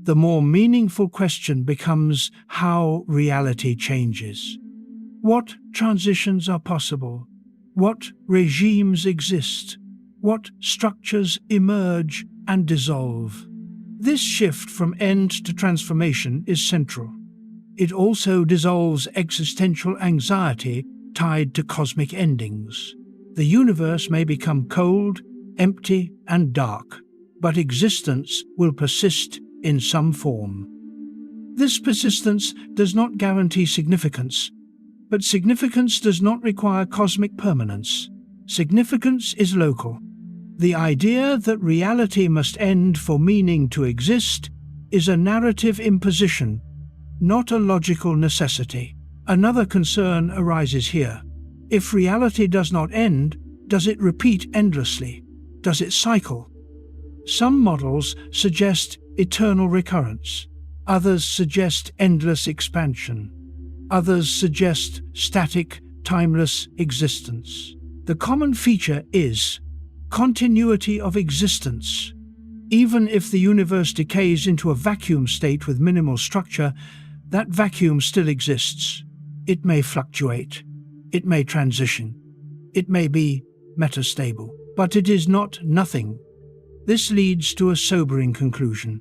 A: the more meaningful question becomes how reality changes. What transitions are possible? What regimes exist? What structures emerge and dissolve? This shift from end to transformation is central. It also dissolves existential anxiety tied to cosmic endings. The universe may become cold, empty, and dark, but existence will persist in some form. This persistence does not guarantee significance, but significance does not require cosmic permanence. Significance is local. The idea that reality must end for meaning to exist is a narrative imposition, not a logical necessity. Another concern arises here. If reality does not end, does it repeat endlessly? Does it cycle? Some models suggest eternal recurrence. Others suggest endless expansion. Others suggest static, timeless existence. The common feature is continuity of existence. Even if the universe decays into a vacuum state with minimal structure, that vacuum still exists. It may fluctuate. It may transition. It may be metastable. But it is not nothing. This leads to a sobering conclusion.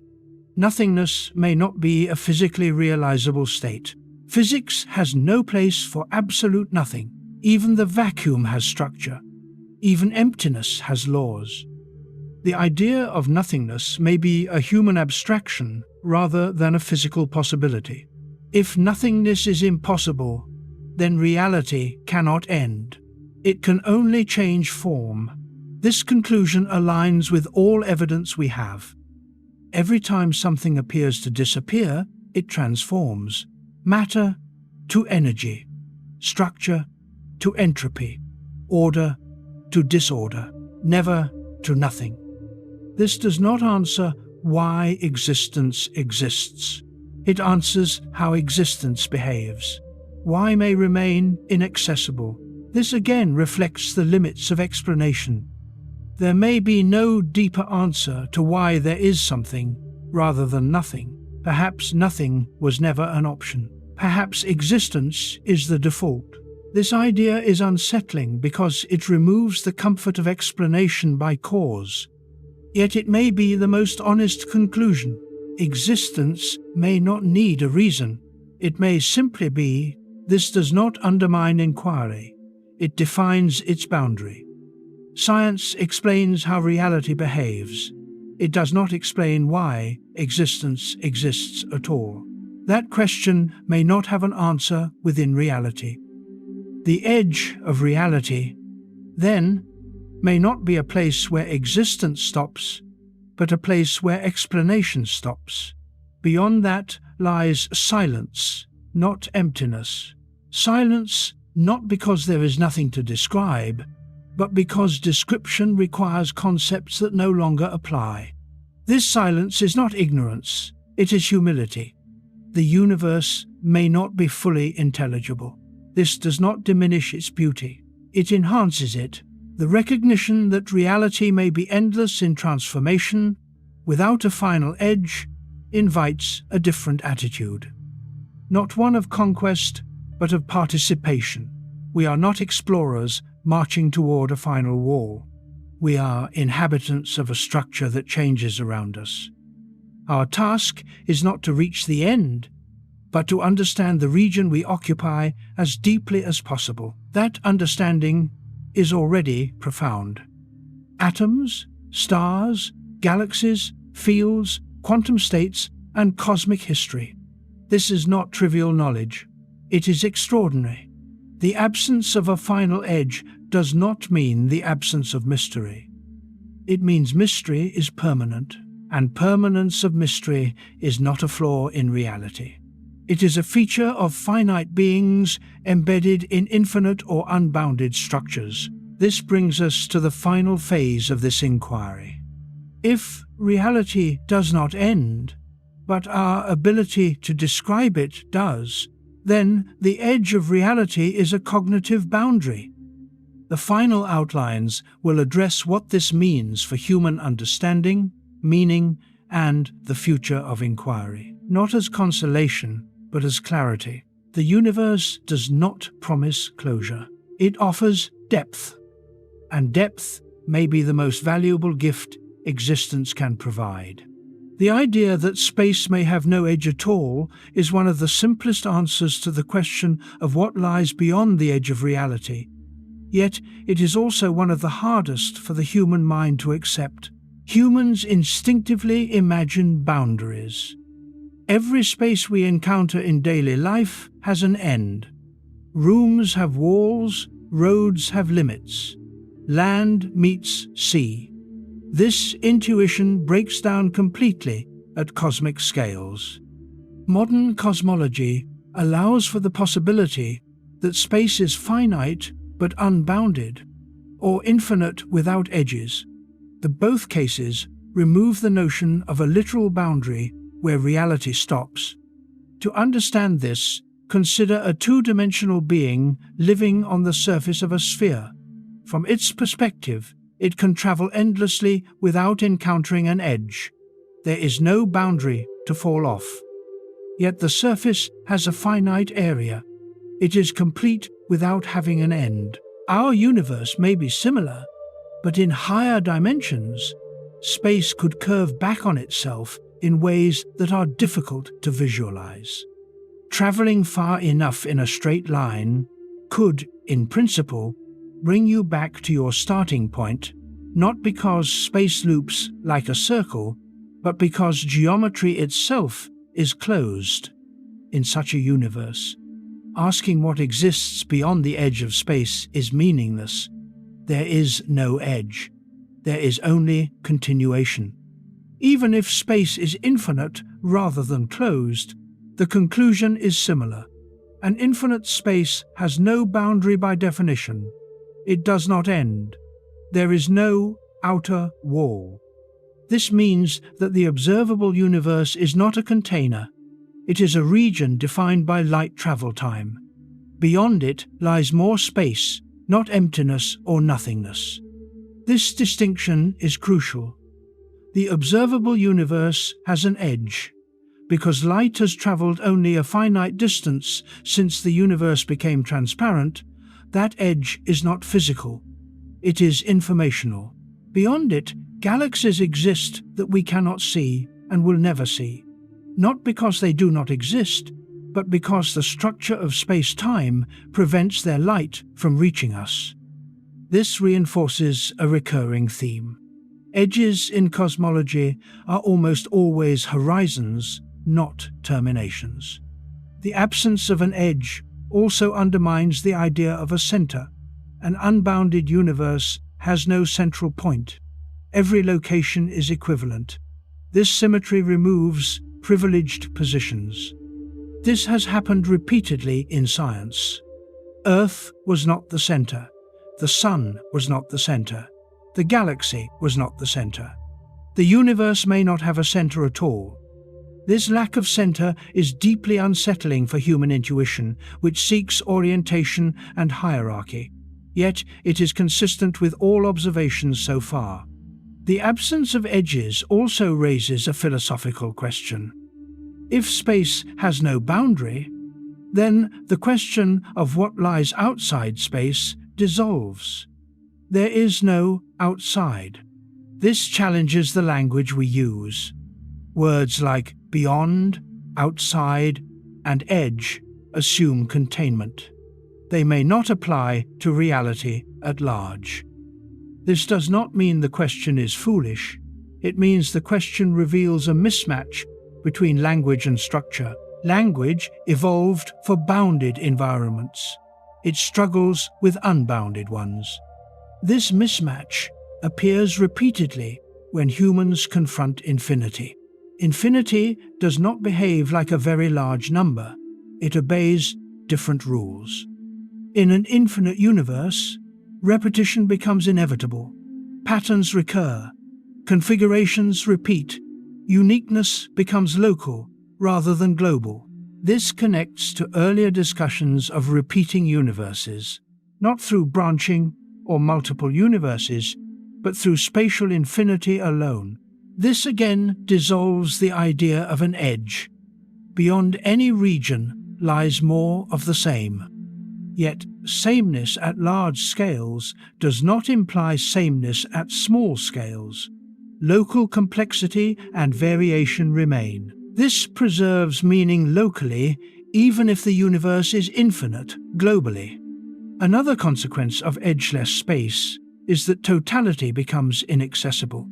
A: Nothingness may not be a physically realizable state. Physics has no place for absolute nothing. Even the vacuum has structure. Even emptiness has laws. The idea of nothingness may be a human abstraction rather than a physical possibility. If nothingness is impossible, then reality cannot end. It can only change form. This conclusion aligns with all evidence we have. Every time something appears to disappear, it transforms. Matter to energy, structure to entropy, order to disorder, never to nothing. This does not answer why existence exists. It answers how existence behaves. Why may remain inaccessible. This again reflects the limits of explanation. There may be no deeper answer to why there is something rather than nothing. Perhaps nothing was never an option. Perhaps existence is the default. This idea is unsettling because it removes the comfort of explanation by cause. Yet it may be the most honest conclusion. Existence may not need a reason. It may simply be. This does not undermine inquiry. It defines its boundary. Science explains how reality behaves. It does not explain why existence exists at all. That question may not have an answer within reality. The edge of reality, then, may not be a place where existence stops, but a place where explanation stops. Beyond that lies silence, not emptiness. Silence not because there is nothing to describe, but because description requires concepts that no longer apply. This silence is not ignorance, it is humility. The universe may not be fully intelligible. This does not diminish its beauty. It enhances it. The recognition that reality may be endless in transformation, without a final edge, invites a different attitude. Not one of conquest, but of participation. We are not explorers marching toward a final wall. We are inhabitants of a structure that changes around us. Our task is not to reach the end, but to understand the region we occupy as deeply as possible. That understanding is already profound. Atoms, stars, galaxies, fields, quantum states and cosmic history. This is not trivial knowledge. It is extraordinary. The absence of a final edge does not mean the absence of mystery. It means mystery is permanent, and permanence of mystery is not a flaw in reality. It is a feature of finite beings embedded in infinite or unbounded structures. This brings us to the final phase of this inquiry. If reality does not end, but our ability to describe it does, then the edge of reality is a cognitive boundary. The final outlines will address what this means for human understanding, meaning, and the future of inquiry. Not as consolation, but as clarity. The universe does not promise closure. It offers depth, and depth may be the most valuable gift existence can provide. The idea that space may have no edge at all is one of the simplest answers to the question of what lies beyond the edge of reality. Yet it is also one of the hardest for the human mind to accept. Humans instinctively imagine boundaries. Every space we encounter in daily life has an end. Rooms have walls, roads have limits. Land meets sea. This intuition breaks down completely at cosmic scales. Modern cosmology allows for the possibility that space is finite but unbounded, or infinite without edges. Both cases remove the notion of a literal boundary where reality stops. To understand this, consider a two-dimensional being living on the surface of a sphere. From its perspective, it can travel endlessly without encountering an edge. There is no boundary to fall off. Yet the surface has a finite area. It is complete without having an end. Our universe may be similar, but in higher dimensions, space could curve back on itself in ways that are difficult to visualize. Traveling far enough in a straight line could, in principle, bring you back to your starting point, not because space loops like a circle, but because geometry itself is closed. In such a universe, asking what exists beyond the edge of space is meaningless. There is no edge. There is only continuation. Even if space is infinite rather than closed, the conclusion is similar. An infinite space has no boundary by definition. It does not end. There is no outer wall. This means that the observable universe is not a container. It is a region defined by light travel time. Beyond it lies more space, not emptiness or nothingness. This distinction is crucial. The observable universe has an edge. Because light has traveled only a finite distance since the universe became transparent, that edge is not physical. It is informational. Beyond it, galaxies exist that we cannot see and will never see. Not because they do not exist, but because the structure of space-time prevents their light from reaching us. This reinforces a recurring theme. Edges in cosmology are almost always horizons, not terminations. The absence of an edge also undermines the idea of a center. An unbounded universe has no central point. Every location is equivalent. This symmetry removes privileged positions. This has happened repeatedly in science. Earth was not the center. The sun was not the center. The galaxy was not the center. The universe may not have a center at all. This lack of center is deeply unsettling for human intuition, which seeks orientation and hierarchy. Yet it is consistent with all observations so far. The absence of edges also raises a philosophical question. If space has no boundary, then the question of what lies outside space dissolves. There is no outside. This challenges the language we use. Words like beyond, outside, and edge assume containment. They may not apply to reality at large. This does not mean the question is foolish. It means the question reveals a mismatch between language and structure. Language evolved for bounded environments. It struggles with unbounded ones. This mismatch appears repeatedly when humans confront infinity. Infinity does not behave like a very large number. It obeys different rules. In an infinite universe, repetition becomes inevitable. Patterns recur. Configurations repeat. Uniqueness becomes local rather than global. This connects to earlier discussions of repeating universes, not through branching or multiple universes, but through spatial infinity alone. This again dissolves the idea of an edge. Beyond any region lies more of the same. Yet, sameness at large scales does not imply sameness at small scales. Local complexity and variation remain. This preserves meaning locally, even if the universe is infinite globally. Another consequence of edgeless space is that totality becomes inaccessible.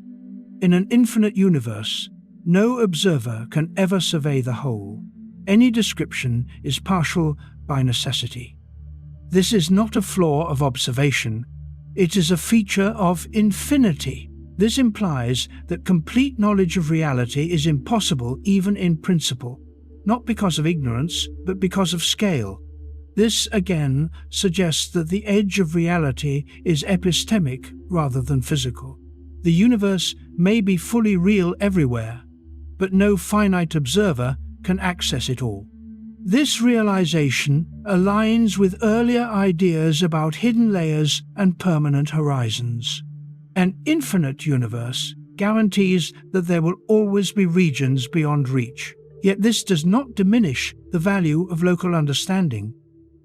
A: In an infinite universe, no observer can ever survey the whole. Any description is partial by necessity. This is not a flaw of observation, it is a feature of infinity. This implies that complete knowledge of reality is impossible even in principle, not because of ignorance, but because of scale. This again suggests that the edge of reality is epistemic rather than physical. The universe may be fully real everywhere, but no finite observer can access it all. This realization aligns with earlier ideas about hidden layers and permanent horizons. An infinite universe guarantees that there will always be regions beyond reach. Yet this does not diminish the value of local understanding.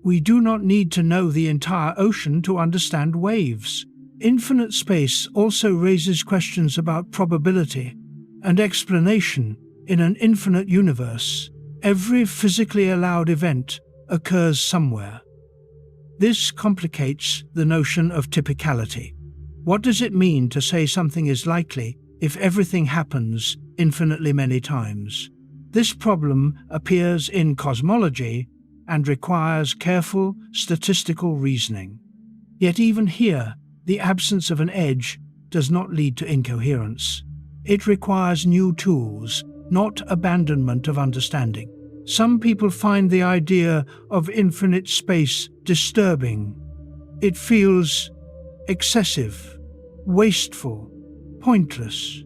A: We do not need to know the entire ocean to understand waves. Infinite space also raises questions about probability and explanation. In an infinite universe, every physically allowed event occurs somewhere. This complicates the notion of typicality. What does it mean to say something is likely if everything happens infinitely many times? This problem appears in cosmology and requires careful statistical reasoning. Yet even here, the absence of an edge does not lead to incoherence. It requires new tools, not abandonment of understanding. Some people find the idea of infinite space disturbing. It feels excessive, wasteful, pointless.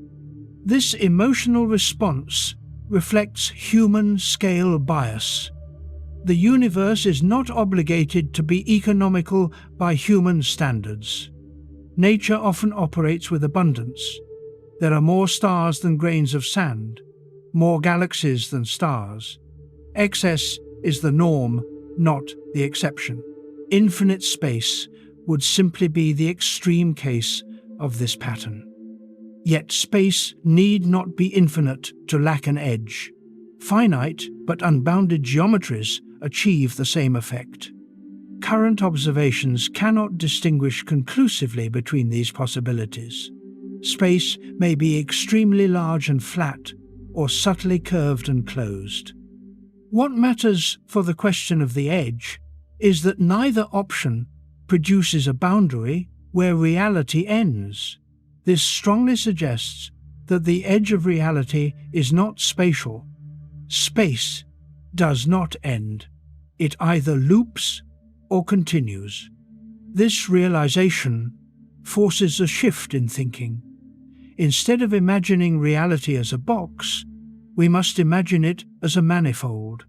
A: This emotional response reflects human scale bias. The universe is not obligated to be economical by human standards. Nature often operates with abundance. There are more stars than grains of sand, more galaxies than stars. Excess is the norm, not the exception. Infinite space would simply be the extreme case of this pattern. Yet space need not be infinite to lack an edge. Finite but unbounded geometries achieve the same effect. Current observations cannot distinguish conclusively between these possibilities. Space may be extremely large and flat, or subtly curved and closed. What matters for the question of the edge is that neither option produces a boundary where reality ends. This strongly suggests that the edge of reality is not spatial. Space does not end. It either loops or continues. This realization forces a shift in thinking. Instead of imagining reality as a box, we must imagine it as a manifold,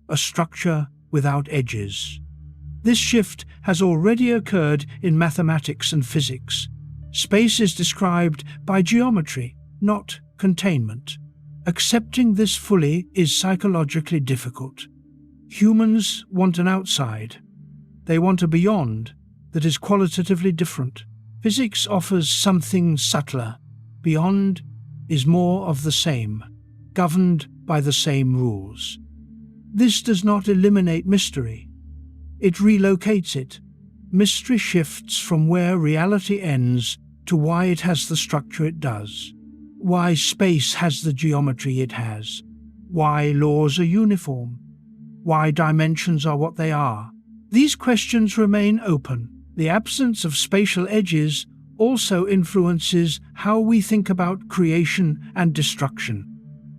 A: a structure without edges. This shift has already occurred in mathematics and physics. Space is described by geometry, not containment. Accepting this fully is psychologically difficult. Humans want an outside. They want a beyond that is qualitatively different. Physics offers something subtler. Beyond is more of the same, governed by the same rules. This does not eliminate mystery. It relocates it. Mystery shifts from where reality ends to why it has the structure it does, why space has the geometry it has, why laws are uniform, why dimensions are what they are. These questions remain open. The absence of spatial edges also influences how we think about creation and destruction.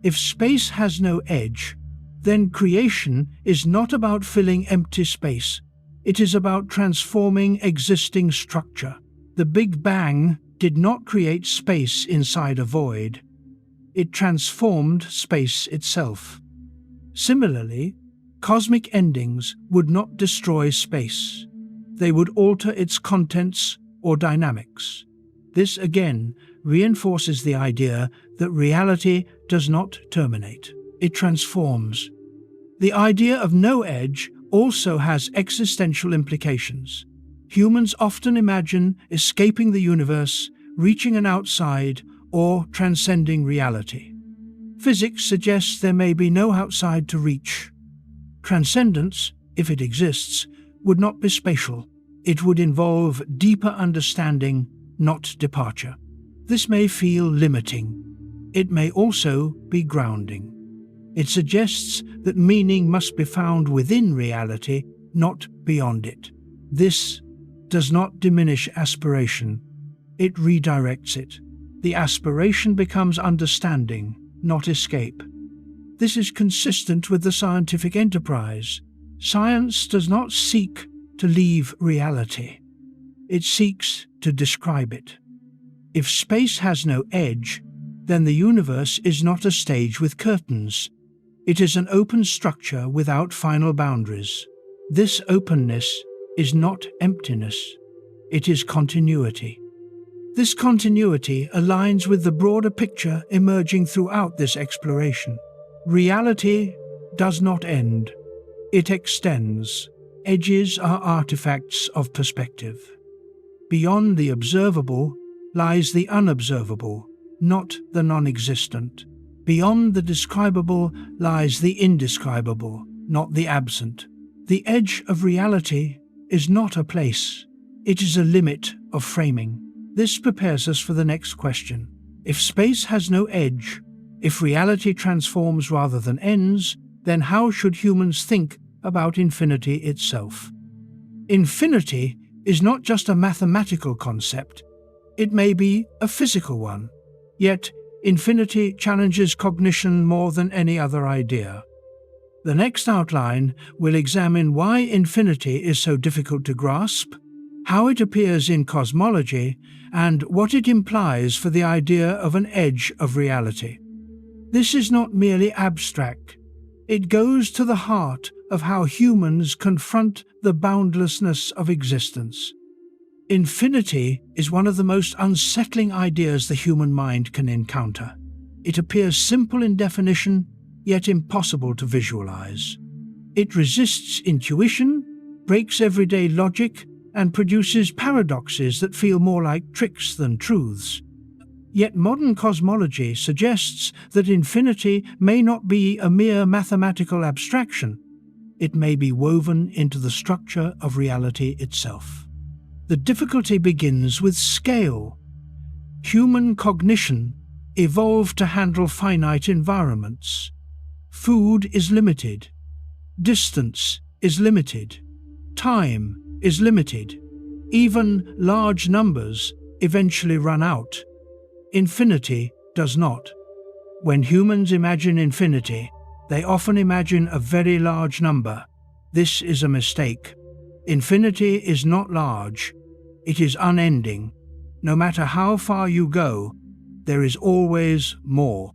A: If space has no edge, then creation is not about filling empty space. It is about transforming existing structure. The Big Bang did not create space inside a void. It transformed space itself. Similarly, cosmic endings would not destroy space. They would alter its contents or dynamics. This again reinforces the idea that reality does not terminate. It transforms. The idea of no edge also has existential implications. Humans often imagine escaping the universe, reaching an outside, or transcending reality. Physics suggests there may be no outside to reach. Transcendence, if it exists, would not be spatial. It would involve deeper understanding, not departure. This may feel limiting. It may also be grounding. It suggests that meaning must be found within reality, not beyond it. This does not diminish aspiration. It redirects it. The aspiration becomes understanding, not escape. This is consistent with the scientific enterprise. Science does not seek to leave reality. It seeks to describe it. If space has no edge, then the universe is not a stage with curtains. It is an open structure without final boundaries. This openness is not emptiness. It is continuity. This continuity aligns with the broader picture emerging throughout this exploration. Reality does not end. It extends. Edges are artifacts of perspective. Beyond the observable lies the unobservable, not the non-existent. Beyond the describable lies the indescribable, not the absent. The edge of reality is not a place. It is a limit of framing. This prepares us for the next question. If space has no edge, if reality transforms rather than ends, then how should humans think about infinity itself? Infinity is not just a mathematical concept. It may be a physical one. Yet, infinity challenges cognition more than any other idea. The next outline will examine why infinity is so difficult to grasp, how it appears in cosmology, and what it implies for the idea of an edge of reality. This is not merely abstract. It goes to the heart of how humans confront the boundlessness of existence. Infinity is one of the most unsettling ideas the human mind can encounter. It appears simple in definition, yet impossible to visualize. It resists intuition, breaks everyday logic, and produces paradoxes that feel more like tricks than truths. Yet modern cosmology suggests that infinity may not be a mere mathematical abstraction. It may be woven into the structure of reality itself. The difficulty begins with scale. Human cognition evolved to handle finite environments. Food is limited. Distance is limited. Time is limited. Even large numbers eventually run out. Infinity does not. When humans imagine infinity, they often imagine a very large number. This is a mistake. Infinity is not large. It is unending. No matter how far you go, there is always more.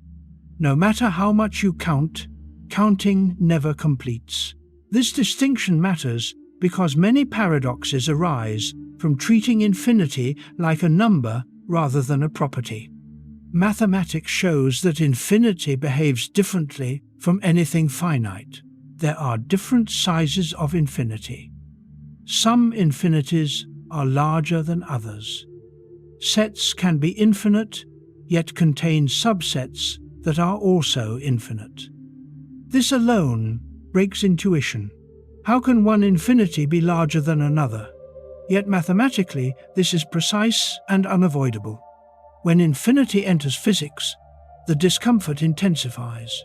A: No matter how much you count, counting never completes. This distinction matters because many paradoxes arise from treating infinity like a number rather than a property. Mathematics shows that infinity behaves differently from anything finite. There are different sizes of infinity. Some infinities are larger than others. Sets can be infinite, yet contain subsets that are also infinite. This alone breaks intuition. How can one infinity be larger than another? Yet mathematically, this is precise and unavoidable. When infinity enters physics, the discomfort intensifies.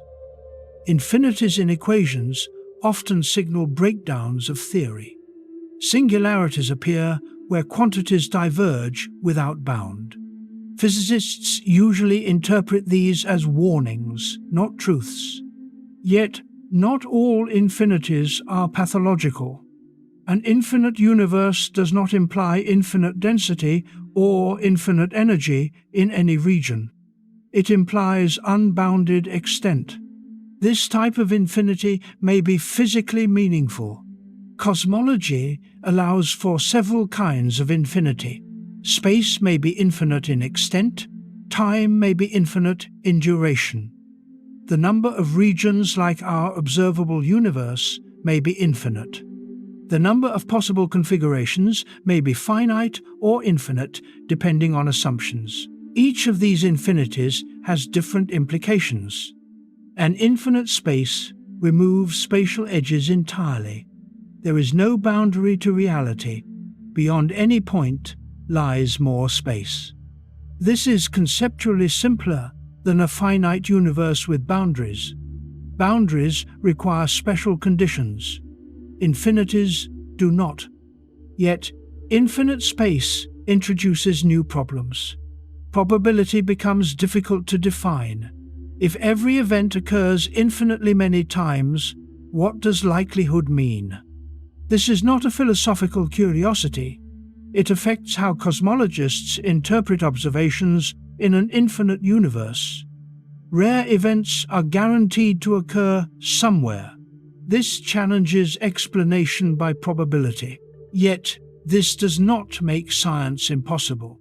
A: Infinities in equations often signal breakdowns of theory. Singularities appear where quantities diverge without bound. Physicists usually interpret these as warnings, not truths. Yet, not all infinities are pathological. An infinite universe does not imply infinite density or infinite energy in any region. It implies unbounded extent. This type of infinity may be physically meaningful. Cosmology allows for several kinds of infinity. Space may be infinite in extent, time may be infinite in duration. The number of regions like our observable universe may be infinite. The number of possible configurations may be finite or infinite depending on assumptions. Each of these infinities has different implications. An infinite space removes spatial edges entirely. There is no boundary to reality. Beyond any point lies more space. This is conceptually simpler than a finite universe with boundaries. Boundaries require special conditions. Infinities do not. Yet, infinite space introduces new problems. Probability becomes difficult to define. If every event occurs infinitely many times, what does likelihood mean? This is not a philosophical curiosity. It affects how cosmologists interpret observations in an infinite universe. Rare events are guaranteed to occur somewhere. This challenges explanation by probability. Yet, this does not make science impossible.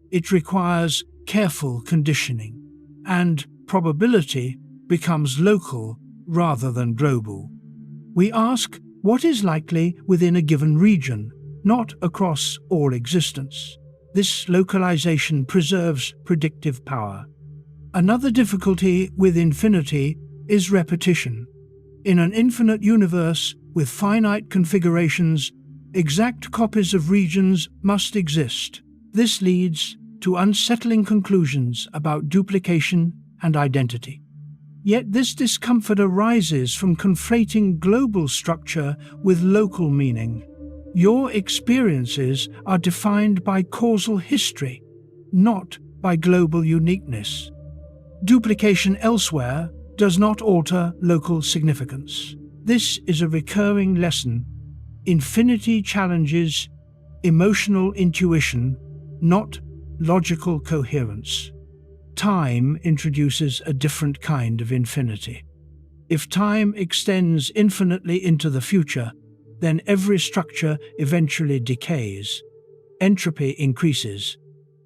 A: It requires careful conditioning, and probability becomes local rather than global. We ask what is likely within a given region, not across all existence. This localization preserves predictive power. Another difficulty with infinity is repetition. In an infinite universe with finite configurations, exact copies of regions must exist. This leads to unsettling conclusions about duplication and identity. Yet this discomfort arises from conflating global structure with local meaning. Your experiences are defined by causal history, not by global uniqueness. Duplication elsewhere does not alter local significance. This is a recurring lesson. Infinity challenges emotional intuition, not logical coherence. Time introduces a different kind of infinity. If time extends infinitely into the future, then every structure eventually decays. Entropy increases.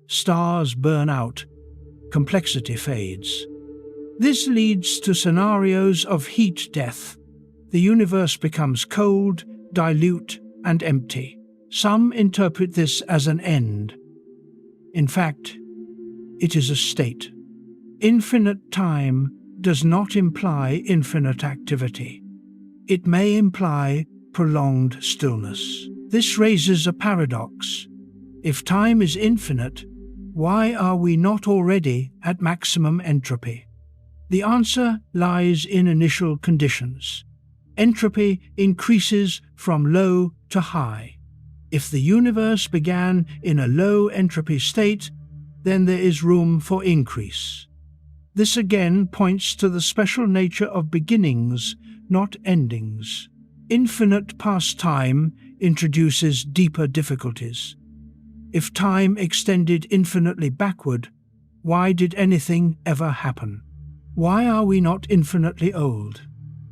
A: Stars burn out. Complexity fades. This leads to scenarios of heat death. The universe becomes cold, dilute, and empty. Some interpret this as an end. In fact, it is a state. Infinite time does not imply infinite activity. It may imply prolonged stillness. This raises a paradox. If time is infinite, why are we not already at maximum entropy? The answer lies in initial conditions. Entropy increases from low to high. If the universe began in a low entropy state, then there is room for increase. This again points to the special nature of beginnings, not endings. Infinite past time introduces deeper difficulties. If time extended infinitely backward, why did anything ever happen? Why are we not infinitely old?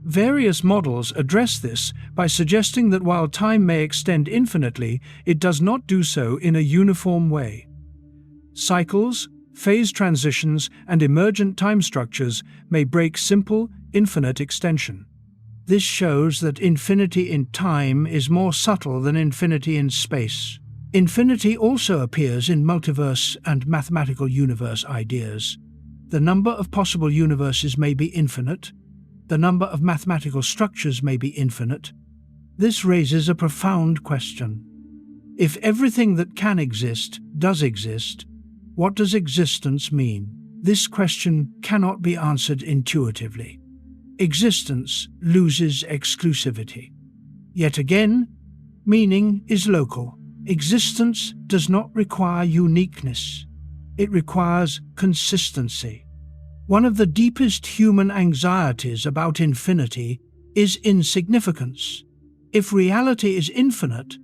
A: Various models address this by suggesting that while time may extend infinitely, it does not do so in a uniform way. Cycles, phase transitions, and emergent time structures may break simple, infinite extension. This shows that infinity in time is more subtle than infinity in space. Infinity also appears in multiverse and mathematical universe ideas. The number of possible universes may be infinite. The number of mathematical structures may be infinite. This raises a profound question. If everything that can exist does exist, what does existence mean? This question cannot be answered intuitively. existence loses exclusivity. Yet again, meaning is local. Existence does not require uniqueness. It requires consistency. One of the deepest human anxieties about infinity is insignificance. If reality is infinite,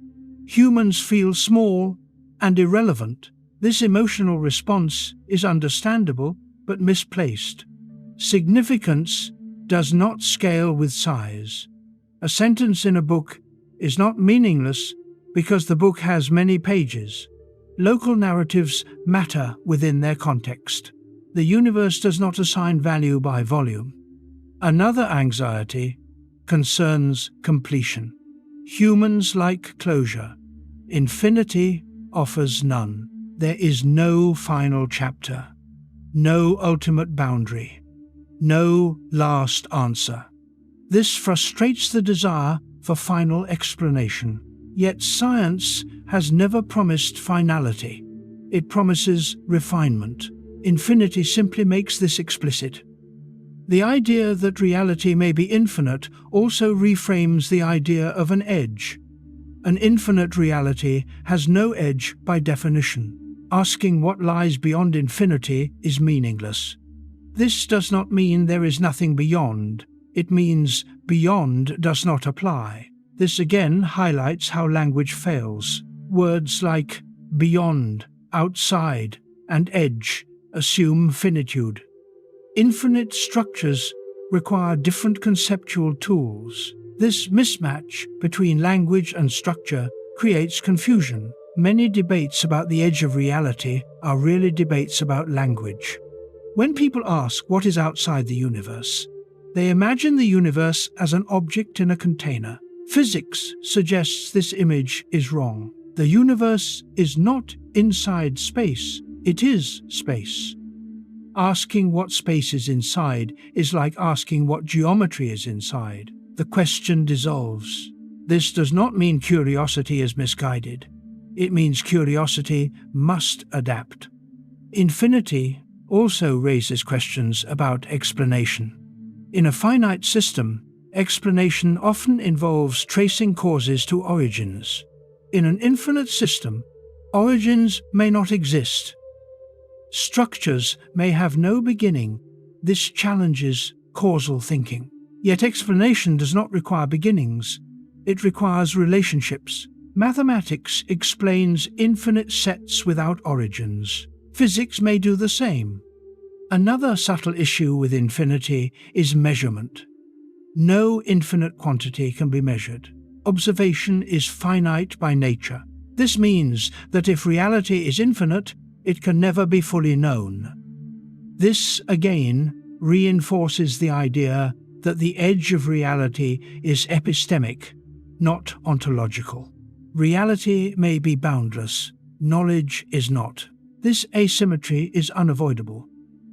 A: humans feel small and irrelevant. This emotional response is understandable but misplaced. Significance does not scale with size. A sentence in a book is not meaningless because the book has many pages. Local narratives matter within their context. The universe does not assign value by volume. Another anxiety concerns completion. Humans like closure. Infinity offers none. There is no final chapter, no ultimate boundary, no last answer. This frustrates the desire for final explanation. Yet science has never promised finality. It promises refinement. Infinity simply makes this explicit. The idea that reality may be infinite also reframes the idea of an edge. An infinite reality has no edge by definition. Asking what lies beyond infinity is meaningless. This does not mean there is nothing beyond. It means beyond does not apply. This again highlights how language fails. Words like beyond, outside, and edge assume finitude. Infinite structures require different conceptual tools. This mismatch between language and structure creates confusion. Many debates about the edge of reality are really debates about language. When people ask what is outside the universe, they imagine the universe as an object in a container. Physics suggests this image is wrong. The universe is not inside space, it is space. Asking what space is inside is like asking what geometry is inside. The question dissolves. This does not mean curiosity is misguided. It means curiosity must adapt. Infinity also raises questions about explanation. In a finite system, explanation often involves tracing causes to origins. In an infinite system, origins may not exist. Structures may have no beginning. This challenges causal thinking. Yet explanation does not require beginnings. It requires relationships. Mathematics explains infinite sets without origins. Physics may do the same. Another subtle issue with infinity is measurement. No infinite quantity can be measured. Observation is finite by nature. This means that if reality is infinite, it can never be fully known. This, again, reinforces the idea that the edge of reality is epistemic, not ontological. Reality may be boundless, knowledge is not. This asymmetry is unavoidable.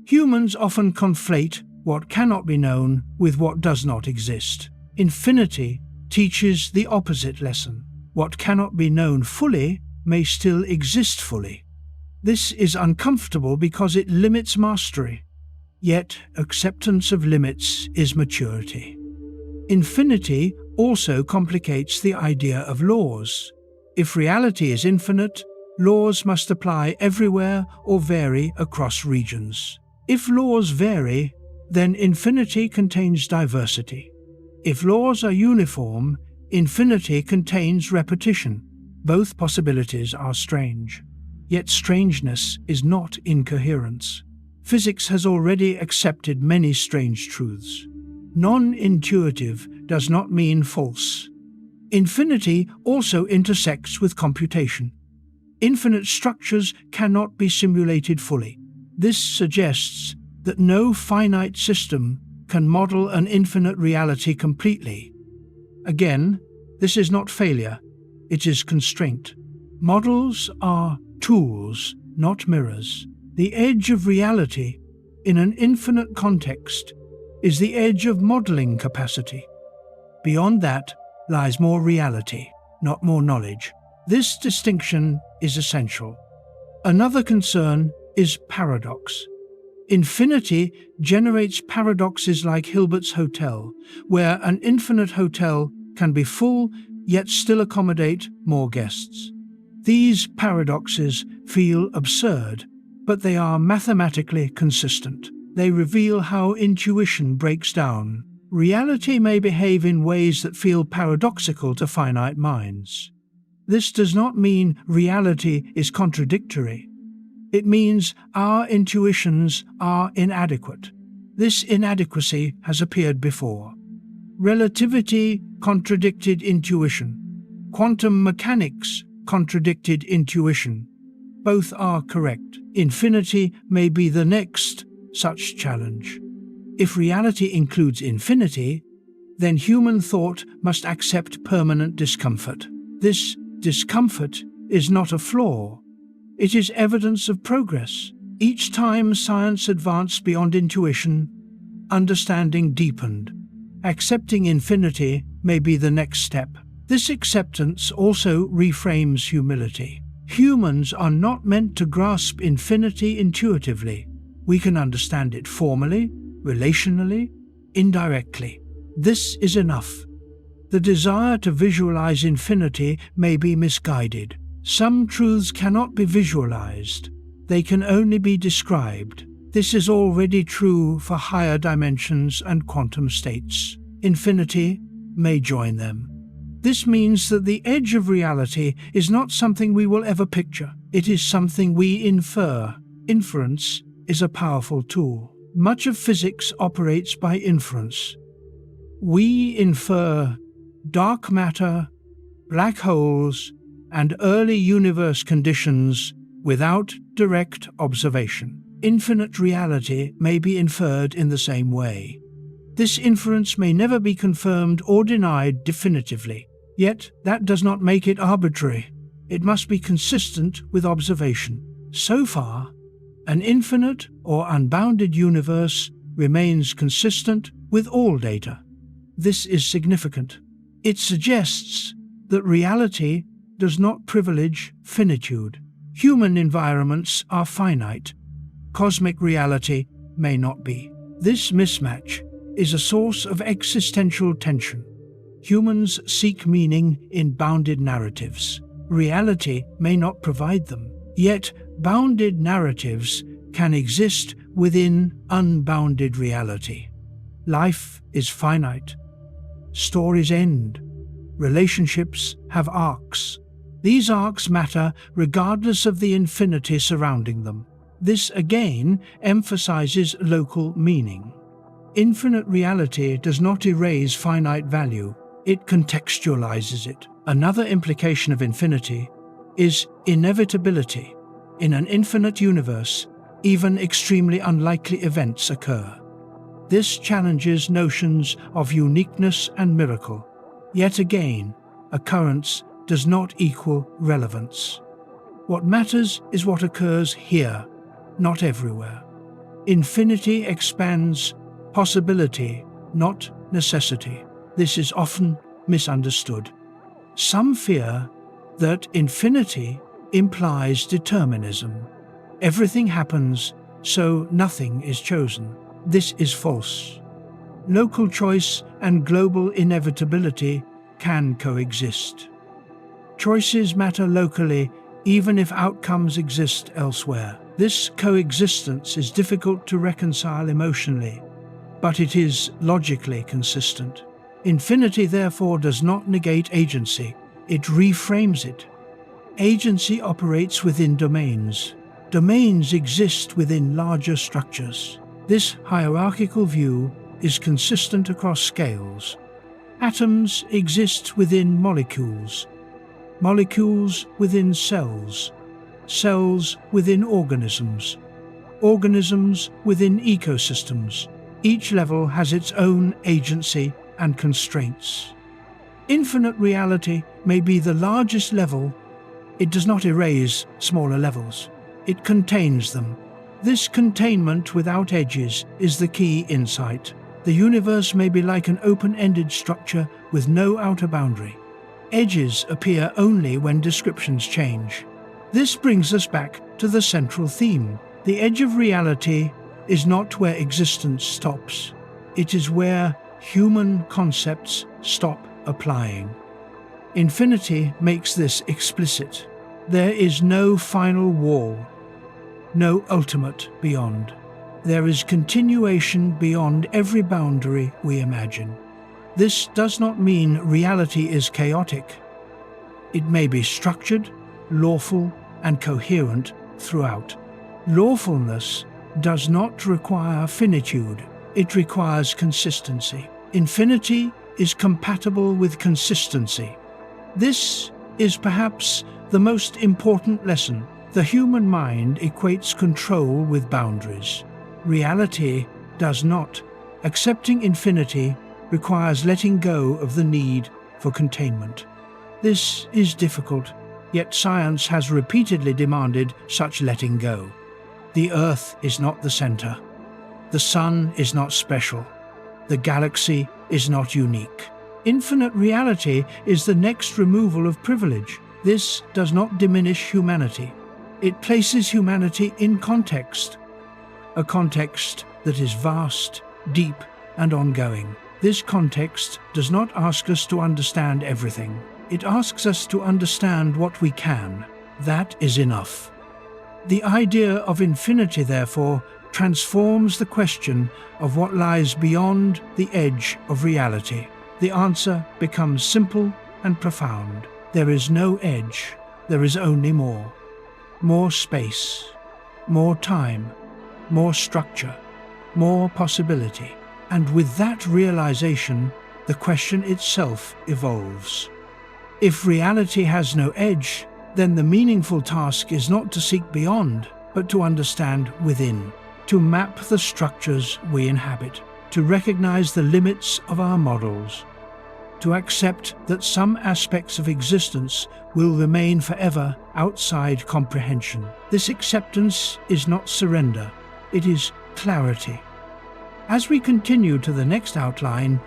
A: Humans often conflate what cannot be known with what does not exist. Infinity teaches the opposite lesson. What cannot be known fully may still exist fully. This is uncomfortable because it limits mastery. Yet acceptance of limits is maturity. Infinity also complicates the idea of laws. If reality is infinite, laws must apply everywhere or vary across regions. If laws vary, then infinity contains diversity. If laws are uniform, infinity contains repetition. Both possibilities are strange. Yet strangeness is not incoherence. Physics has already accepted many strange truths. Non-intuitive does not mean false. Infinity also intersects with computation. Infinite structures cannot be simulated fully. This suggests that no finite system can model an infinite reality completely. Again, this is not failure, it is constraint. Models are tools, not mirrors. The edge of reality, in an infinite context, is the edge of modeling capacity. Beyond that lies more reality, not more knowledge. This distinction is essential. Another concern is paradox. Infinity generates paradoxes like Hilbert's hotel, where an infinite hotel can be full yet still accommodate more guests. These paradoxes feel absurd, but they are mathematically consistent. They reveal how intuition breaks down. Reality may behave in ways that feel paradoxical to finite minds. This does not mean reality is contradictory. It means our intuitions are inadequate. This inadequacy has appeared before. Relativity contradicted intuition. Quantum mechanics contradicted intuition. Both are correct. Infinity may be the next such challenge. If reality includes infinity, then human thought must accept permanent discomfort. This discomfort is not a flaw. It is evidence of progress. Each time science advanced beyond intuition, understanding deepened. Accepting infinity may be the next step. This acceptance also reframes humility. Humans are not meant to grasp infinity intuitively. We can understand it formally, relationally, indirectly. This is enough. The desire to visualize infinity may be misguided. Some truths cannot be visualized. They can only be described. This is already true for higher dimensions and quantum states. Infinity may join them. This means that the edge of reality is not something we will ever picture. It is something we infer. Inference is a powerful tool. Much of physics operates by inference. We infer dark matter, black holes, and early universe conditions without direct observation. Infinite reality may be inferred in the same way. This inference may never be confirmed or denied definitively. Yet, that does not make it arbitrary. It must be consistent with observation. So far, an infinite or unbounded universe remains consistent with all data. This is significant. It suggests that reality does not privilege finitude. Human environments are finite. Cosmic reality may not be. This mismatch is a source of existential tension. Humans seek meaning in bounded narratives. Reality may not provide them. Yet, bounded narratives can exist within unbounded reality. Life is finite. Stories end. Relationships have arcs. These arcs matter regardless of the infinity surrounding them. This again emphasizes local meaning. Infinite reality does not erase finite value. It contextualizes it. Another implication of infinity is inevitability. In an infinite universe, even extremely unlikely events occur. This challenges notions of uniqueness and miracle. Yet again, occurrence does not equal relevance. What matters is what occurs here, not everywhere. Infinity expands possibility, not necessity. This is often misunderstood. Some fear that infinity implies determinism. Everything happens, so nothing is chosen. This is false. Local choice and global inevitability can coexist. Choices matter locally, even if outcomes exist elsewhere. This coexistence is difficult to reconcile emotionally, but it is logically consistent. Infinity, therefore, does not negate agency. It reframes it. Agency operates within domains. Domains exist within larger structures. This hierarchical view is consistent across scales. Atoms exist within molecules. Molecules within cells. Cells within organisms. Organisms within ecosystems. Each level has its own agency and constraints. Infinite reality may be the largest level. It does not erase smaller levels. It contains them. This containment without edges is the key insight. The universe may be like an open-ended structure with no outer boundary. Edges appear only when descriptions change. This brings us back to the central theme. The edge of reality is not where existence stops. It is where human concepts stop applying. Infinity makes this explicit. There is no final wall, no ultimate beyond. There is continuation beyond every boundary we imagine. This does not mean reality is chaotic. It may be structured, lawful, and coherent throughout. Lawfulness does not require finitude. It requires consistency. Infinity is compatible with consistency. This is perhaps the most important lesson. The human mind equates control with boundaries. Reality does not. Accepting infinity requires letting go of the need for containment. This is difficult, yet science has repeatedly demanded such letting go. The Earth is not the center. The Sun is not special. The galaxy is not unique. Infinite reality is the next removal of privilege. This does not diminish humanity. It places humanity in context, a context that is vast, deep, and ongoing. This context does not ask us to understand everything. It asks us to understand what we can. That is enough. The idea of infinity, therefore, transforms the question of what lies beyond the edge of reality. The answer becomes simple and profound. There is no edge. There is only more. More space, more time, more structure, more possibility. And with that realization, the question itself evolves. If reality has no edge, then the meaningful task is not to seek beyond, but to understand within, to map the structures we inhabit, to recognize the limits of our models, to accept that some aspects of existence will remain forever outside comprehension. This acceptance is not surrender, it is clarity. As we continue to the next outline,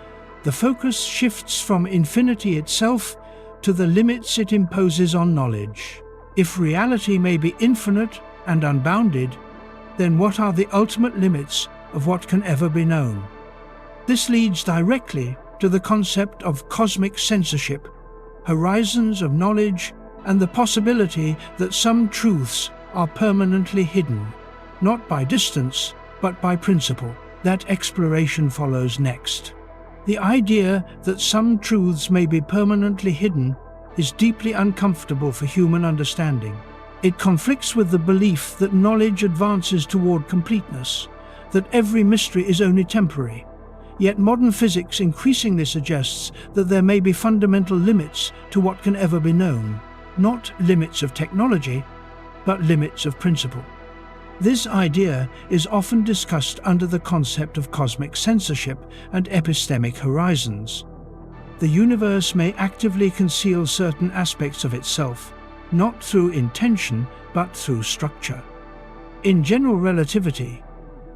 A: the focus shifts from infinity itself to the limits it imposes on knowledge. If reality may be infinite and unbounded, then what are the ultimate limits of what can ever be known? This leads directly to the concept of cosmic censorship, horizons of knowledge, and the possibility that some truths are permanently hidden, not by distance, but by principle. That exploration follows next. The idea that some truths may be permanently hidden is deeply uncomfortable for human understanding. It conflicts with the belief that knowledge advances toward completeness, that every mystery is only temporary. Yet modern physics increasingly suggests that there may be fundamental limits to what can ever be known, not limits of technology, but limits of principle. This idea is often discussed under the concept of cosmic censorship and epistemic horizons. The universe may actively conceal certain aspects of itself, not through intention, but through structure. In general relativity,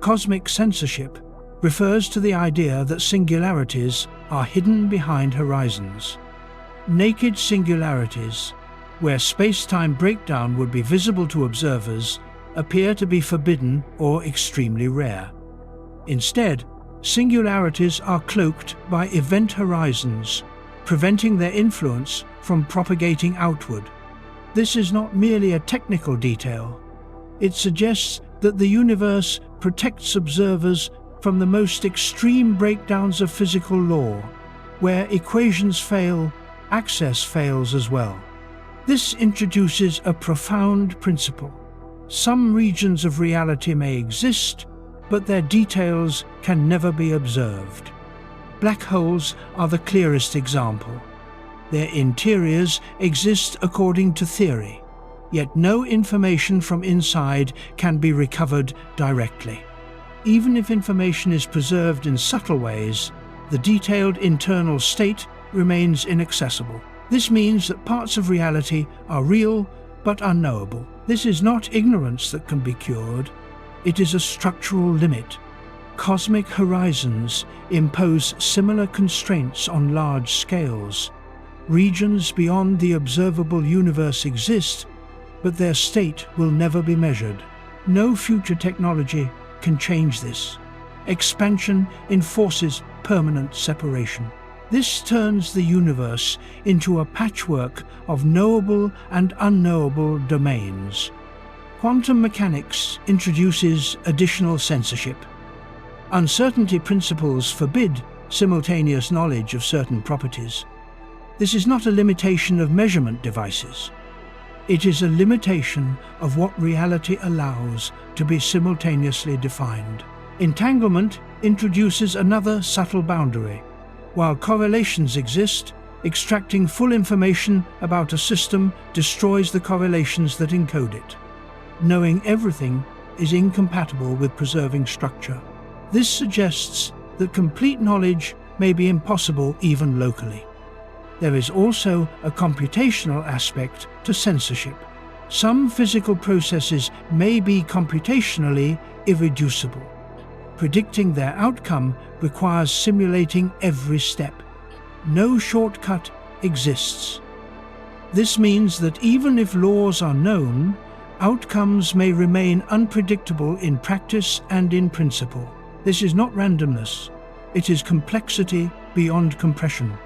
A: cosmic censorship refers to the idea that singularities are hidden behind horizons. Naked singularities, where space-time breakdown would be visible to observers, appear to be forbidden or extremely rare. Instead, singularities are cloaked by event horizons, preventing their influence from propagating outward. This is not merely a technical detail. It suggests that the universe protects observers from the most extreme breakdowns of physical law. Where equations fail, access fails as well. This introduces a profound principle. Some regions of reality may exist, but their details can never be observed. Black holes are the clearest example. Their interiors exist according to theory, yet no information from inside can be recovered directly. Even if information is preserved in subtle ways, the detailed internal state remains inaccessible. This means that parts of reality are real but unknowable. This is not ignorance that can be cured. It is a structural limit. Cosmic horizons impose similar constraints on large scales. Regions beyond the observable universe exist, but their state will never be measured. No future technology can change this. Expansion enforces permanent separation. This turns the universe into a patchwork of knowable and unknowable domains. Quantum mechanics introduces additional censorship. Uncertainty principles forbid simultaneous knowledge of certain properties. This is not a limitation of measurement devices. It is a limitation of what reality allows to be simultaneously defined. Entanglement introduces another subtle boundary. While correlations exist, extracting full information about a system destroys the correlations that encode it. Knowing everything is incompatible with preserving structure. This suggests that complete knowledge may be impossible even locally. There is also a computational aspect to censorship. Some physical processes may be computationally irreducible. Predicting their outcome requires simulating every step. No shortcut exists. This means that even if laws are known, outcomes may remain unpredictable in practice and in principle. This is not randomness. It is complexity beyond compression.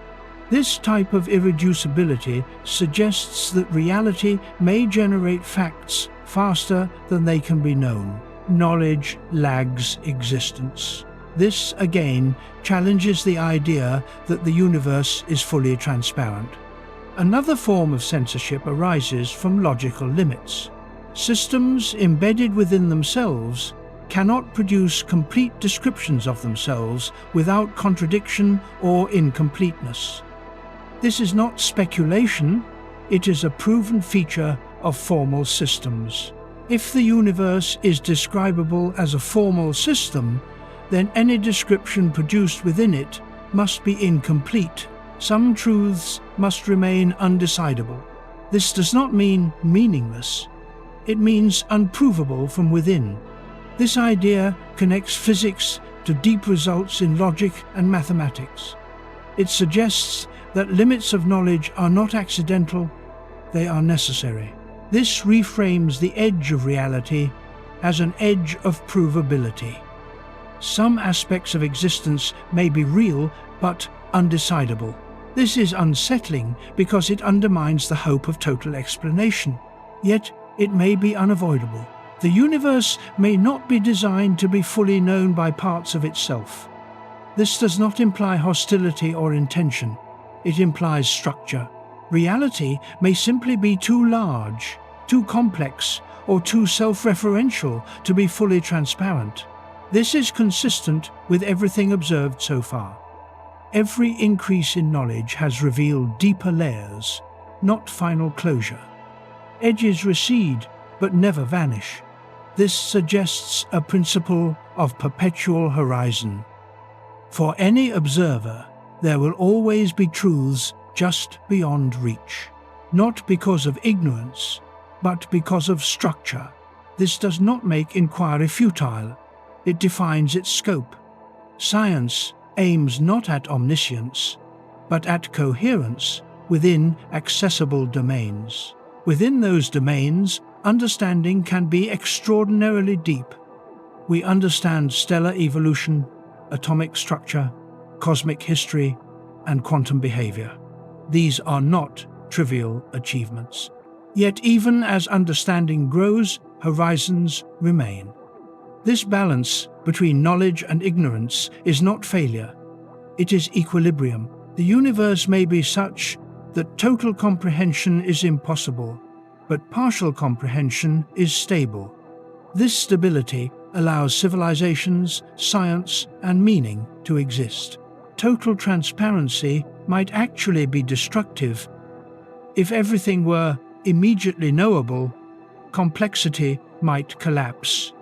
A: This type of irreducibility suggests that reality may generate facts faster than they can be known. Knowledge lags existence. This, again, challenges the idea that the universe is fully transparent. Another form of censorship arises from logical limits. Systems embedded within themselves cannot produce complete descriptions of themselves without contradiction or incompleteness. This is not speculation, it is a proven feature of formal systems. If the universe is describable as a formal system, then any description produced within it must be incomplete. Some truths must remain undecidable. This does not mean meaningless. It means unprovable from within. This idea connects physics to deep results in logic and mathematics. It suggests that limits of knowledge are not accidental, they are necessary. This reframes the edge of reality as an edge of provability. Some aspects of existence may be real but undecidable. This is unsettling because it undermines the hope of total explanation. Yet it may be unavoidable. The universe may not be designed to be fully known by parts of itself. This does not imply hostility or intention. It implies structure. Reality may simply be too large, too complex, or too self-referential to be fully transparent. This is consistent with everything observed so far. Every increase in knowledge has revealed deeper layers, not final closure. Edges recede, but never vanish. This suggests a principle of perpetual horizon. For any observer, there will always be truths just beyond reach, not because of ignorance, but because of structure. This does not make inquiry futile. It defines its scope. Science aims not at omniscience, but at coherence within accessible domains. Within those domains, understanding can be extraordinarily deep. We understand stellar evolution, atomic structure, cosmic history, and quantum behavior. These are not trivial achievements. Yet even as understanding grows, horizons remain. This balance between knowledge and ignorance is not failure. It is equilibrium. The universe may be such that total comprehension is impossible, but partial comprehension is stable. This stability allows civilizations, science, and meaning to exist. Total transparency might actually be destructive. If everything were immediately knowable, complexity might collapse.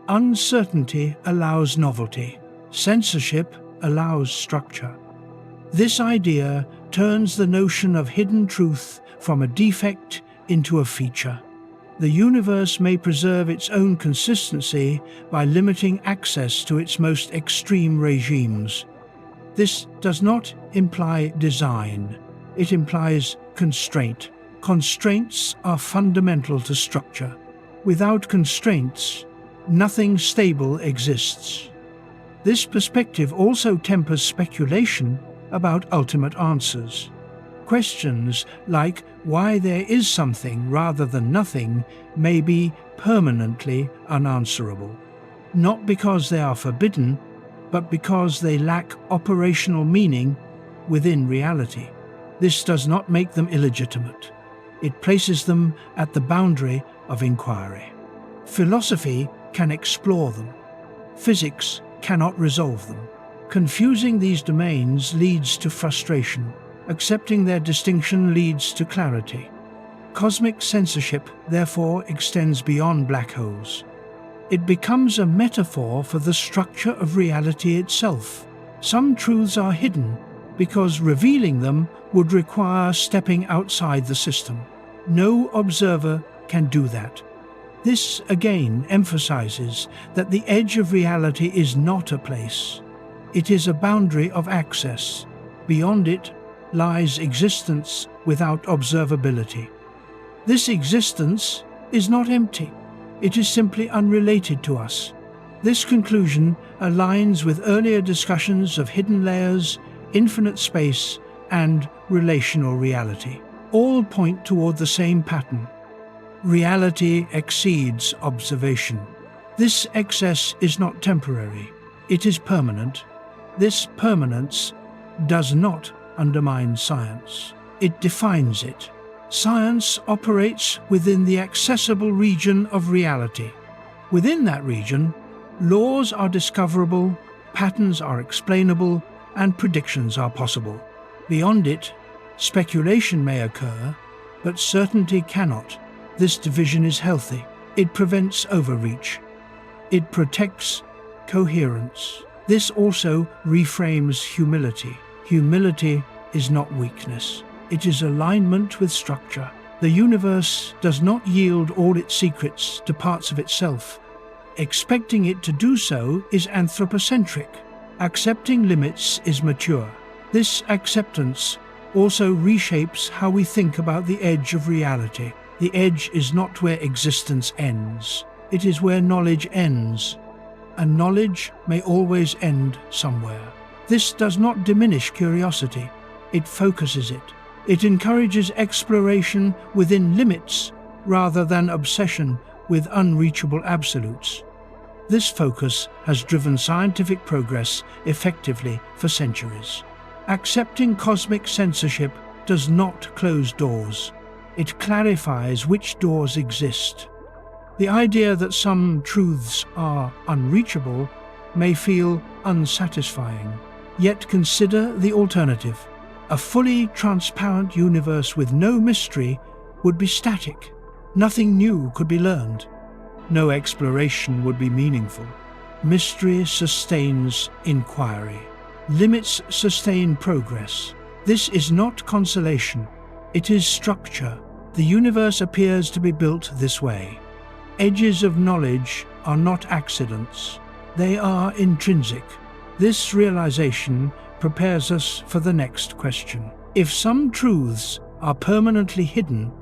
A: Uncertainty allows novelty. Censorship allows structure. This idea turns the notion of hidden truth from a defect into a feature. The universe may preserve its own consistency by limiting access to its most extreme regimes. This does not imply design. It implies constraint. Constraints are fundamental to structure. Without constraints, nothing stable exists. This perspective also tempers speculation about ultimate answers. Questions like why there is something rather than nothing may be permanently unanswerable, not because they are forbidden, but because they lack operational meaning within reality. This does not make them illegitimate. It places them at the boundary of inquiry. Philosophy can explore them. Physics cannot resolve them. Confusing these domains leads to frustration. Accepting their distinction leads to clarity. Cosmic censorship, therefore, extends beyond black holes. It becomes a metaphor for the structure of reality itself. Some truths are hidden because revealing them would require stepping outside the system. No observer can do that. This again emphasizes that the edge of reality is not a place. It is a boundary of access. Beyond it lies existence without observability. This existence is not empty. It is simply unrelated to us. This conclusion aligns with earlier discussions of hidden layers, infinite space, and relational reality. All point toward the same pattern. Reality exceeds observation. This excess is not temporary. It is permanent. This permanence does not undermine science. It defines it. Science operates within the accessible region of reality. Within that region, laws are discoverable, patterns are explainable, and predictions are possible. Beyond it, speculation may occur, but certainty cannot. This division is healthy. It prevents overreach. It protects coherence. This also reframes humility. Humility is not weakness. It is alignment with structure. The universe does not yield all its secrets to parts of itself. Expecting it to do so is anthropocentric. Accepting limits is mature. This acceptance also reshapes how we think about the edge of reality. The edge is not where existence ends. It is where knowledge ends. And knowledge may always end somewhere. This does not diminish curiosity. It focuses it. It encourages exploration within limits rather than obsession with unreachable absolutes. This focus has driven scientific progress effectively for centuries. Accepting cosmic censorship does not close doors. It clarifies which doors exist. The idea that some truths are unreachable may feel unsatisfying, yet consider the alternative. A fully transparent universe with no mystery would be static. Nothing new could be learned. No exploration would be meaningful. Mystery sustains inquiry. Limits sustain progress. This is not consolation. It is structure. The universe appears to be built this way. Edges of knowledge are not accidents. They are intrinsic. This realization prepares us for the next question. If some truths are permanently hidden,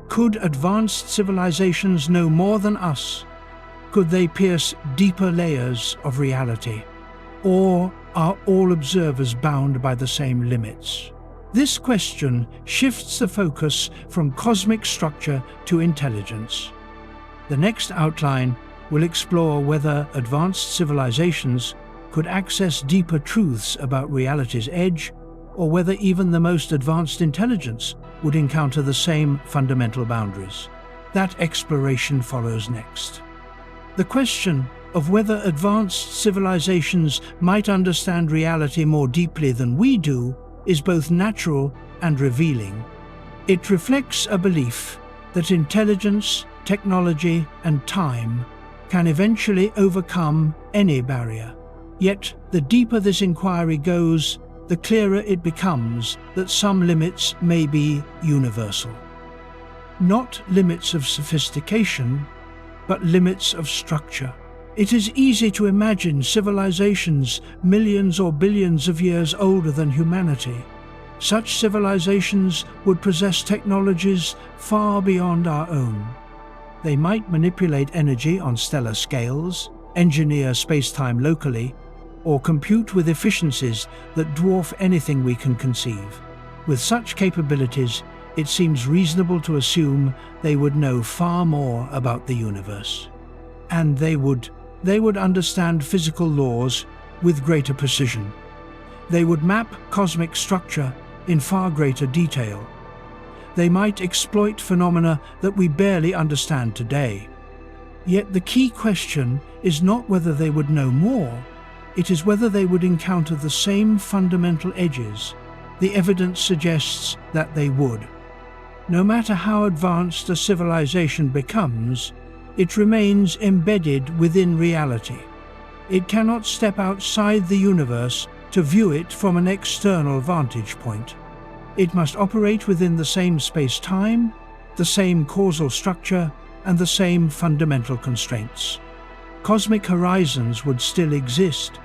A: could advanced civilizations know more than us? Could they pierce deeper layers of reality? Or are all observers bound by the same limits? This question shifts the focus from cosmic structure to intelligence. The next outline will explore whether advanced civilizations could access deeper truths about reality's edge, or whether even the most advanced intelligence would encounter the same fundamental boundaries. That exploration follows next. The question of whether advanced civilizations might understand reality more deeply than we do is both natural and revealing. It reflects a belief that intelligence, technology, and time can eventually overcome any barrier. Yet, the deeper this inquiry goes, the clearer it becomes that some limits may be universal. Not limits of sophistication, but limits of structure. It is easy to imagine civilizations millions or billions of years older than humanity. Such civilizations would possess technologies far beyond our own. They might manipulate energy on stellar scales, engineer space-time locally, or compute with efficiencies that dwarf anything we can conceive. With such capabilities, it seems reasonable to assume they would know far more about the universe. And they would understand physical laws with greater precision. They would map cosmic structure in far greater detail. They might exploit phenomena that we barely understand today. Yet the key question is not whether they would know more, it is whether they would encounter the same fundamental edges. The evidence suggests that they would. No matter how advanced a civilization becomes, it remains embedded within reality. It cannot step outside the universe to view it from an external vantage point. It must operate within the same space-time, the same causal structure, and the same fundamental constraints. Cosmic horizons would still exist.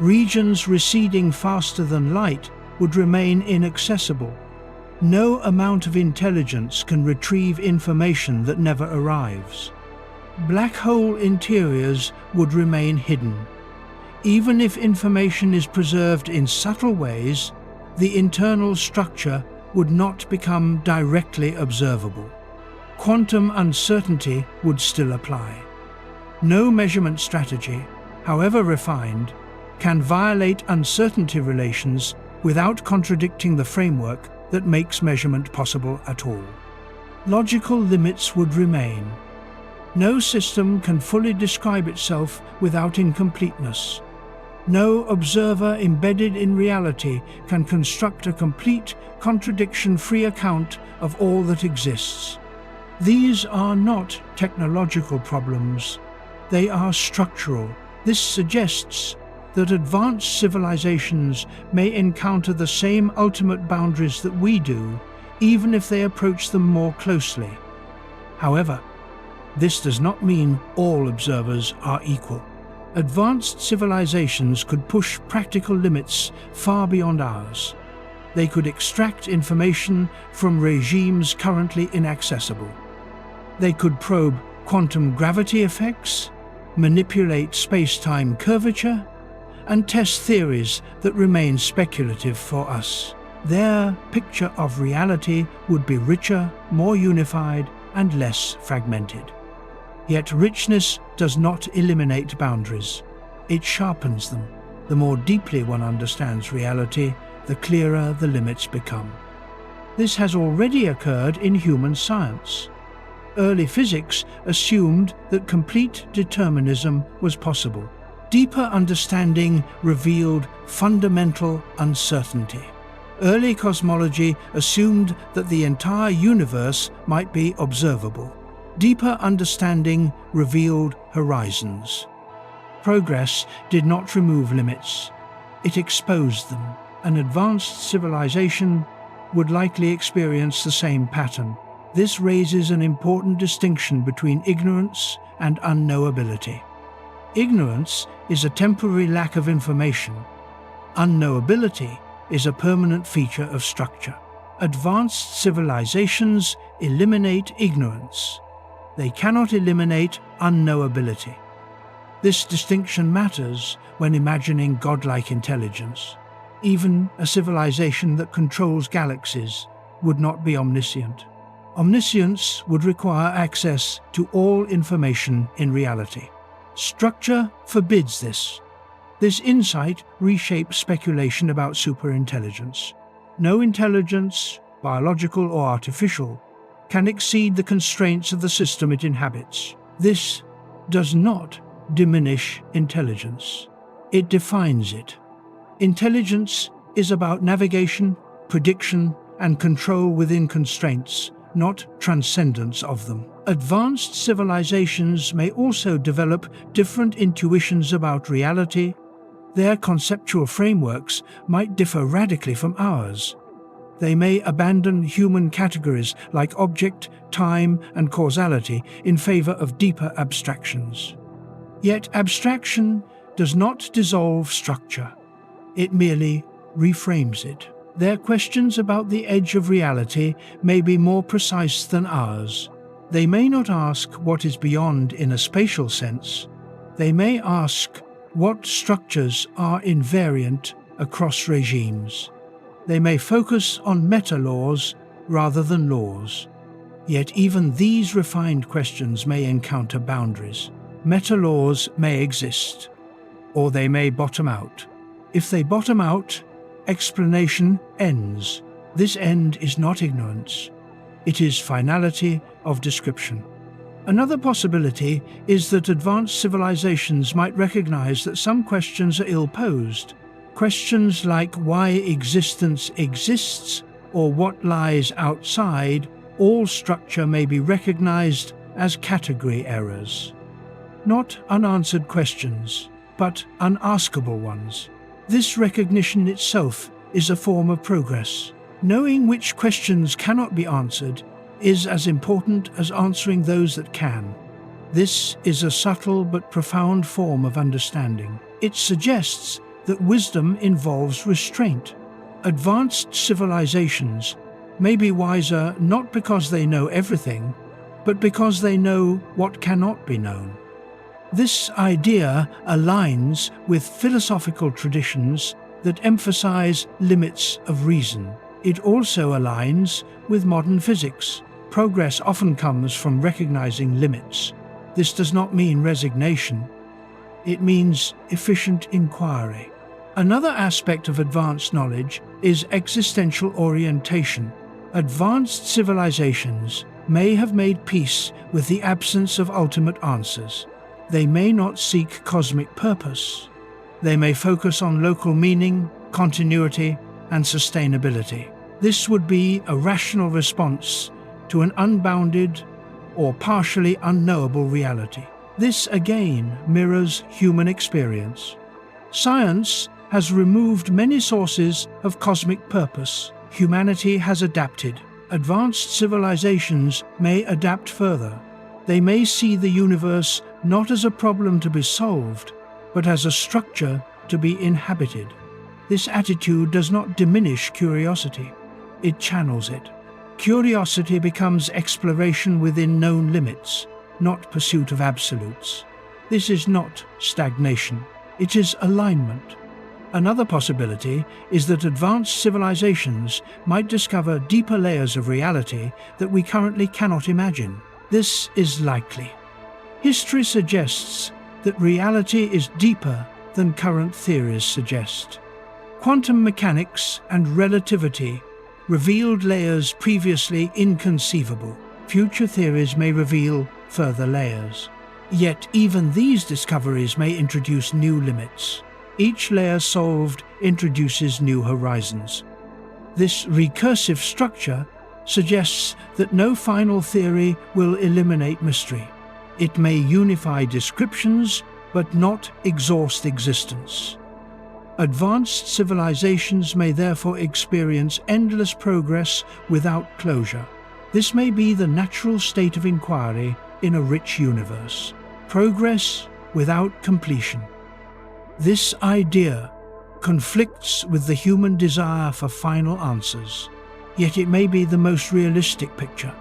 A: Regions receding faster than light would remain inaccessible. No amount of intelligence can retrieve information that never arrives. Black hole interiors would remain hidden. Even if information is preserved in subtle ways, the internal structure would not become directly observable. Quantum uncertainty would still apply. No measurement strategy, however refined, can violate uncertainty relations without contradicting the framework that makes measurement possible at all. Logical limits would remain. No system can fully describe itself without incompleteness. No observer embedded in reality can construct a complete, contradiction-free account of all that exists. These are not technological problems. They are structural. This suggests that advanced civilizations may encounter the same ultimate boundaries that we do, even if they approach them more closely. However, this does not mean all observers are equal. Advanced civilizations could push practical limits far beyond ours. They could extract information from regimes currently inaccessible. They could probe quantum gravity effects, manipulate space-time curvature, and test theories that remain speculative for us. Their picture of reality would be richer, more unified, and less fragmented. Yet richness does not eliminate boundaries. It sharpens them. The more deeply one understands reality, the clearer the limits become. This has already occurred in human science. Early physics assumed that complete determinism was possible. Deeper understanding revealed fundamental uncertainty. Early cosmology assumed that the entire universe might be observable. Deeper understanding revealed horizons. Progress did not remove limits, it exposed them. An advanced civilization would likely experience the same pattern. This raises an important distinction between ignorance and unknowability. Ignorance is a temporary lack of information. Unknowability is a permanent feature of structure. Advanced civilizations eliminate ignorance. They cannot eliminate unknowability. This distinction matters when imagining godlike intelligence. Even a civilization that controls galaxies would not be omniscient. Omniscience would require access to all information in reality. Structure forbids this. This insight reshapes speculation about superintelligence. No intelligence, biological or artificial, can exceed the constraints of the system it inhabits. This does not diminish intelligence. It defines it. Intelligence is about navigation, prediction, and control within constraints, not transcendence of them. Advanced civilizations may also develop different intuitions about reality. Their conceptual frameworks might differ radically from ours. They may abandon human categories like object, time, and causality in favor of deeper abstractions. Yet abstraction does not dissolve structure. It merely reframes it. Their questions about the edge of reality may be more precise than ours. They may not ask what is beyond in a spatial sense. They may ask what structures are invariant across regimes. They may focus on meta-laws rather than laws. Yet even these refined questions may encounter boundaries. Meta-laws may exist, or they may bottom out. If they bottom out, explanation ends. This end is not ignorance. It is finality of description. Another possibility is that advanced civilizations might recognize that some questions are ill-posed. Questions like why existence exists or what lies outside all structure may be recognized as category errors. Not unanswered questions, but unaskable ones. This recognition itself is a form of progress. Knowing which questions cannot be answered is as important as answering those that can. This is a subtle but profound form of understanding. It suggests that wisdom involves restraint. Advanced civilizations may be wiser not because they know everything, but because they know what cannot be known. This idea aligns with philosophical traditions that emphasize limits of reason. It also aligns with modern physics. Progress often comes from recognizing limits. This does not mean resignation. It means efficient inquiry. Another aspect of advanced knowledge is existential orientation. Advanced civilizations may have made peace with the absence of ultimate answers. They may not seek cosmic purpose. They may focus on local meaning, continuity, and sustainability. This would be a rational response to an unbounded or partially unknowable reality. This again mirrors human experience. Science has removed many sources of cosmic purpose. Humanity has adapted. Advanced civilizations may adapt further. They may see the universe not as a problem to be solved, but as a structure to be inhabited. This attitude does not diminish curiosity. It channels it. Curiosity becomes exploration within known limits, not pursuit of absolutes. This is not stagnation. It is alignment. Another possibility is that advanced civilizations might discover deeper layers of reality that we currently cannot imagine. This is likely. History suggests that reality is deeper than current theories suggest. Quantum mechanics and relativity revealed layers previously inconceivable. Future theories may reveal further layers. Yet even these discoveries may introduce new limits. Each layer solved introduces new horizons. This recursive structure suggests that no final theory will eliminate mystery. It may unify descriptions, but not exhaust existence. Advanced civilizations may therefore experience endless progress without closure. This may be the natural state of inquiry in a rich universe. Progress without completion. This idea conflicts with the human desire for final answers, yet it may be the most realistic picture.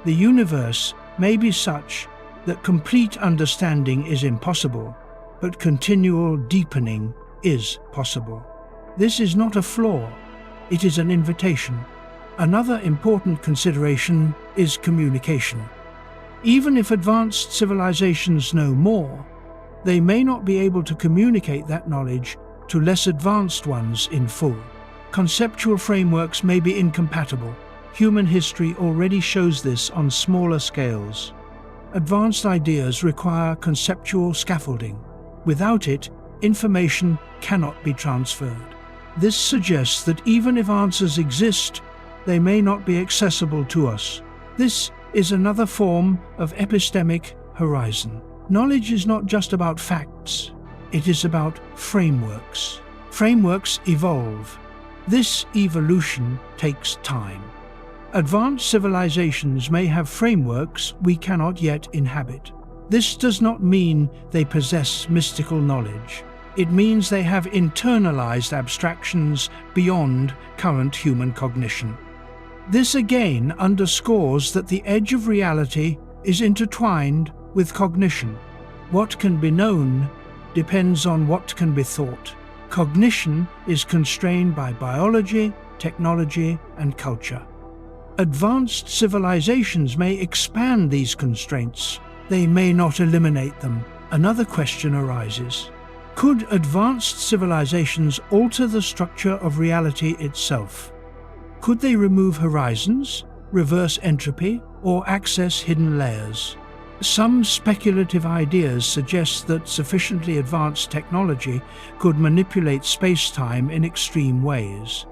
A: The universe may be such that complete understanding is impossible, but continual deepening is possible. This is not a flaw, it is an invitation. Another important consideration is communication. Even if advanced civilizations know more, they may not be able to communicate that knowledge to less advanced ones in full. Conceptual frameworks may be incompatible. Human history already shows this on smaller scales. Advanced ideas require conceptual scaffolding. Without it, information cannot be transferred. This suggests that even if answers exist, they may not be accessible to us. This is another form of epistemic horizon. Knowledge is not just about facts, it is about frameworks. Frameworks evolve. This evolution takes time. Advanced civilizations may have frameworks we cannot yet inhabit. This does not mean they possess mystical knowledge. It means they have internalized abstractions beyond current human cognition. This again underscores that the edge of reality is intertwined with cognition. What can be known depends on what can be thought. Cognition is constrained by biology, technology, and culture. Advanced civilizations may expand these constraints. They may not eliminate them. Another question arises. Could advanced civilizations alter the structure of reality itself? Could they remove horizons, reverse entropy, or access hidden layers? Some speculative ideas suggest that sufficiently advanced technology could manipulate space-time in extreme ways.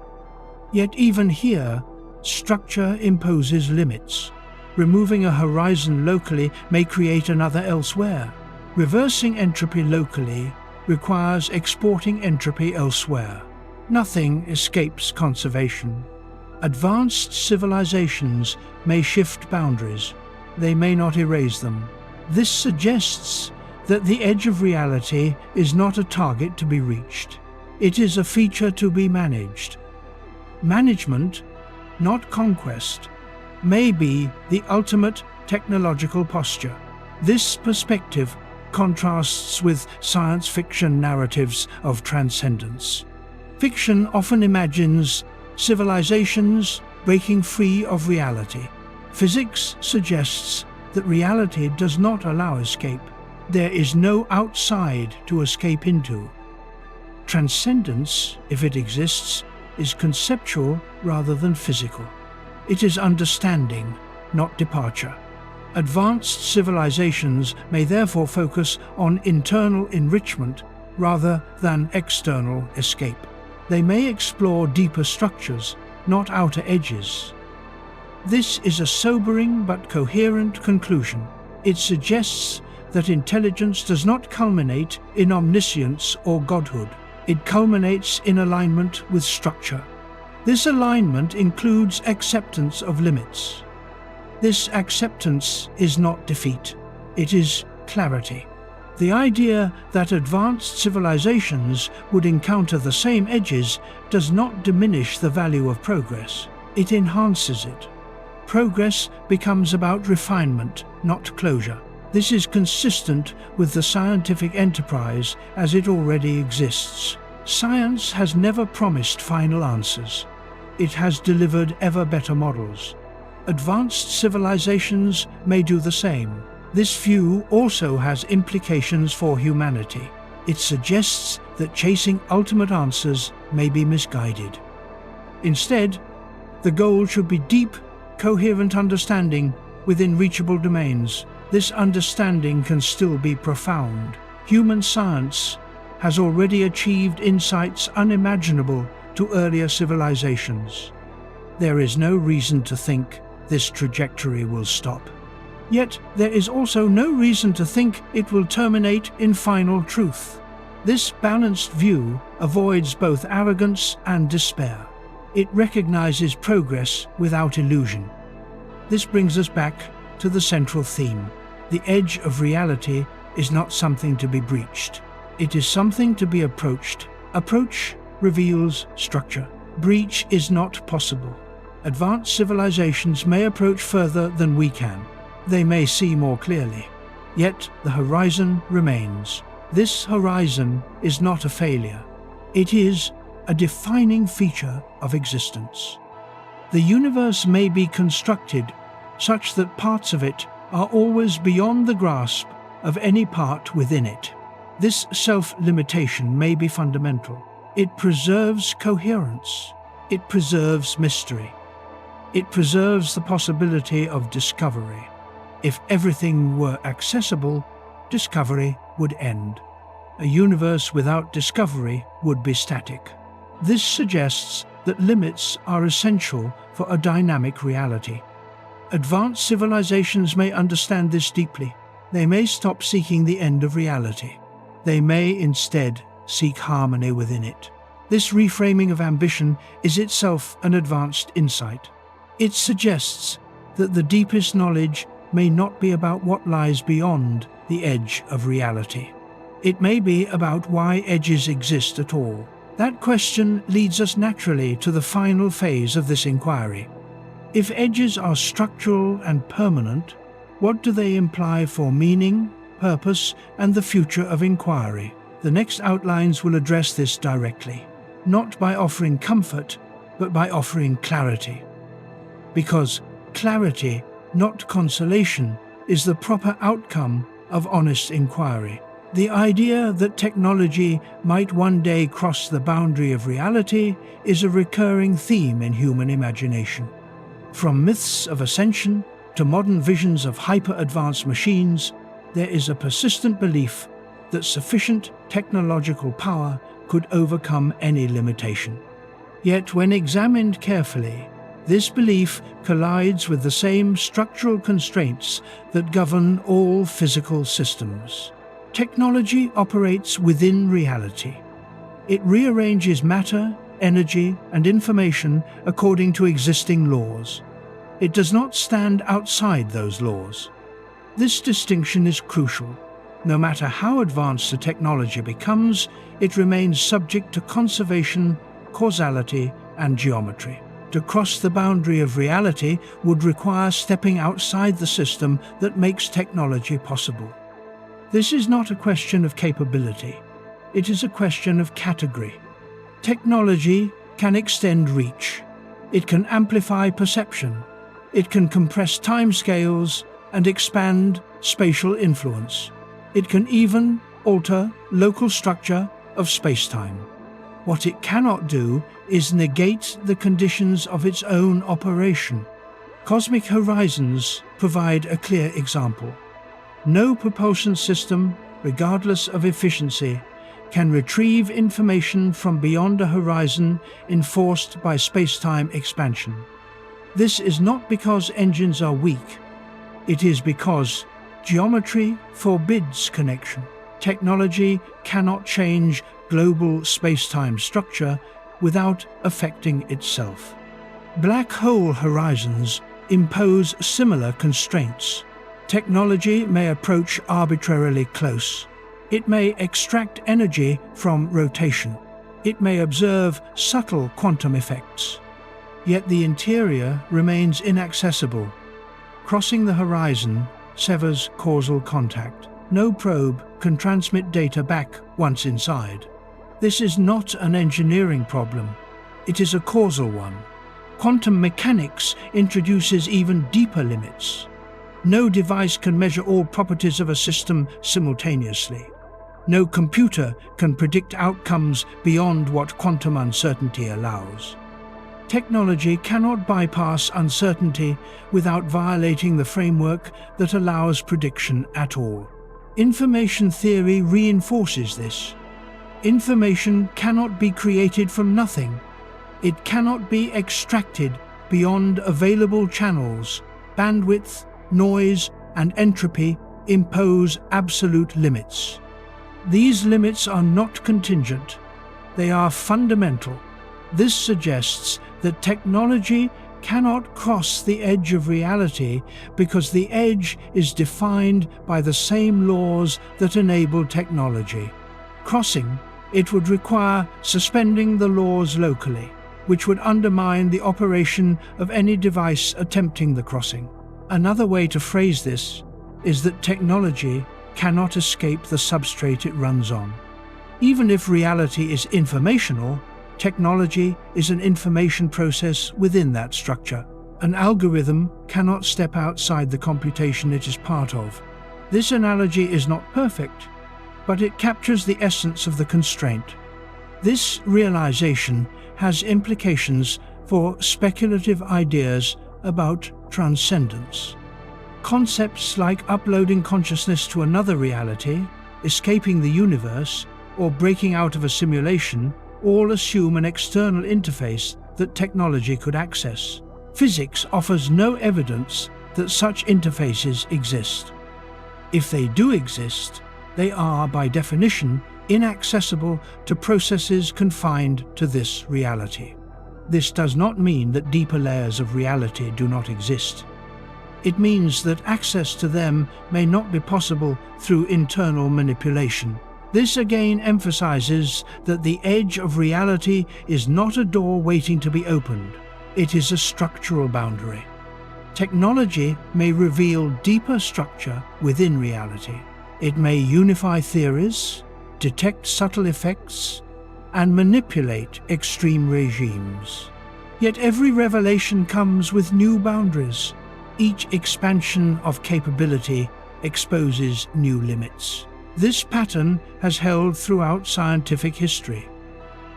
A: Yet even here, structure imposes limits. Removing a horizon locally may create another elsewhere. Reversing entropy locally requires exporting entropy elsewhere. Nothing escapes conservation. Advanced civilizations may shift boundaries. They may not erase them. This suggests that the edge of reality is not a target to be reached. It is a feature to be managed. Management, not conquest, may be the ultimate technological posture. This perspective contrasts with science fiction narratives of transcendence. Fiction often imagines civilizations breaking free of reality. Physics suggests that reality does not allow escape. There is no outside to escape into. Transcendence, if it exists, is conceptual rather than physical. It is understanding, not departure. Advanced civilizations may therefore focus on internal enrichment rather than external escape. They may explore deeper structures, not outer edges. This is a sobering but coherent conclusion. It suggests that intelligence does not culminate in omniscience or godhood. It culminates in alignment with structure. This alignment includes acceptance of limits. This acceptance is not defeat. It is clarity. The idea that advanced civilizations would encounter the same edges does not diminish the value of progress. It enhances it. Progress becomes about refinement, not closure. This is consistent with the scientific enterprise as it already exists. Science has never promised final answers. It has delivered ever better models. Advanced civilizations may do the same. This view also has implications for humanity. It suggests that chasing ultimate answers may be misguided. Instead, the goal should be deep, coherent understanding within reachable domains. This understanding can still be profound. Human science has already achieved insights unimaginable to earlier civilizations. There is no reason to think this trajectory will stop. Yet there is also no reason to think it will terminate in final truth. This balanced view avoids both arrogance and despair. It recognizes progress without illusion. This brings us back to the central theme. The edge of reality is not something to be breached. It is something to be approached. Approach reveals structure. Breach is not possible. Advanced civilizations may approach further than we can. They may see more clearly. Yet the horizon remains. This horizon is not a failure. It is a defining feature of existence. The universe may be constructed such that parts of it are always beyond the grasp of any part within it. This self-limitation may be fundamental. It preserves coherence. It preserves mystery. It preserves the possibility of discovery. If everything were accessible, discovery would end. A universe without discovery would be static. This suggests that limits are essential for a dynamic reality. Advanced civilizations may understand this deeply. They may stop seeking the end of reality. They may instead seek harmony within it. This reframing of ambition is itself an advanced insight. It suggests that the deepest knowledge may not be about what lies beyond the edge of reality. It may be about why edges exist at all. That question leads us naturally to the final phase of this inquiry. If edges are structural and permanent, what do they imply for meaning, purpose, and the future of inquiry? The next outlines will address this directly, not by offering comfort, but by offering clarity. Because clarity, not consolation, is the proper outcome of honest inquiry. The idea that technology might one day cross the boundary of reality is a recurring theme in human imagination. From myths of ascension to modern visions of hyper-advanced machines, there is a persistent belief that sufficient technological power could overcome any limitation. Yet when examined carefully, this belief collides with the same structural constraints that govern all physical systems. Technology operates within reality. It rearranges matter, energy, and information according to existing laws. It does not stand outside those laws. This distinction is crucial. No matter how advanced the technology becomes, it remains subject to conservation, causality, and geometry. To cross the boundary of reality would require stepping outside the system that makes technology possible. This is not a question of capability. It is a question of category. Technology can extend reach. It can amplify perception. It can compress timescales and expand spatial influence. It can even alter local structure of spacetime. What it cannot do is negate the conditions of its own operation. Cosmic horizons provide a clear example. No propulsion system, regardless of efficiency, can retrieve information from beyond a horizon enforced by spacetime expansion. This is not because engines are weak. It is because geometry forbids connection. Technology cannot change global spacetime structure without affecting itself. Black hole horizons impose similar constraints. Technology may approach arbitrarily close. It may extract energy from rotation. It may observe subtle quantum effects. Yet the interior remains inaccessible. Crossing the horizon severs causal contact. No probe can transmit data back once inside. This is not an engineering problem. It is a causal one. Quantum mechanics introduces even deeper limits. No device can measure all properties of a system simultaneously. No computer can predict outcomes beyond what quantum uncertainty allows. Technology cannot bypass uncertainty without violating the framework that allows prediction at all. Information theory reinforces this. Information cannot be created from nothing. It cannot be extracted beyond available channels. Bandwidth, noise, and entropy impose absolute limits. These limits are not contingent. They are fundamental. This suggests that technology cannot cross the edge of reality because the edge is defined by the same laws that enable technology. Crossing it would require suspending the laws locally, which would undermine the operation of any device attempting the crossing. Another way to phrase this is that technology cannot escape the substrate it runs on. Even if reality is informational, technology is an information process within that structure. An algorithm cannot step outside the computation it is part of. This analogy is not perfect, but it captures the essence of the constraint. This realization has implications for speculative ideas about transcendence. Concepts like uploading consciousness to another reality, escaping the universe, or breaking out of a simulation all assume an external interface that technology could access. Physics offers no evidence that such interfaces exist. If they do exist, they are, by definition, inaccessible to processes confined to this reality. This does not mean that deeper layers of reality do not exist. It means that access to them may not be possible through internal manipulation. This again emphasizes that the edge of reality is not a door waiting to be opened. it is a structural boundary. Technology may reveal deeper structure within reality. It may unify theories, detect subtle effects, and manipulate extreme regimes. Yet every revelation comes with new boundaries. Each expansion of capability exposes new limits. This pattern has held throughout scientific history.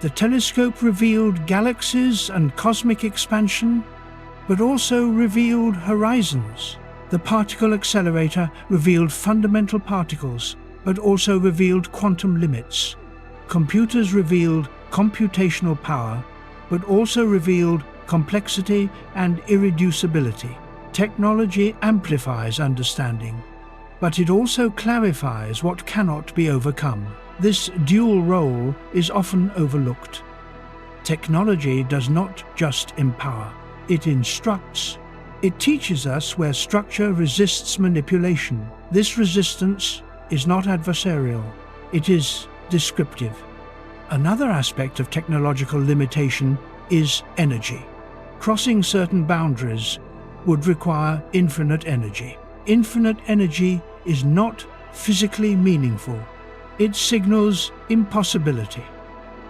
A: The telescope revealed galaxies and cosmic expansion, but also revealed horizons. The particle accelerator revealed fundamental particles, but also revealed quantum limits. Computers revealed computational power, but also revealed complexity and irreducibility. Technology amplifies understanding, but it also clarifies what cannot be overcome. This dual role is often overlooked. Technology does not just empower, it instructs. It teaches us where structure resists manipulation. This resistance is not adversarial, it is descriptive. Another aspect of technological limitation is energy. Crossing certain boundaries would require infinite energy. Infinite energy is not physically meaningful. It signals impossibility.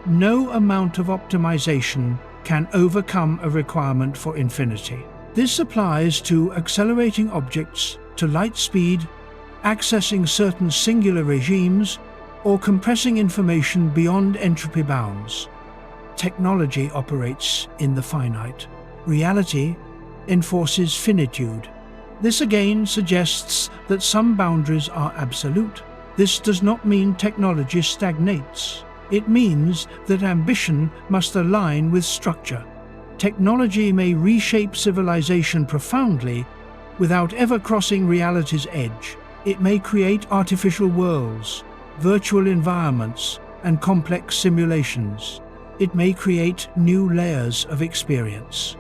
A: No amount of optimization can overcome a requirement for infinity. This applies to accelerating objects to light speed, accessing certain singular regimes, or compressing information beyond entropy bounds. Technology operates in the finite. Reality enforces finitude. This again suggests that some boundaries are absolute. This does not mean technology stagnates. It means that ambition must align with structure. Technology may reshape civilization profoundly without ever crossing reality's edge. It may create artificial worlds, virtual environments, and complex simulations. It may create new layers of experience.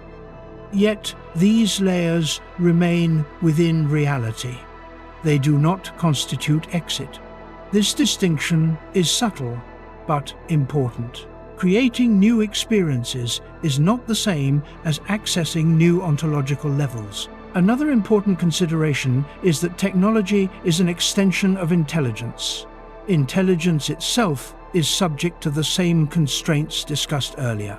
A: Yet these layers remain within reality. They do not constitute exit. This distinction is subtle but important. Creating new experiences is not the same as accessing new ontological levels. Another important consideration is that technology is an extension of intelligence. Intelligence itself is subject to the same constraints discussed earlier.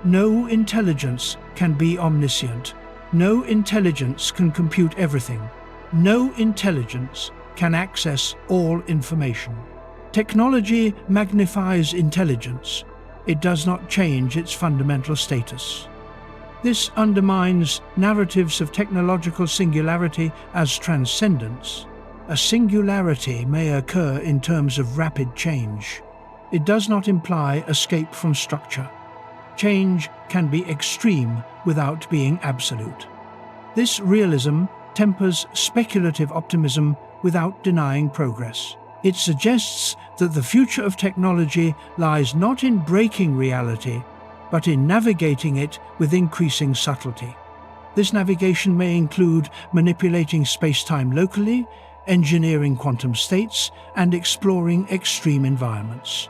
A: No intelligence can be omniscient. No intelligence can compute everything. No intelligence can access all information. Technology magnifies intelligence. It does not change its fundamental status. This undermines narratives of technological singularity as transcendence. A singularity may occur in terms of rapid change. It does not imply escape from structure. Change can be extreme without being absolute. This realism tempers speculative optimism without denying progress. It suggests that the future of technology lies not in breaking reality, but in navigating it with increasing subtlety. This navigation may include manipulating space-time locally, engineering quantum states, and exploring extreme environments.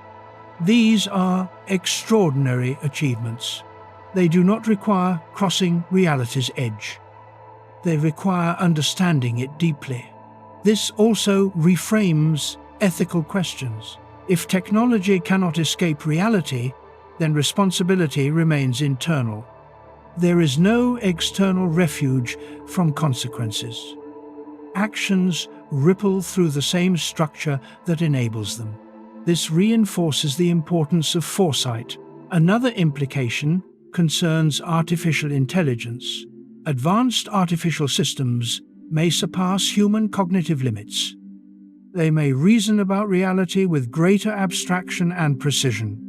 A: These are extraordinary achievements. They do not require crossing reality's edge. They require understanding it deeply. This also reframes ethical questions. If technology cannot escape reality, then responsibility remains internal. There is no external refuge from consequences. Actions ripple through the same structure that enables them. This reinforces the importance of foresight. Another implication concerns artificial intelligence. Advanced artificial systems may surpass human cognitive limits. They may reason about reality with greater abstraction and precision.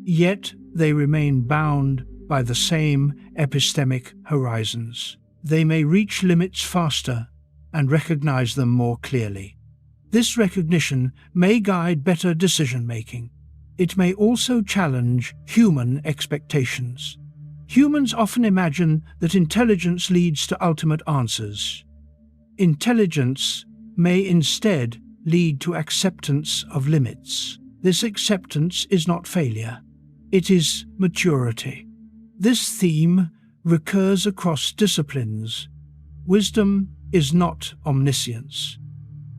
A: Yet they remain bound by the same epistemic horizons. They may reach limits faster and recognize them more clearly. This recognition may guide better decision-making. It may also challenge human expectations. Humans often imagine that intelligence leads to ultimate answers. Intelligence may instead lead to acceptance of limits. This acceptance is not failure. It is maturity. This theme recurs across disciplines. Wisdom is not omniscience.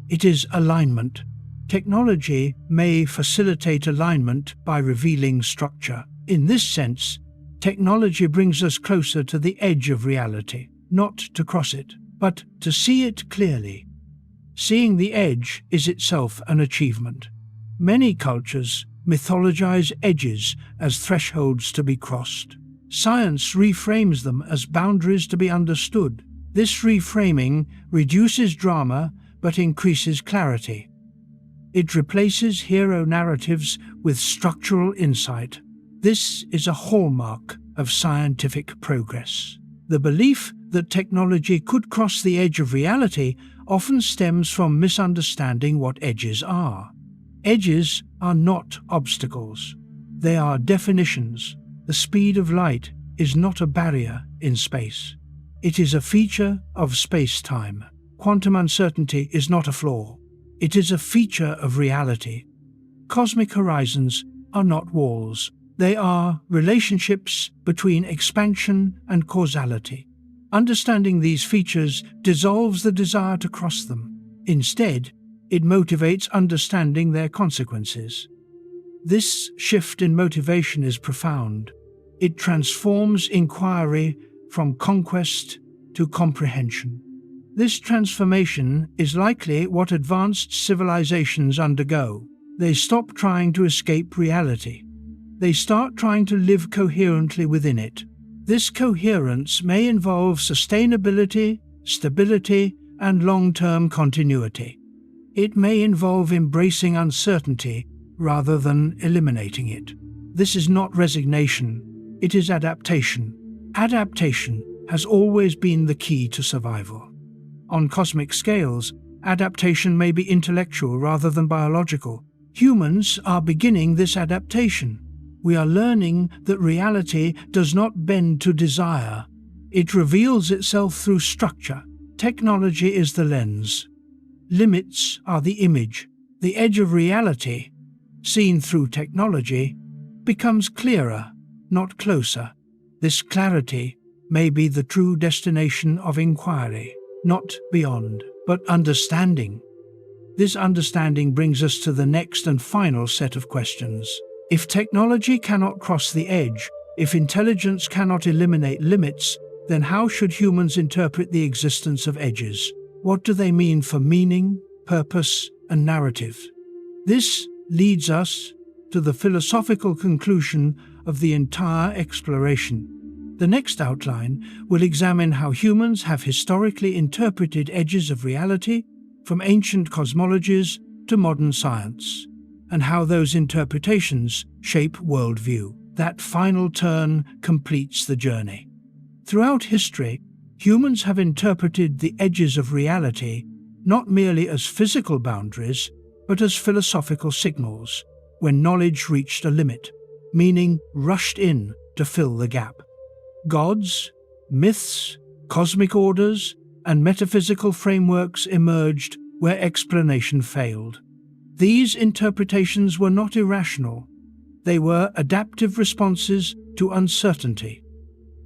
A: It is alignment. Technology may facilitate alignment by revealing structure. In this sense, technology brings us closer to the edge of reality, not to cross it, but to see it clearly. Seeing the edge is itself an achievement. Many cultures mythologize edges as thresholds to be crossed. Science reframes them as boundaries to be understood. This reframing reduces drama but increases clarity. It replaces hero narratives with structural insight. This is a hallmark of scientific progress. The belief that technology could cross the edge of reality often stems from misunderstanding what edges are. Edges are not obstacles. They are definitions. The speed of light is not a barrier in space. It is a feature of space-time. Quantum uncertainty is not a flaw. It is a feature of reality. Cosmic horizons are not walls. They are relationships between expansion and causality. Understanding these features dissolves the desire to cross them. Instead, it motivates understanding their consequences. This shift in motivation is profound. It transforms inquiry from conquest to comprehension. This transformation is likely what advanced civilizations undergo. They stop trying to escape reality. They start trying to live coherently within it. This coherence may involve sustainability, stability, and long-term continuity. It may involve embracing uncertainty rather than eliminating it. This is not resignation, it is adaptation. Adaptation has always been the key to survival. On cosmic scales, adaptation may be intellectual rather than biological. Humans are beginning this adaptation. We are learning that reality does not bend to desire. It reveals itself through structure. Technology is the lens. Limits are the image. The edge of reality, seen through technology, becomes clearer, not closer. This clarity may be the true destination of inquiry, not beyond, but understanding. This understanding brings us to the next and final set of questions. If technology cannot cross the edge, if intelligence cannot eliminate limits, then how should humans interpret the existence of edges? What do they mean for meaning, purpose, and narrative? This leads us to the philosophical conclusion of the entire exploration. The next outline will examine how humans have historically interpreted edges of reality, from ancient cosmologies to modern science, and how those interpretations shape worldview. That final turn completes the journey. Throughout history, humans have interpreted the edges of reality not merely as physical boundaries, but as philosophical signals. When knowledge reached a limit, meaning rushed in to fill the gap. Gods, myths, cosmic orders, and metaphysical frameworks emerged where explanation failed. These interpretations were not irrational. They were adaptive responses to uncertainty.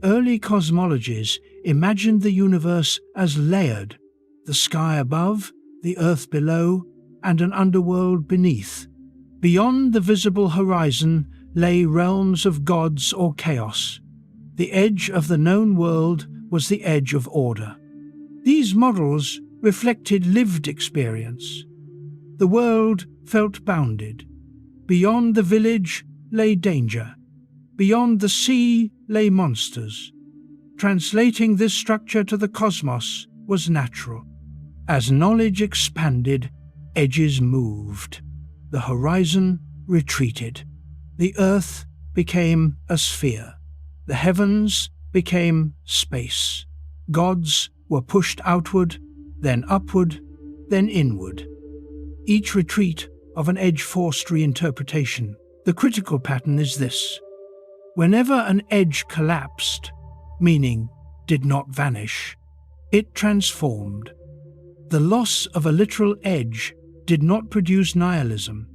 A: Early cosmologies imagined the universe as layered, the sky above, the earth below, and an underworld beneath. Beyond the visible horizon lay realms of gods or chaos. The edge of the known world was the edge of order. These models reflected lived experience. The world felt bounded. Beyond the village lay danger. Beyond the sea lay monsters. Translating this structure to the cosmos was natural. As knowledge expanded, edges moved. The horizon retreated. The earth became a sphere. The heavens became space. Gods were pushed outward, then upward, then inward. Each retreat of an edge forced reinterpretation. The critical pattern is this. Whenever an edge collapsed, meaning did not vanish, it transformed. The loss of a literal edge did not produce nihilism.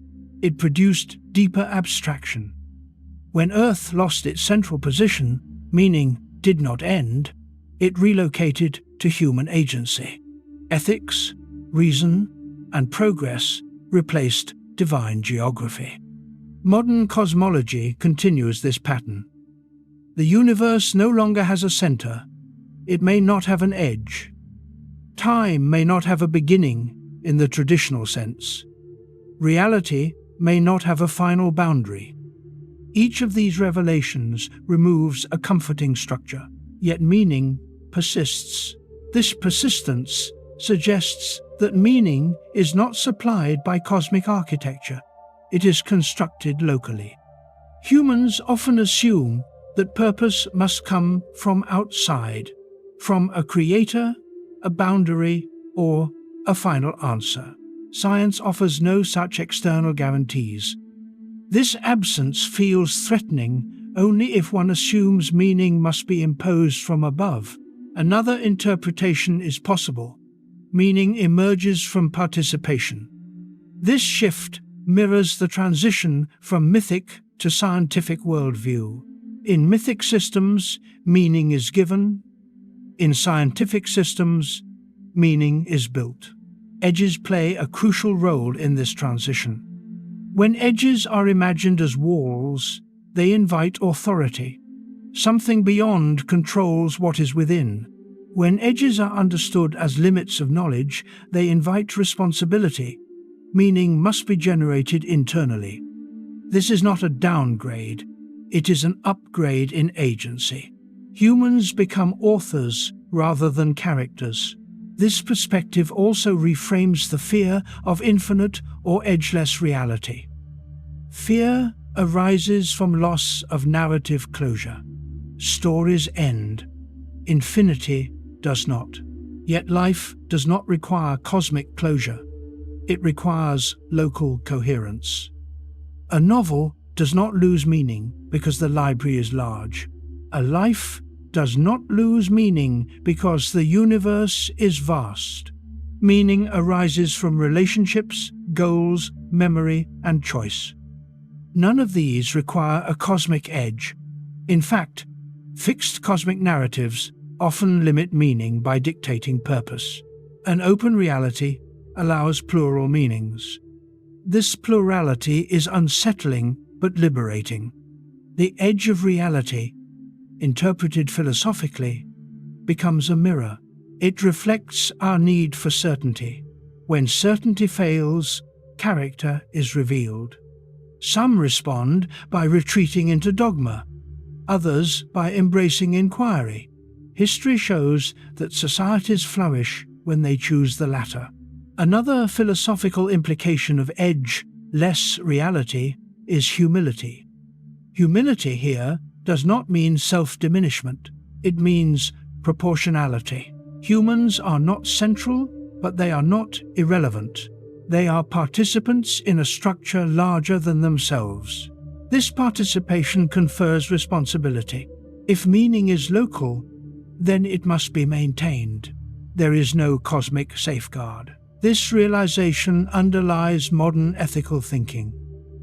A: It produced deeper abstraction. When Earth lost its central position, meaning did not end, it relocated to human agency. Ethics, reason, and progress replaced divine geography. Modern cosmology continues this pattern. The universe no longer has a center. It may not have an edge. Time may not have a beginning in the traditional sense. Reality may not have a final boundary. Each of these revelations removes a comforting structure, yet meaning persists. This persistence suggests that meaning is not supplied by cosmic architecture. It is constructed locally. Humans often assume that purpose must come from outside, from a creator, a boundary, or a final answer. Science offers no such external guarantees. This absence feels threatening only if one assumes meaning must be imposed from above. Another interpretation is possible. Meaning emerges from participation. This shift mirrors the transition from mythic to scientific worldview. In mythic systems, meaning is given. In scientific systems, meaning is built. Edges play a crucial role in this transition. When edges are imagined as walls, they invite authority. Something beyond controls what is within. When edges are understood as limits of knowledge, they invite responsibility. Meaning must be generated internally. This is not a downgrade, it is an upgrade in agency. Humans become authors rather than characters. This perspective also reframes the fear of infinite or edgeless reality. Fear arises from loss of narrative closure. Stories end. Infinity does not. Yet life does not require cosmic closure. It requires local coherence. A novel does not lose meaning because the library is large. A life does not lose meaning because the universe is vast. Meaning arises from relationships, goals, memory, and choice. None of these require a cosmic edge. In fact, fixed cosmic narratives often limit meaning by dictating purpose. An open reality allows plural meanings. This plurality is unsettling but liberating. The edge of reality, interpreted philosophically, becomes a mirror. It reflects our need for certainty. When certainty fails, character is revealed. Some respond by retreating into dogma, others by embracing inquiry. History shows that societies flourish when they choose the latter. Another philosophical implication of edge-less reality is humility. Humility here does not mean self-diminishment. It means proportionality. Humans are not central, but they are not irrelevant. They are participants in a structure larger than themselves. This participation confers responsibility. If meaning is local, then it must be maintained. There is no cosmic safeguard. This realization underlies modern ethical thinking.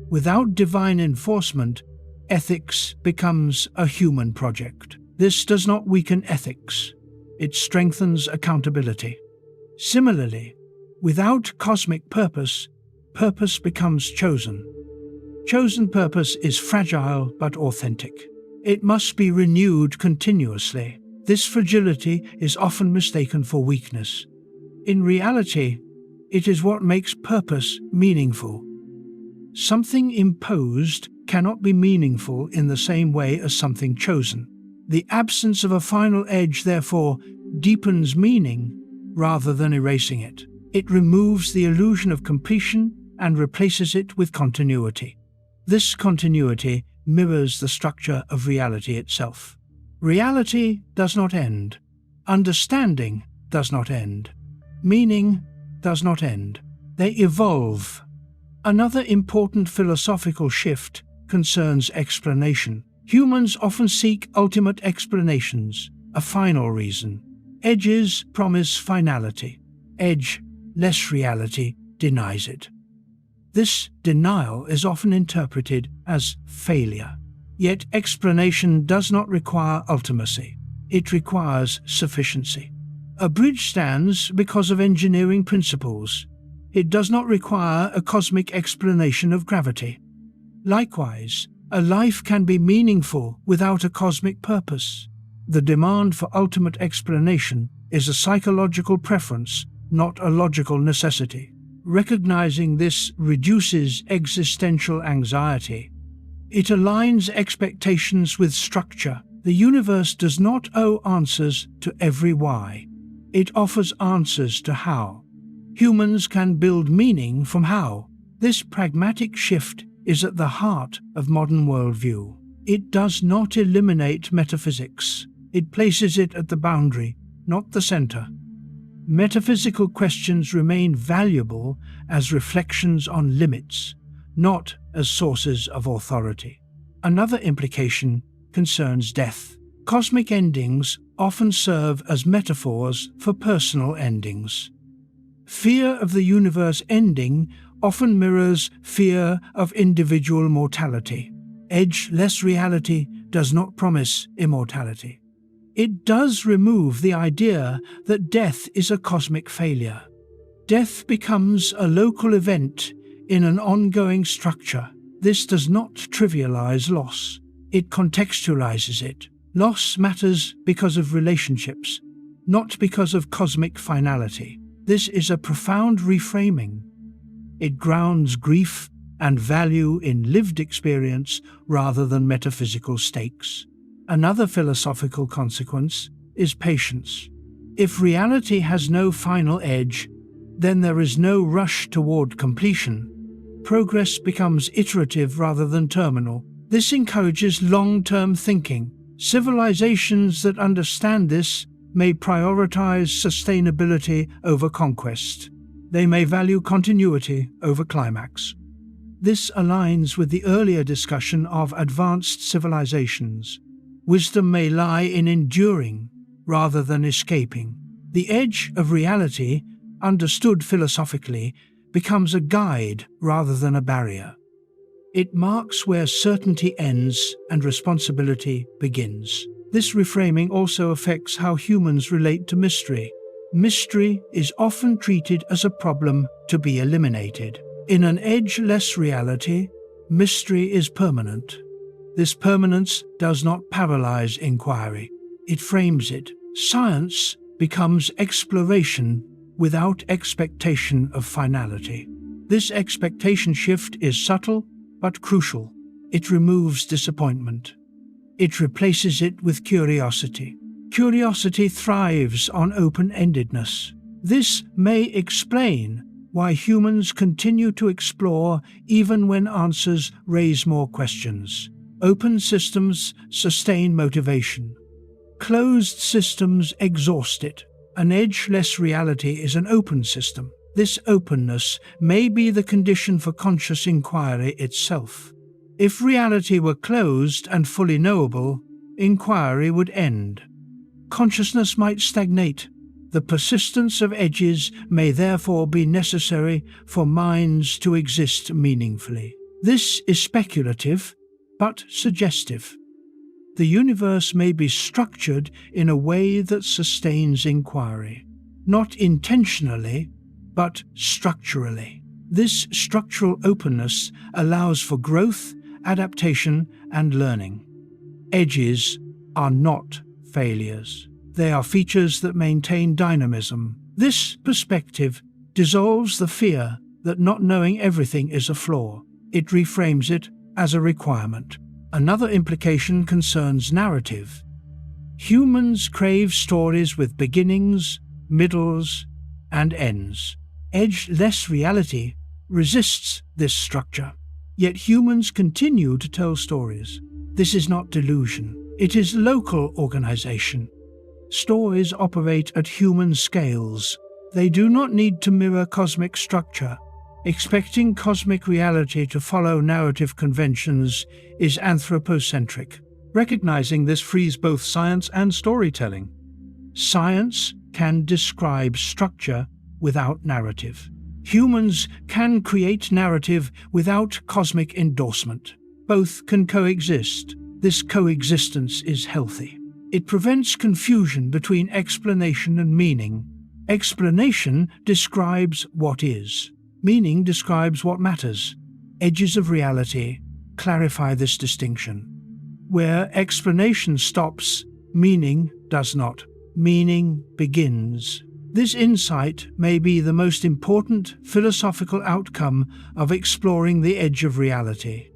A: Without divine enforcement, ethics becomes a human project. This does not weaken ethics. It strengthens accountability. Similarly, without cosmic purpose, purpose becomes chosen. Chosen purpose is fragile but authentic. It must be renewed continuously. This fragility is often mistaken for weakness. In reality, it is what makes purpose meaningful. Something imposed cannot be meaningful in the same way as something chosen. The absence of a final edge, therefore, deepens meaning rather than erasing it. It removes the illusion of completion and replaces it with continuity. This continuity mirrors the structure of reality itself. Reality does not end. Understanding does not end. Meaning does not end. They evolve. Another important philosophical shift concerns explanation. Humans often seek ultimate explanations, a final reason. Edges promise finality. Edge-less reality denies it. This denial is often interpreted as failure. Yet explanation does not require ultimacy. it requires sufficiency. A bridge stands because of engineering principles. It does not require a cosmic explanation of gravity. Likewise, a life can be meaningful without a cosmic purpose. The demand for ultimate explanation is a psychological preference, not a logical necessity. Recognizing this reduces existential anxiety. It aligns expectations with structure. The universe does not owe answers to every why. It offers answers to how. Humans can build meaning from how. This pragmatic shift is at the heart of modern worldview. It does not eliminate metaphysics. It places it at the boundary, not the center. Metaphysical questions remain valuable as reflections on limits, not as sources of authority. Another implication concerns death. Cosmic endings often serve as metaphors for personal endings. Fear of the universe ending often mirrors fear of individual mortality. Edge-less reality does not promise immortality. It does remove the idea that death is a cosmic failure. Death becomes a local event in an ongoing structure. This does not trivialize loss. It contextualizes it. Loss matters because of relationships, not because of cosmic finality. This is a profound reframing. It grounds grief and value in lived experience rather than metaphysical stakes. Another philosophical consequence is patience. If reality has no final edge, then there is no rush toward completion. Progress becomes iterative rather than terminal. This encourages long-term thinking. Civilizations that understand this may prioritize sustainability over conquest. They may value continuity over climax. This aligns with the earlier discussion of advanced civilizations. Wisdom may lie in enduring rather than escaping. The edge of reality, understood philosophically, becomes a guide rather than a barrier. It marks where certainty ends and responsibility begins. This reframing also affects how humans relate to mystery. Mystery is often treated as a problem to be eliminated. In an edge-less reality, mystery is permanent. This permanence does not paralyze inquiry. It frames it. Science becomes exploration without expectation of finality. This expectation shift is subtle but crucial. It removes disappointment. It replaces it with curiosity. Curiosity thrives on open-endedness. This may explain why humans continue to explore even when answers raise more questions. Open systems sustain motivation. Closed systems exhaust it. An edge-less reality is an open system. This openness may be the condition for conscious inquiry itself. If reality were closed and fully knowable, inquiry would end. Consciousness might stagnate. The persistence of edges may therefore be necessary for minds to exist meaningfully. This is speculative, but suggestive. The universe may be structured in a way that sustains inquiry, not intentionally, but structurally. This structural openness allows for growth, adaptation, and learning. Edges are not failures. They are features that maintain dynamism. This perspective dissolves the fear that not knowing everything is a flaw. It reframes it as a requirement. Another implication concerns narrative. Humans crave stories with beginnings, middles, and ends. Edge-less reality resists this structure. Yet humans continue to tell stories. This is not delusion. It is local organization. Stories operate at human scales. They do not need to mirror cosmic structure. Expecting cosmic reality to follow narrative conventions is anthropocentric. Recognizing this frees both science and storytelling. Science can describe structure without narrative. Humans can create narrative without cosmic endorsement. Both can coexist. This coexistence is healthy. It prevents confusion between explanation and meaning. Explanation describes what is. Meaning describes what matters. Edges of reality clarify this distinction. Where explanation stops, meaning does not. Meaning begins. This insight may be the most important philosophical outcome of exploring the edge of reality.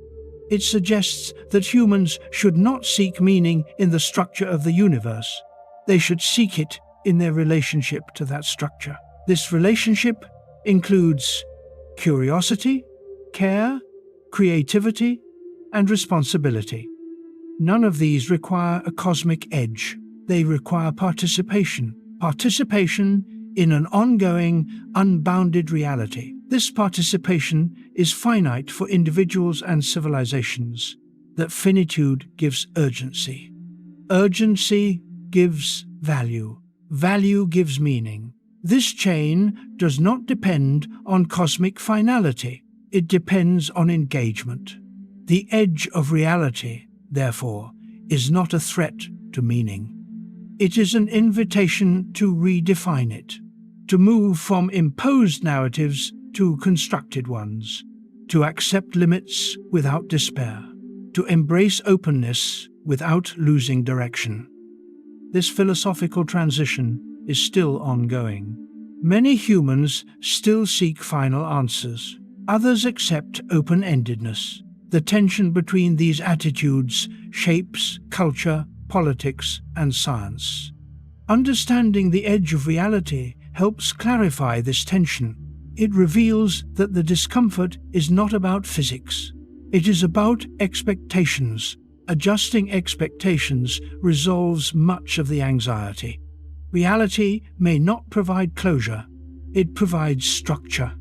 A: It suggests that humans should not seek meaning in the structure of the universe. They should seek it in their relationship to that structure. This relationship includes curiosity, care, creativity, and responsibility. None of these require a cosmic edge. They require participation in an ongoing, unbounded reality. This participation is finite for individuals and civilizations. That finitude gives urgency. Urgency gives value. Value gives meaning. This chain does not depend on cosmic finality. It depends on engagement. The edge of reality, therefore, is not a threat to meaning. It is an invitation to redefine it, to move from imposed narratives to constructed ones, to accept limits without despair, to embrace openness without losing direction. This philosophical transition is still ongoing. Many humans still seek final answers. Others accept open-endedness. The tension between these attitudes shapes culture, politics, and science. Understanding the edge of reality helps clarify this tension. It reveals that the discomfort is not about physics. It is about expectations. Adjusting expectations resolves much of the anxiety. Reality may not provide closure. It provides structure.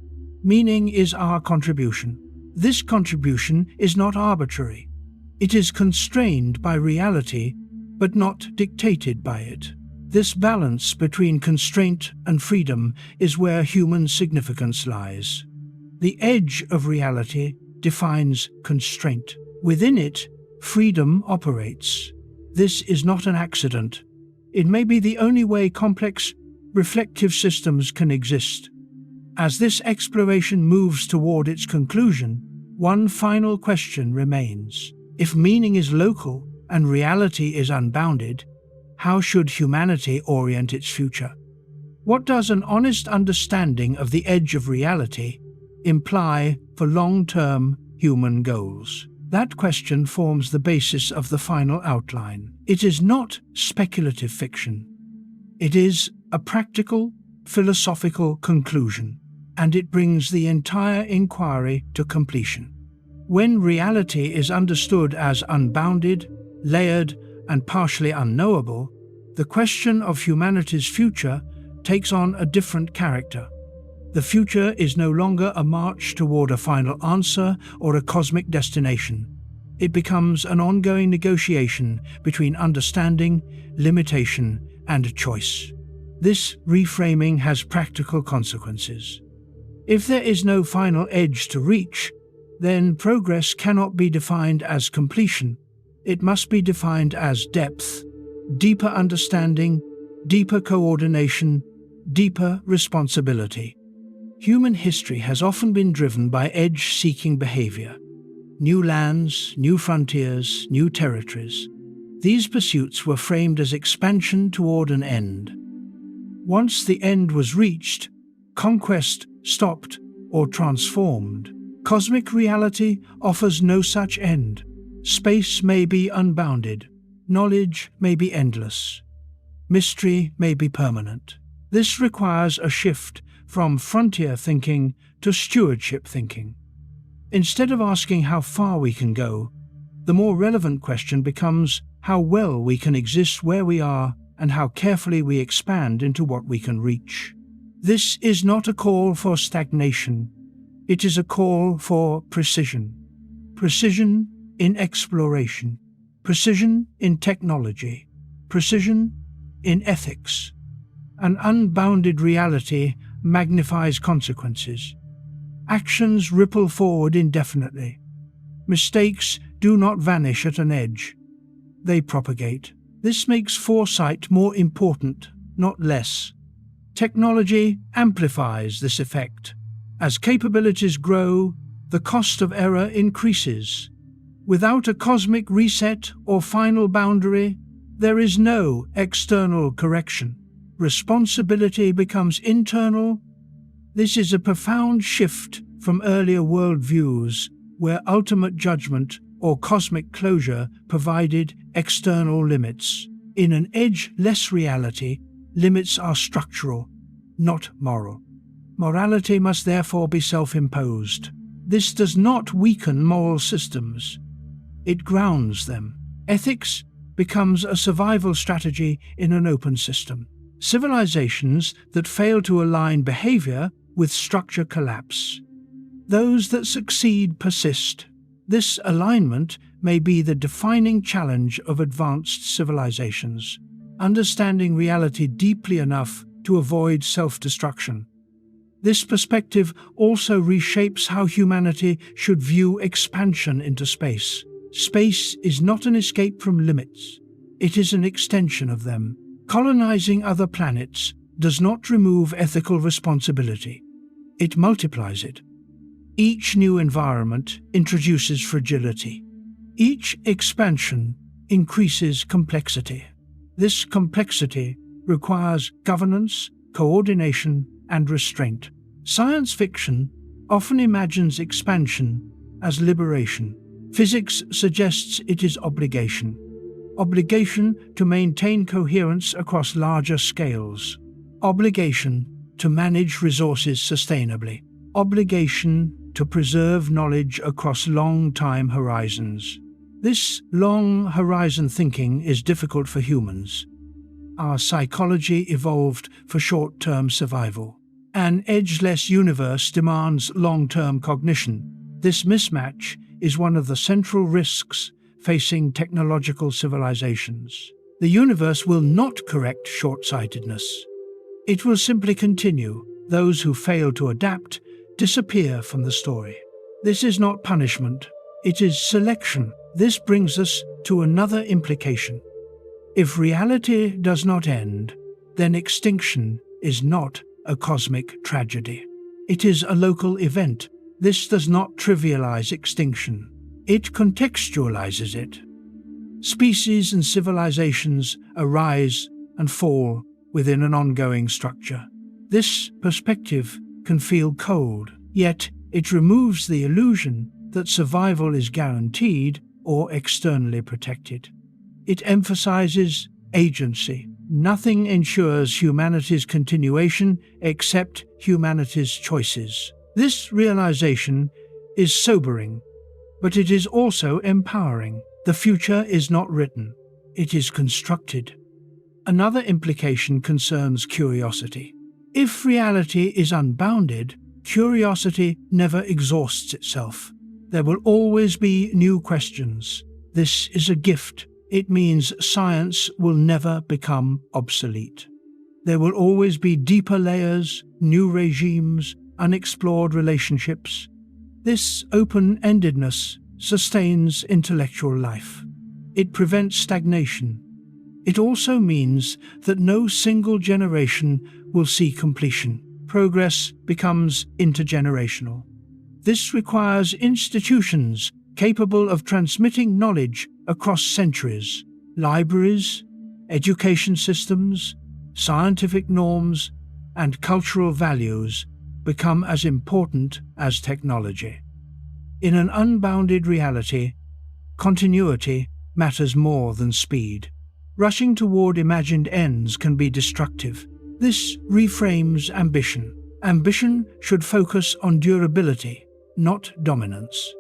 A: Meaning is our contribution. This contribution is not arbitrary. It is constrained by reality, but not dictated by it. This balance between constraint and freedom is where human significance lies. The edge of reality defines constraint. Within it, freedom operates. This is not an accident. It may be the only way complex, reflective systems can exist. As this exploration moves toward its conclusion, one final question remains. If meaning is local and reality is unbounded, how should humanity orient its future? What does an honest understanding of the edge of reality imply for long-term human goals? That question forms the basis of the final outline. It is not speculative fiction. It is a practical, philosophical conclusion, and it brings the entire inquiry to completion. When reality is understood as unbounded, layered, and partially unknowable, the question of humanity's future takes on a different character. The future is no longer a march toward a final answer or a cosmic destination. It becomes an ongoing negotiation between understanding, limitation, and choice. This reframing has practical consequences. If there is no final edge to reach, then progress cannot be defined as completion. It must be defined as depth, deeper understanding, deeper coordination, deeper responsibility. Human history has often been driven by edge-seeking behavior. New lands, new frontiers, new territories. These pursuits were framed as expansion toward an end. Once the end was reached, conquest stopped or transformed. Cosmic reality offers no such end. Space may be unbounded. Knowledge may be endless. Mystery may be permanent. This requires a shift from frontier thinking to stewardship thinking. Instead of asking how far we can go, the more relevant question becomes how well we can exist where we are and how carefully we expand into what we can reach. This is not a call for stagnation. It is a call for precision. Precision in exploration. Precision in technology. Precision in ethics. An unbounded reality magnifies consequences. Actions ripple forward indefinitely. Mistakes do not vanish at an edge. They propagate. This makes foresight more important, not less. Technology amplifies this effect. As capabilities grow, the cost of error increases. Without a cosmic reset or final boundary, there is no external correction. Responsibility becomes internal. This is a profound shift from earlier worldviews, where ultimate judgment or cosmic closure provided external limits. In an edge-less reality, limits are structural, not moral. Morality must therefore be self-imposed. This does not weaken moral systems. It grounds them. Ethics becomes a survival strategy in an open system. Civilizations that fail to align behavior with structure collapse. Those that succeed persist. This alignment may be the defining challenge of advanced civilizations, understanding reality deeply enough to avoid self-destruction. This perspective also reshapes how humanity should view expansion into space. Space is not an escape from limits. It is an extension of them. Colonizing other planets does not remove ethical responsibility. It multiplies it. Each new environment introduces fragility. Each expansion increases complexity. This complexity requires governance, coordination, and restraint. Science fiction often imagines expansion as liberation. Physics suggests it is obligation. Obligation to maintain coherence across larger scales. Obligation to manage resources sustainably. Obligation to preserve knowledge across long time horizons. This long horizon thinking is difficult for humans. Our psychology evolved for short-term survival. An edgeless universe demands long-term cognition. This mismatch is one of the central risks facing technological civilizations. The universe will not correct short-sightedness. It will simply continue. Those who fail to adapt disappear from the story. This is not punishment, it is selection. This brings us to another implication. If reality does not end, then extinction is not a cosmic tragedy. It is a local event. This does not trivialize extinction. It contextualizes it. Species and civilizations arise and fall within an ongoing structure. This perspective can feel cold, yet it removes the illusion that survival is guaranteed or externally protected. It emphasizes agency. Nothing ensures humanity's continuation except humanity's choices. This realization is sobering, but it is also empowering. The future is not written, it is constructed. Another implication concerns curiosity. If reality is unbounded, curiosity never exhausts itself. There will always be new questions. This is a gift. It means science will never become obsolete. There will always be deeper layers, new regimes, unexplored relationships. This open-endedness sustains intellectual life. It prevents stagnation. It also means that no single generation will see completion. Progress becomes intergenerational. This requires institutions capable of transmitting knowledge across centuries. Libraries, education systems, scientific norms, and cultural values become as important as technology. In an unbounded reality, continuity matters more than speed. Rushing toward imagined ends can be destructive. This reframes ambition. Ambition should focus on durability, not dominance.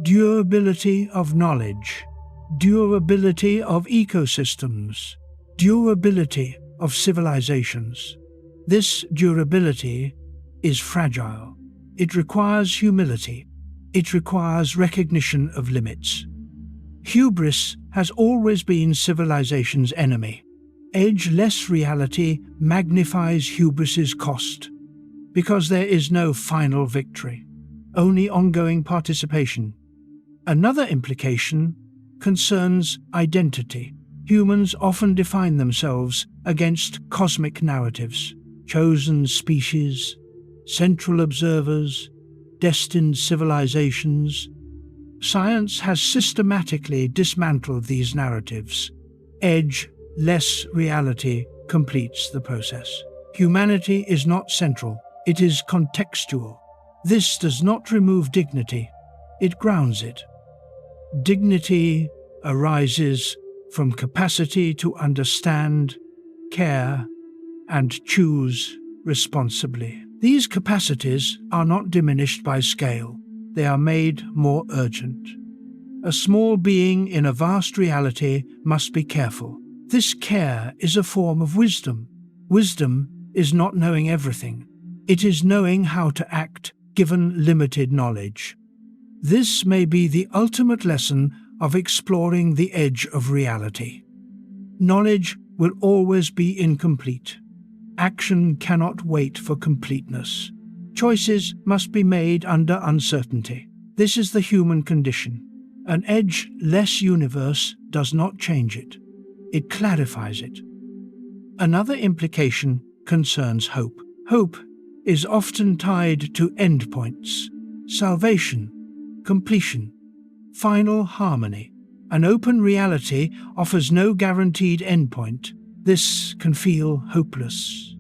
A: Durability of knowledge, durability of ecosystems, durability of civilizations. This durability is fragile. It requires humility. It requires recognition of limits. Hubris has always been civilization's enemy. Edge-less reality magnifies hubris's cost, because there is no final victory, only ongoing participation. Another implication concerns identity. Humans often define themselves against cosmic narratives, chosen species, central observers, destined civilizations. Science has systematically dismantled these narratives. Edge-less reality completes the process. Humanity is not central, it is contextual. This does not remove dignity, it grounds it. Dignity arises from capacity to understand, care, and choose responsibly. These capacities are not diminished by scale, they are made more urgent. A small being in a vast reality must be careful. This care is a form of wisdom. Wisdom is not knowing everything. It is knowing how to act given limited knowledge. This may be the ultimate lesson of exploring the edge of reality. Knowledge will always be incomplete. Action cannot wait for completeness. Choices must be made under uncertainty. This is the human condition. An edge-less universe does not change it. It clarifies it. Another implication concerns hope. Hope is often tied to endpoints, salvation, completion, final harmony. An open reality offers no guaranteed endpoint. This can feel hopeless.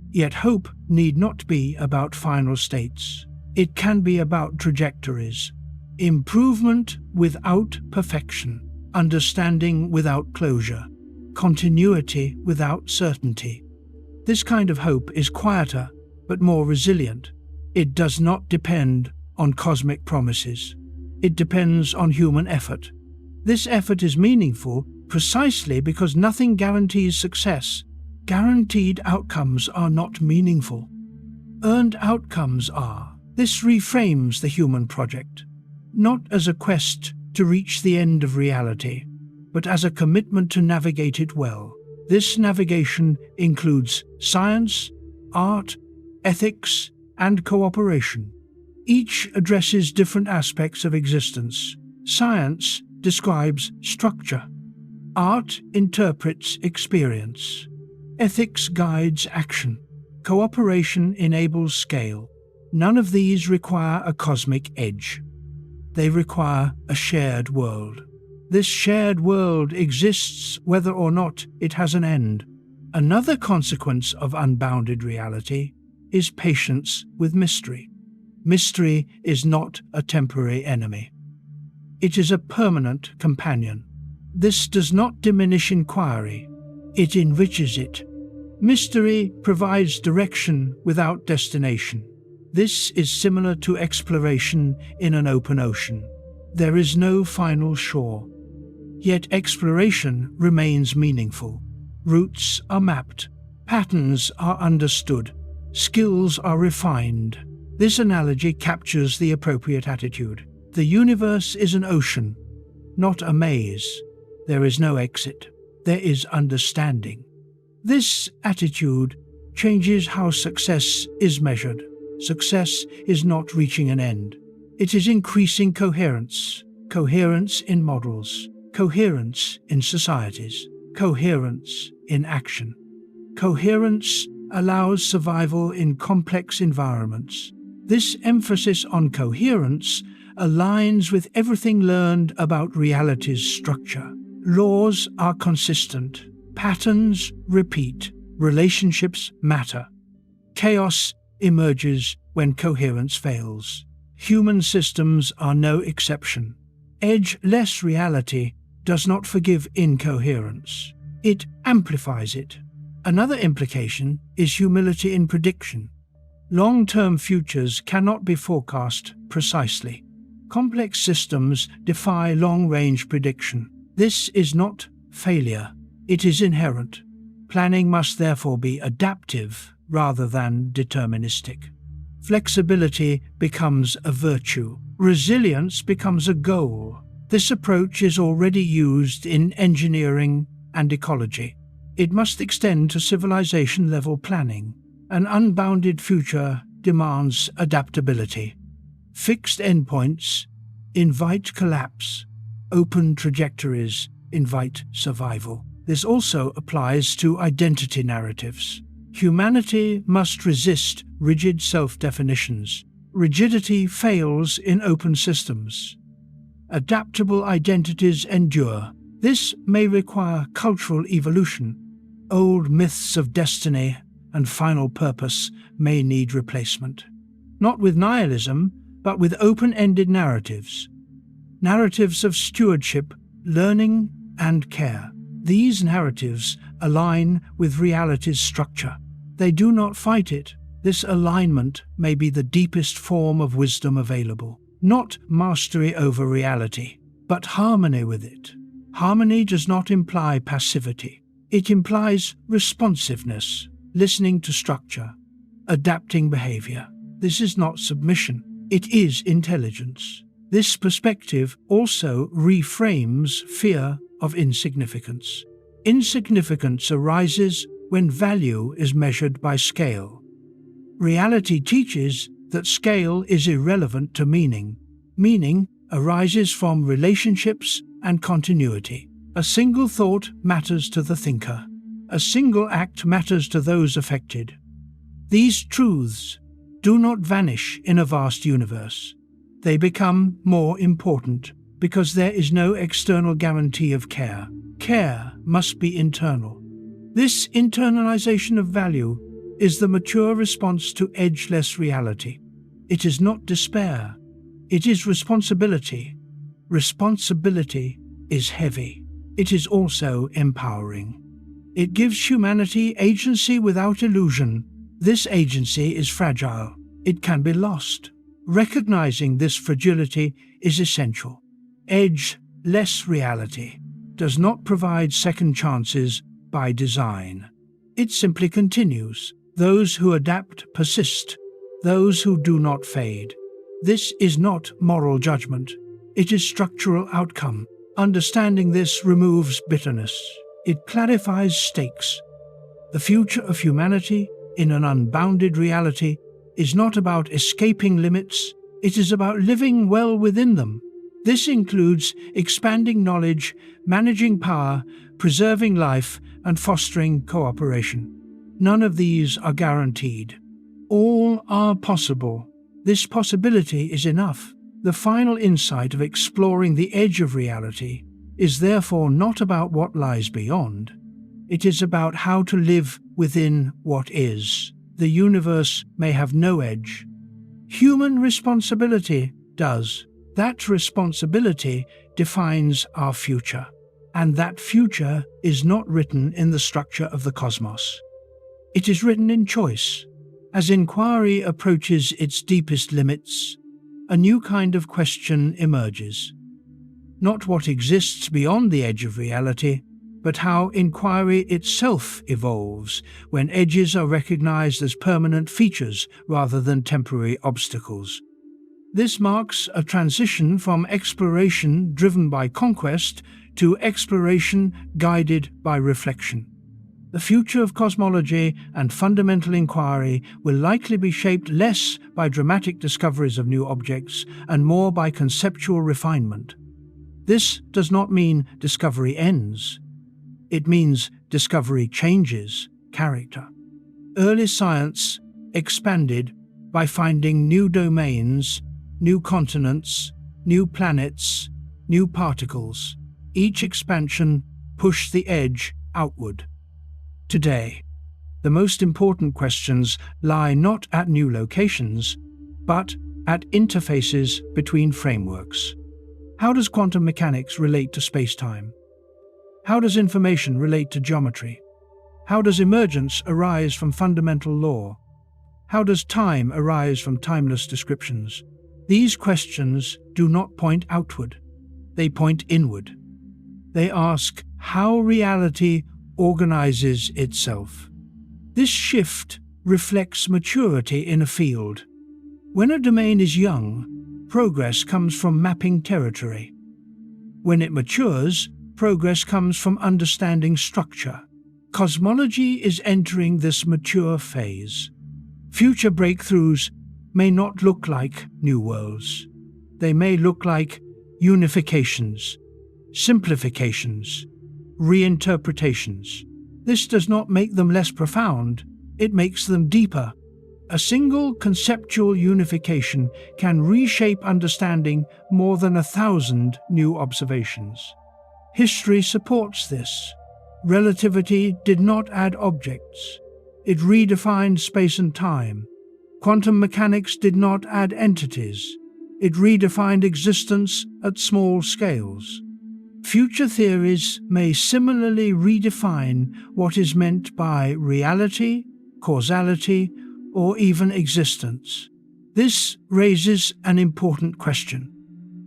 A: Yet hope need not be about final states. It can be about trajectories. Improvement without perfection, understanding without closure, continuity without certainty. This kind of hope is quieter but more resilient. It does not depend on cosmic promises. It depends on human effort. This effort is meaningful precisely because nothing guarantees success. Guaranteed outcomes are not meaningful. Earned outcomes are. This reframes the human project, not as a quest to reach the end of reality, but as a commitment to navigate it well. This navigation includes science, art, ethics, and cooperation. Each addresses different aspects of existence. Science describes structure. Art interprets experience. Ethics guides action. Cooperation enables scale. None of these require a cosmic edge. They require a shared world. This shared world exists whether or not it has an end. Another consequence of unbounded reality is patience with mystery. Mystery is not a temporary enemy. It is a permanent companion. This does not diminish inquiry. It enriches it. Mystery provides direction without destination. This is similar to exploration in an open ocean. There is no final shore. Yet exploration remains meaningful. Routes are mapped. Patterns are understood. Skills are refined. This analogy captures the appropriate attitude. The universe is an ocean, not a maze. There is no exit. There is understanding. This attitude changes how success is measured. Success is not reaching an end. It is increasing coherence. Coherence in models. Coherence in societies. Coherence in action. Coherence allows survival in complex environments. This emphasis on coherence aligns with everything learned about reality's structure. Laws are consistent. Patterns repeat. Relationships matter. Chaos emerges when coherence fails. Human systems are no exception. Edge-less reality does not forgive incoherence. It amplifies it. Another implication is humility in prediction. Long-term futures cannot be forecast precisely. Complex systems defy long-range prediction. This is not failure. It is inherent. Planning must therefore be adaptive rather than deterministic. Flexibility becomes a virtue. Resilience becomes a goal. This approach is already used in engineering and ecology. It must extend to civilization-level planning. An unbounded future demands adaptability. Fixed endpoints invite collapse. Open trajectories invite survival. This also applies to identity narratives. Humanity must resist rigid self-definitions. Rigidity fails in open systems. Adaptable identities endure. This may require cultural evolution. Old myths of destiny and final purpose may need replacement. Not with nihilism, but with open-ended narratives. Narratives of stewardship, learning, and care. These narratives align with reality's structure. They do not fight it. This alignment may be the deepest form of wisdom available. Not mastery over reality, but harmony with it. Harmony does not imply passivity. It implies responsiveness, listening to structure, adapting behavior. This is not submission. It is intelligence. This perspective also reframes fear of insignificance. Insignificance arises when value is measured by scale. Reality teaches that scale is irrelevant to meaning. Meaning arises from relationships and continuity. A single thought matters to the thinker. A single act matters to those affected. These truths do not vanish in a vast universe. They become more important because there is no external guarantee of care. Care must be internal. This internalization of value is the mature response to edgeless reality. It is not despair. It is responsibility. Responsibility is heavy. It is also empowering. It gives humanity agency without illusion. This agency is fragile. It can be lost. Recognizing this fragility is essential. Edge-less reality does not provide second chances by design. It simply continues. Those who adapt persist. Those who do not fade. This is not moral judgment. It is structural outcome. Understanding this removes bitterness. It clarifies stakes. The future of humanity in an unbounded reality is not about escaping limits. It is about living well within them. This includes expanding knowledge, managing power, preserving life, and fostering cooperation. None of these are guaranteed. All are possible. This possibility is enough. The final insight of exploring the edge of reality is therefore not about what lies beyond. It is about how to live within what is. The universe may have no edge. Human responsibility does. That responsibility defines our future. And that future is not written in the structure of the cosmos. It is written in choice. As inquiry approaches its deepest limits, a new kind of question emerges. Not what exists beyond the edge of reality, but how inquiry itself evolves when edges are recognized as permanent features rather than temporary obstacles. This marks a transition from exploration driven by conquest to exploration guided by reflection. The future of cosmology and fundamental inquiry will likely be shaped less by dramatic discoveries of new objects and more by conceptual refinement. This does not mean discovery ends. It means discovery changes character. Early science expanded by finding new domains, new continents, new planets, new particles. Each expansion pushed the edge outward. Today, the most important questions lie not at new locations, but at interfaces between frameworks. How does quantum mechanics relate to space-time? How does information relate to geometry? How does emergence arise from fundamental law? How does time arise from timeless descriptions? These questions do not point outward. They point inward. They ask how reality organizes itself. This shift reflects maturity in a field. When a domain is young, progress comes from mapping territory. When it matures, progress comes from understanding structure. Cosmology is entering this mature phase. Future breakthroughs may not look like new worlds. They may look like unifications, simplifications, reinterpretations. This does not make them less profound, it makes them deeper. A single conceptual unification can reshape understanding more than 1,000 new observations. History supports this. Relativity did not add objects. It redefined space and time. Quantum mechanics did not add entities. It redefined existence at small scales. Future theories may similarly redefine what is meant by reality, causality, or even existence. This raises an important question.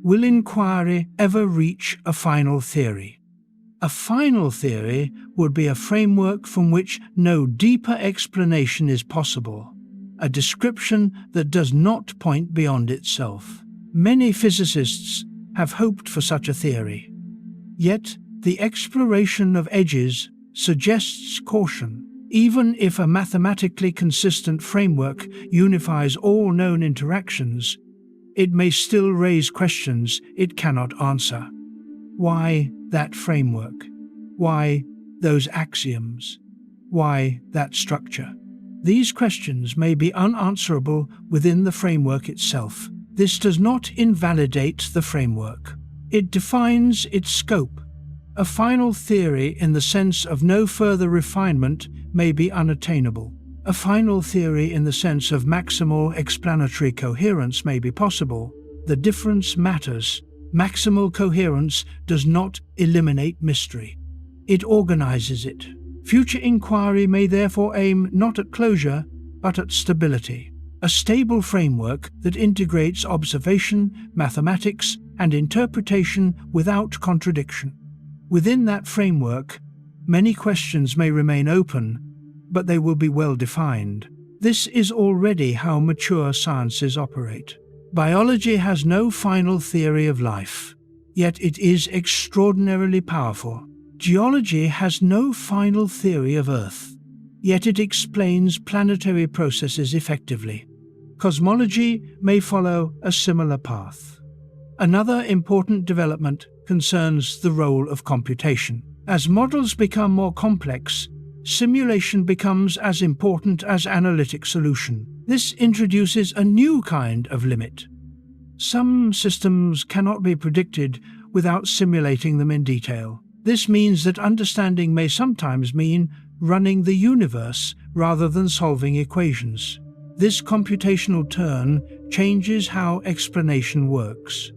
A: Will inquiry ever reach a final theory? A final theory would be a framework from which no deeper explanation is possible, a description that does not point beyond itself. Many physicists have hoped for such a theory. Yet, the exploration of edges suggests caution. Even if a mathematically consistent framework unifies all known interactions, it may still raise questions it cannot answer. Why that framework? Why those axioms? Why that structure? These questions may be unanswerable within the framework itself. This does not invalidate the framework. It defines its scope. A final theory in the sense of no further refinement may be unattainable. A final theory in the sense of maximal explanatory coherence may be possible. The difference matters. Maximal coherence does not eliminate mystery. It organizes it. Future inquiry may therefore aim not at closure, but at stability. A stable framework that integrates observation, mathematics, and interpretation without contradiction. Within that framework, many questions may remain open, but they will be well defined. This is already how mature sciences operate. Biology has no final theory of life, yet it is extraordinarily powerful. Geology has no final theory of Earth, yet it explains planetary processes effectively. Cosmology may follow a similar path. Another important development concerns the role of computation. As models become more complex, simulation becomes as important as analytic solution. This introduces a new kind of limit. Some systems cannot be predicted without simulating them in detail. This means that understanding may sometimes mean running the universe rather than solving equations. This computational turn changes how explanation works.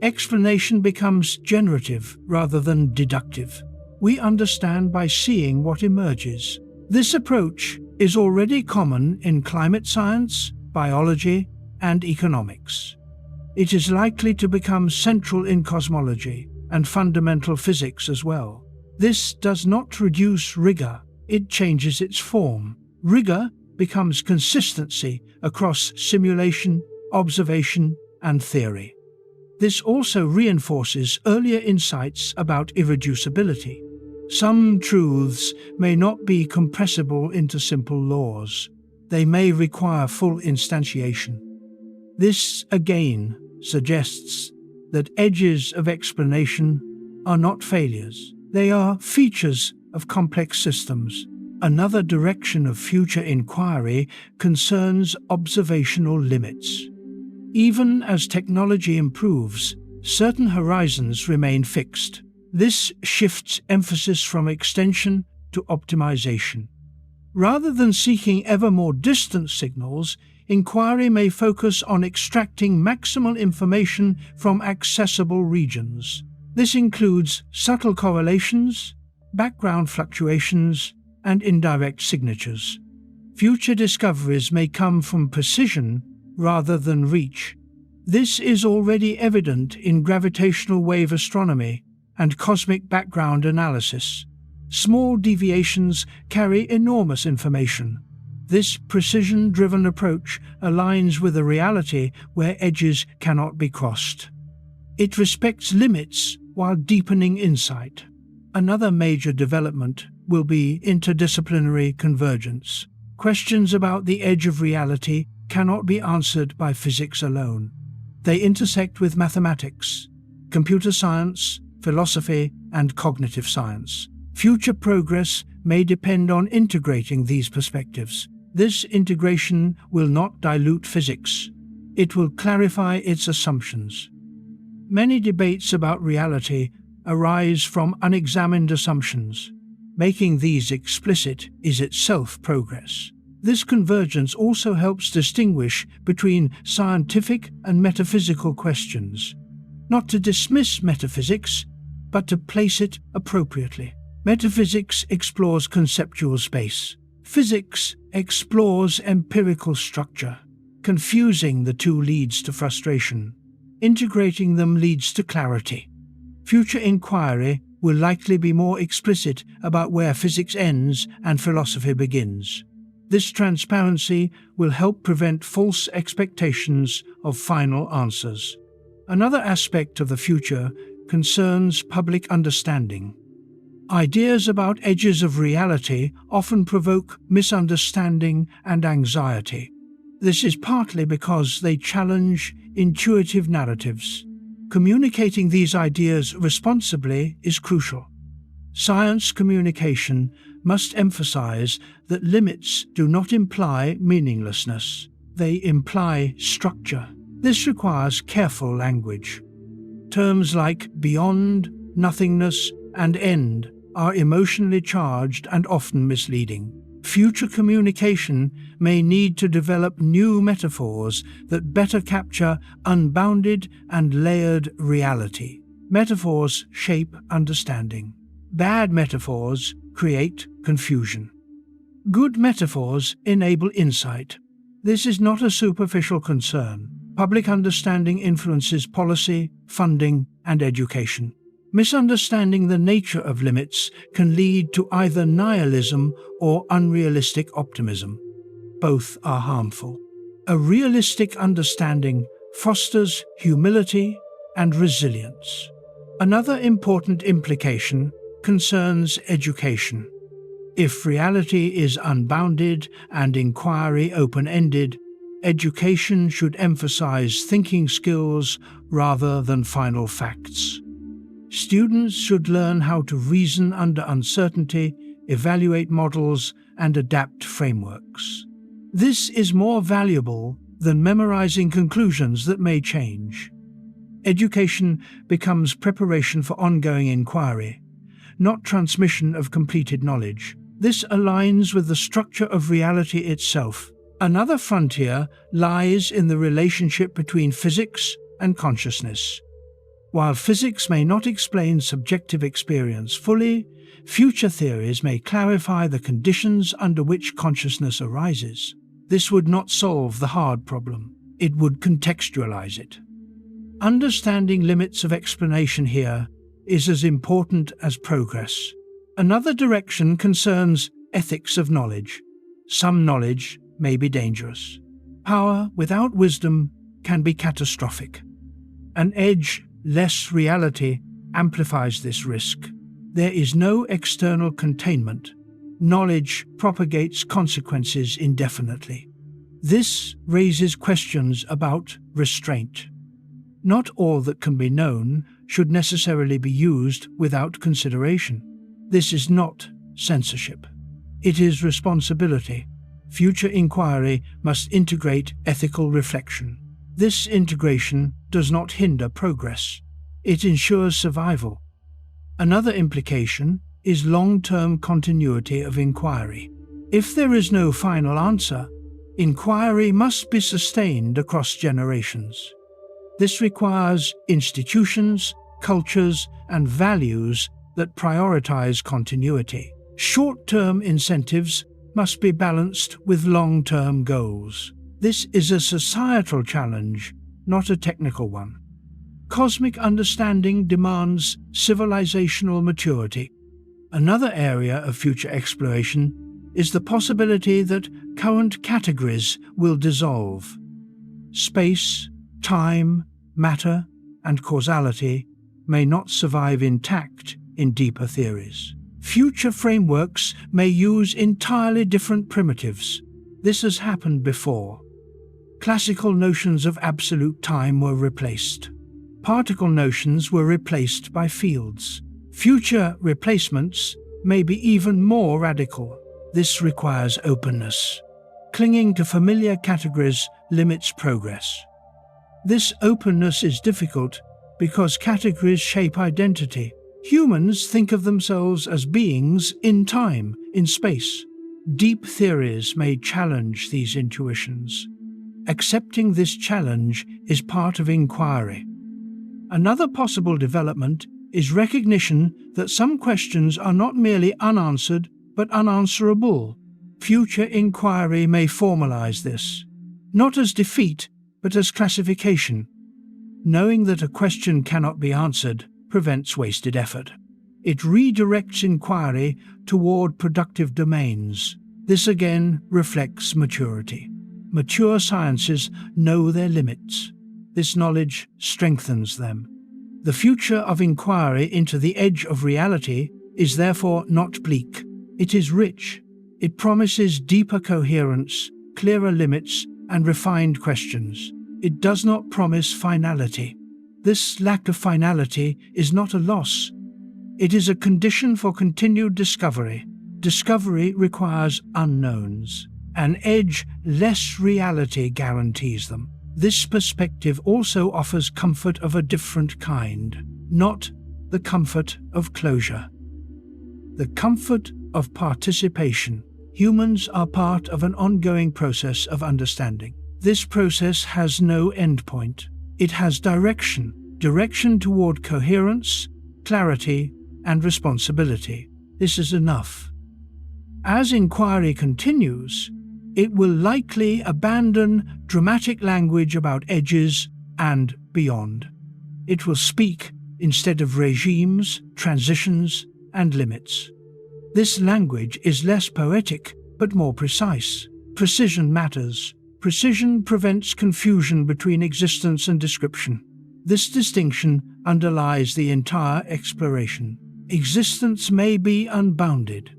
A: Explanation becomes generative rather than deductive. We understand by seeing what emerges. This approach is already common in climate science, biology, and economics. It is likely to become central in cosmology and fundamental physics as well. This does not reduce rigor, it changes its form. Rigor becomes consistency across simulation, observation, and theory. This also reinforces earlier insights about irreducibility. Some truths may not be compressible into simple laws. They may require full instantiation. This, again, suggests that edges of explanation are not failures. They are features of complex systems. Another direction of future inquiry concerns observational limits. Even as technology improves, certain horizons remain fixed. This shifts emphasis from extension to optimization. Rather than seeking ever more distant signals, inquiry may focus on extracting maximal information from accessible regions. This includes subtle correlations, background fluctuations, and indirect signatures. Future discoveries may come from precision rather than reach. This is already evident in gravitational wave astronomy and cosmic background analysis. Small deviations carry enormous information. This precision-driven approach aligns with a reality where edges cannot be crossed. It respects limits while deepening insight. Another major development will be interdisciplinary convergence. Questions about the edge of reality cannot be answered by physics alone. They intersect with mathematics, computer science, philosophy, and cognitive science. Future progress may depend on integrating these perspectives. This integration will not dilute physics. It will clarify its assumptions. Many debates about reality arise from unexamined assumptions. Making these explicit is itself progress. This convergence also helps distinguish between scientific and metaphysical questions. Not to dismiss metaphysics, but to place it appropriately. Metaphysics explores conceptual space. Physics explores empirical structure. Confusing the two leads to frustration. Integrating them leads to clarity. Future inquiry will likely be more explicit about where physics ends and philosophy begins. This transparency will help prevent false expectations of final answers. Another aspect of the future concerns public understanding. Ideas about edges of reality often provoke misunderstanding and anxiety. This is partly because they challenge intuitive narratives. Communicating these ideas responsibly is crucial. Science communication must emphasize that limits do not imply meaninglessness. They imply structure. This requires careful language. Terms like beyond, nothingness, and end are emotionally charged and often misleading. Future communication may need to develop new metaphors that better capture unbounded and layered reality. Metaphors shape understanding. Bad metaphors create confusion. Good metaphors enable insight. This is not a superficial concern. Public understanding influences policy, funding, and education. Misunderstanding the nature of limits can lead to either nihilism or unrealistic optimism. Both are harmful. A realistic understanding fosters humility and resilience. Another important implication concerns education. If reality is unbounded and inquiry open-ended, education should emphasize thinking skills rather than final facts. Students should learn how to reason under uncertainty, evaluate models, and adapt frameworks. This is more valuable than memorizing conclusions that may change. Education becomes preparation for ongoing inquiry, not transmission of completed knowledge. This aligns with the structure of reality itself. Another frontier lies in the relationship between physics and consciousness. While physics may not explain subjective experience fully, future theories may clarify the conditions under which consciousness arises. This would not solve the hard problem. It would contextualize it. Understanding limits of explanation here is as important as progress. Another direction concerns ethics of knowledge. Some knowledge may be dangerous. Power without wisdom can be catastrophic. An edge less reality amplifies this risk. There is no external containment. Knowledge propagates consequences indefinitely. This raises questions about restraint. Not all that can be known should necessarily be used without consideration. This is not censorship. It is responsibility. Future inquiry must integrate ethical reflection. This integration does not hinder progress. It ensures survival. Another implication is long-term continuity of inquiry. If there is no final answer, inquiry must be sustained across generations. This requires institutions, cultures, and values that prioritize continuity. Short-term incentives must be balanced with long-term goals. This is a societal challenge, not a technical one. Cosmic understanding demands civilizational maturity. Another area of future exploration is the possibility that current categories will dissolve. Space, time, matter, and causality may not survive intact in deeper theories. Future frameworks may use entirely different primitives. This has happened before. Classical notions of absolute time were replaced. particle notions were replaced by fields. Future replacements may be even more radical. This requires openness. Clinging to familiar categories limits progress. This openness is difficult because categories shape identity. Humans think of themselves as beings in time, in space. Deep theories may challenge these intuitions. Accepting this challenge is part of inquiry. Another possible development is recognition that some questions are not merely unanswered but unanswerable. Future inquiry may formalize this, not as defeat but as classification. Knowing that a question cannot be answered prevents wasted effort. It redirects inquiry toward productive domains. This again reflects maturity. Mature sciences know their limits. This knowledge strengthens them. The future of inquiry into the edge of reality is therefore not bleak. It is rich. It promises deeper coherence, clearer limits, and refined questions. It does not promise finality. This lack of finality is not a loss. It is a condition for continued discovery. Discovery requires unknowns. An edge less reality guarantees them. This perspective also offers comfort of a different kind, not the comfort of closure. The comfort of participation. Humans are part of an ongoing process of understanding. This process has no endpoint. It has direction toward coherence, clarity, and responsibility. This is enough. As inquiry continues, it will likely abandon dramatic language about edges and beyond. It will speak instead of regimes, transitions, and limits. This language is less poetic but more precise. Precision matters. Precision prevents confusion between existence and description. This distinction underlies the entire exploration. Existence may be unbounded.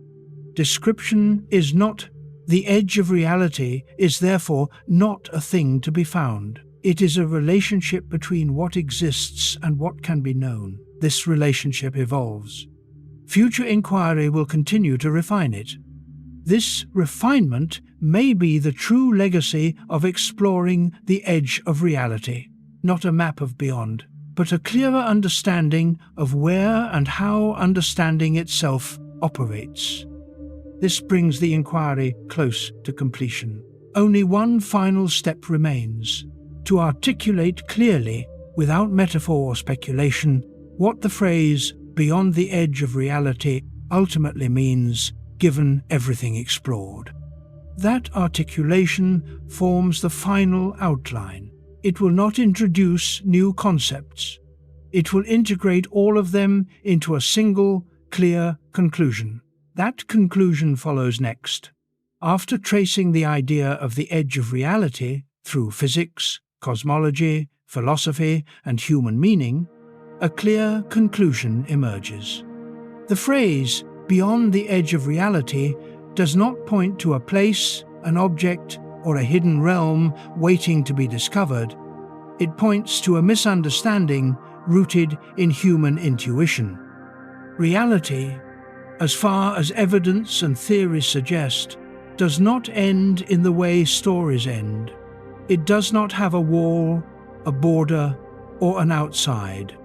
A: Description is not. The edge of reality is therefore not a thing to be found. It is a relationship between what exists and what can be known. This relationship evolves. Future inquiry will continue to refine it. This refinement may be the true legacy of exploring the edge of reality, not a map of beyond, but a clearer understanding of where and how understanding itself operates. This brings the inquiry close to completion. Only one final step remains: to articulate clearly, without metaphor or speculation, what the phrase "beyond the edge of reality" ultimately means, given everything explored. That articulation forms the final outline. It will not introduce new concepts. It will integrate all of them into a single, clear conclusion. That conclusion follows next. After tracing the idea of the edge of reality through physics, cosmology, philosophy, and human meaning, a clear conclusion emerges. The phrase, "beyond the edge of reality," does not point to a place, an object, or a hidden realm waiting to be discovered. It points to a misunderstanding rooted in human intuition. Reality, as far as evidence and theories suggest, does not end in the way stories end. It does not have a wall, a border, or an outside.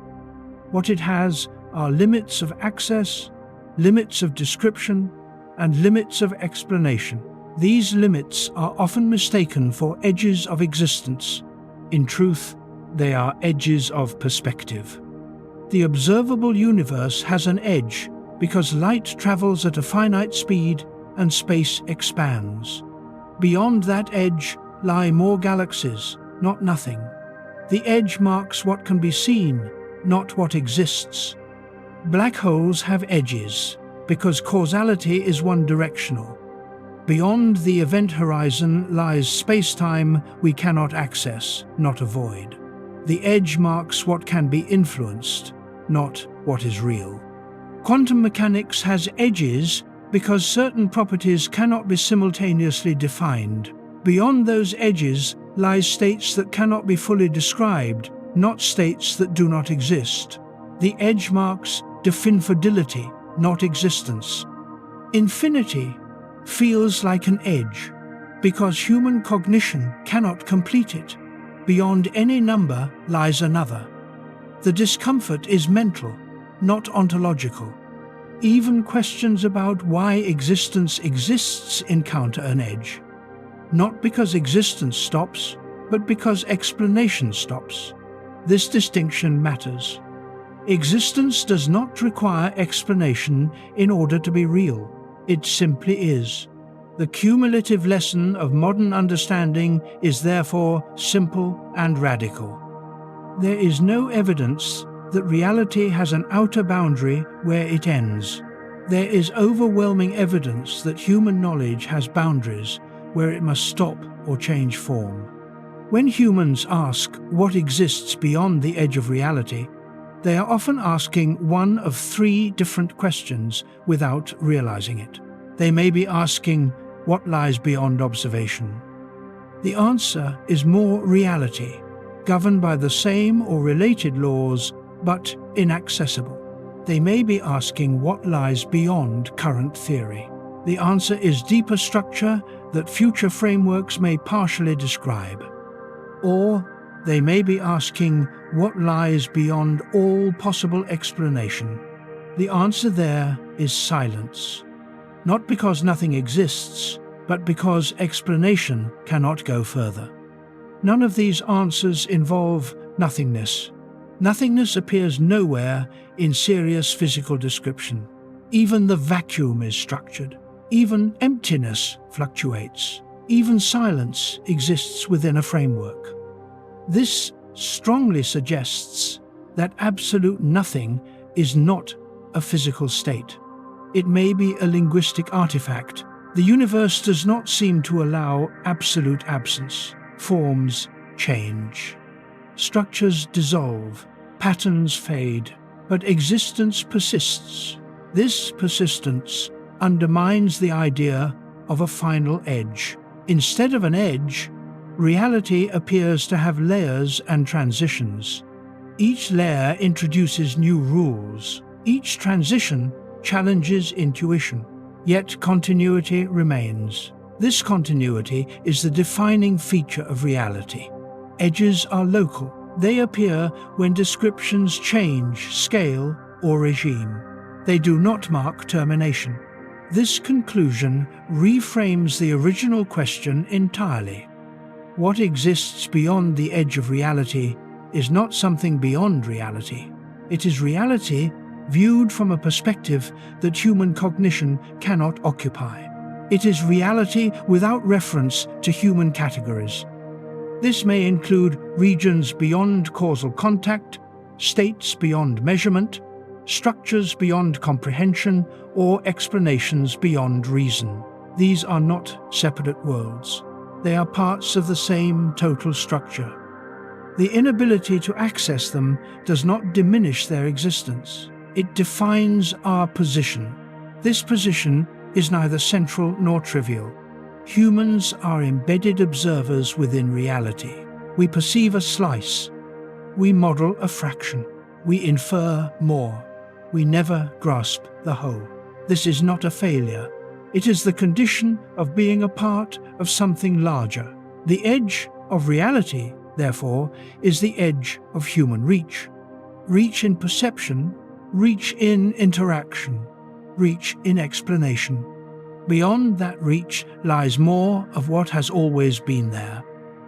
A: What it has are limits of access, limits of description, and limits of explanation. These limits are often mistaken for edges of existence. In truth, they are edges of perspective. The observable universe has an edge because light travels at a finite speed and space expands. Beyond that edge lie more galaxies, not nothing. The edge marks what can be seen, not what exists. Black holes have edges because causality is one-directional. Beyond the event horizon lies space-time we cannot access, not avoid. The edge marks what can be influenced, not what is real. Quantum mechanics has edges because certain properties cannot be simultaneously defined. Beyond those edges lies states that cannot be fully described, not states that do not exist. The edge marks definability, not existence. Infinity feels like an edge because human cognition cannot complete it. Beyond any number lies another. The discomfort is mental, not ontological. Even questions about why existence exists encounter an edge. Not because existence stops, but because explanation stops. This distinction matters. Existence does not require explanation in order to be real. It simply is. The cumulative lesson of modern understanding is therefore simple and radical. There is no evidence that reality has an outer boundary where it ends. There is overwhelming evidence that human knowledge has boundaries where it must stop or change form. When humans ask what exists beyond the edge of reality, they are often asking one of three different questions without realizing it. They may be asking what lies beyond observation. The answer is more reality, governed by the same or related laws, but inaccessible. They may be asking what lies beyond current theory. The answer is deeper structure that future frameworks may partially describe. Or they may be asking what lies beyond all possible explanation. The answer there is silence. Not because nothing exists, but because explanation cannot go further. None of these answers involve nothingness. Nothingness appears nowhere in serious physical description. Even the vacuum is structured. Even emptiness fluctuates. Even silence exists within a framework. This strongly suggests that absolute nothing is not a physical state. It may be a linguistic artifact. The universe does not seem to allow absolute absence. Forms change. Structures dissolve. Patterns fade. But existence persists. This persistence undermines the idea of a final edge. Instead of an edge, reality appears to have layers and transitions. Each layer introduces new rules. Each transition challenges intuition. Yet continuity remains. This continuity is the defining feature of reality. Edges are local. They appear when descriptions change scale or regime. They do not mark termination. This conclusion reframes the original question entirely. What exists beyond the edge of reality is not something beyond reality. It is reality viewed from a perspective that human cognition cannot occupy. It is reality without reference to human categories. This may include regions beyond causal contact, states beyond measurement, structures beyond comprehension, or explanations beyond reason. These are not separate worlds. They are parts of the same total structure. The inability to access them does not diminish their existence. It defines our position. This position is neither central nor trivial. Humans are embedded observers within reality. We perceive a slice. We model a fraction. We infer more. We never grasp the whole. This is not a failure. It is the condition of being a part of something larger. The edge of reality, therefore, is the edge of human reach. Reach in perception, reach in interaction, reach in explanation. Beyond that reach lies more of what has always been there.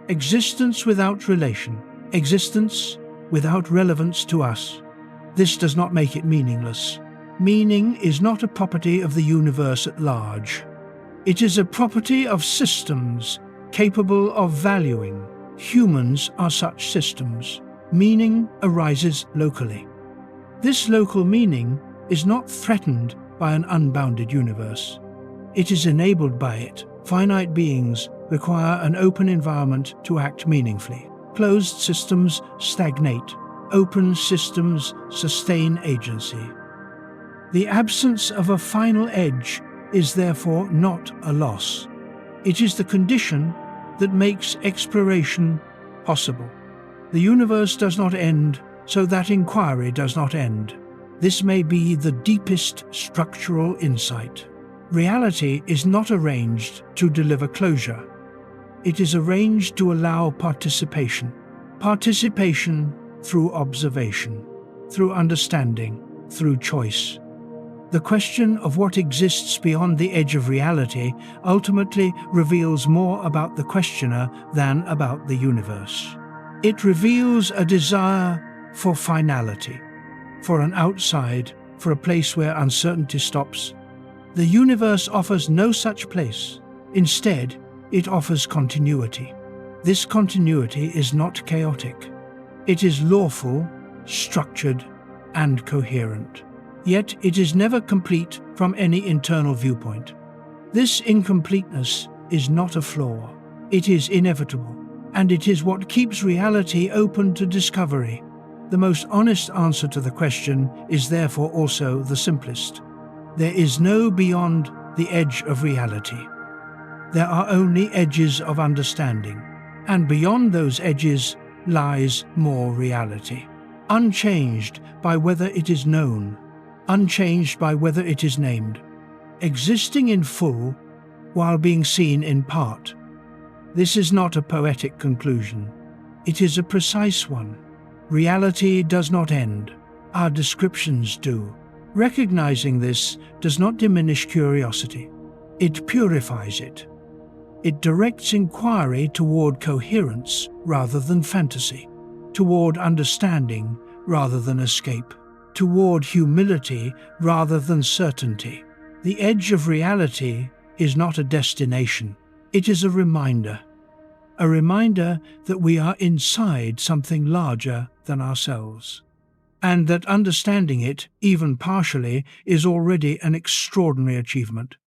A: Existence without relation, existence without relevance to us. This does not make it meaningless. Meaning is not a property of the universe at large. It is a property of systems capable of valuing. Humans are such systems. Meaning arises locally. This local meaning is not threatened by an unbounded universe. It is enabled by it. Finite beings require an open environment to act meaningfully. Closed systems stagnate. Open systems sustain agency. The absence of a final edge is therefore not a loss. It is the condition that makes exploration possible. The universe does not end, so that inquiry does not end. This may be the deepest structural insight. Reality is not arranged to deliver closure. It is arranged to allow participation. Participation through observation, through understanding, through choice. The question of what exists beyond the edge of reality ultimately reveals more about the questioner than about the universe. It reveals a desire for finality, for an outside, for a place where uncertainty stops. The universe offers no such place. Instead, it offers continuity. This continuity is not chaotic. It is lawful, structured, and coherent. Yet it is never complete from any internal viewpoint. This incompleteness is not a flaw. It is inevitable, and it is what keeps reality open to discovery. The most honest answer to the question is therefore also the simplest. There is no beyond the edge of reality. There are only edges of understanding, and beyond those edges lies more reality, unchanged by whether it is known, unchanged by whether it is named, existing in full while being seen in part. This is not a poetic conclusion. It is a precise one. Reality does not end. Our descriptions do. Recognizing this does not diminish curiosity. It purifies it. It directs inquiry toward coherence rather than fantasy, toward understanding rather than escape, toward humility rather than certainty. The edge of reality is not a destination. It is a reminder that we are inside something larger than ourselves, and that understanding it, even partially, is already an extraordinary achievement.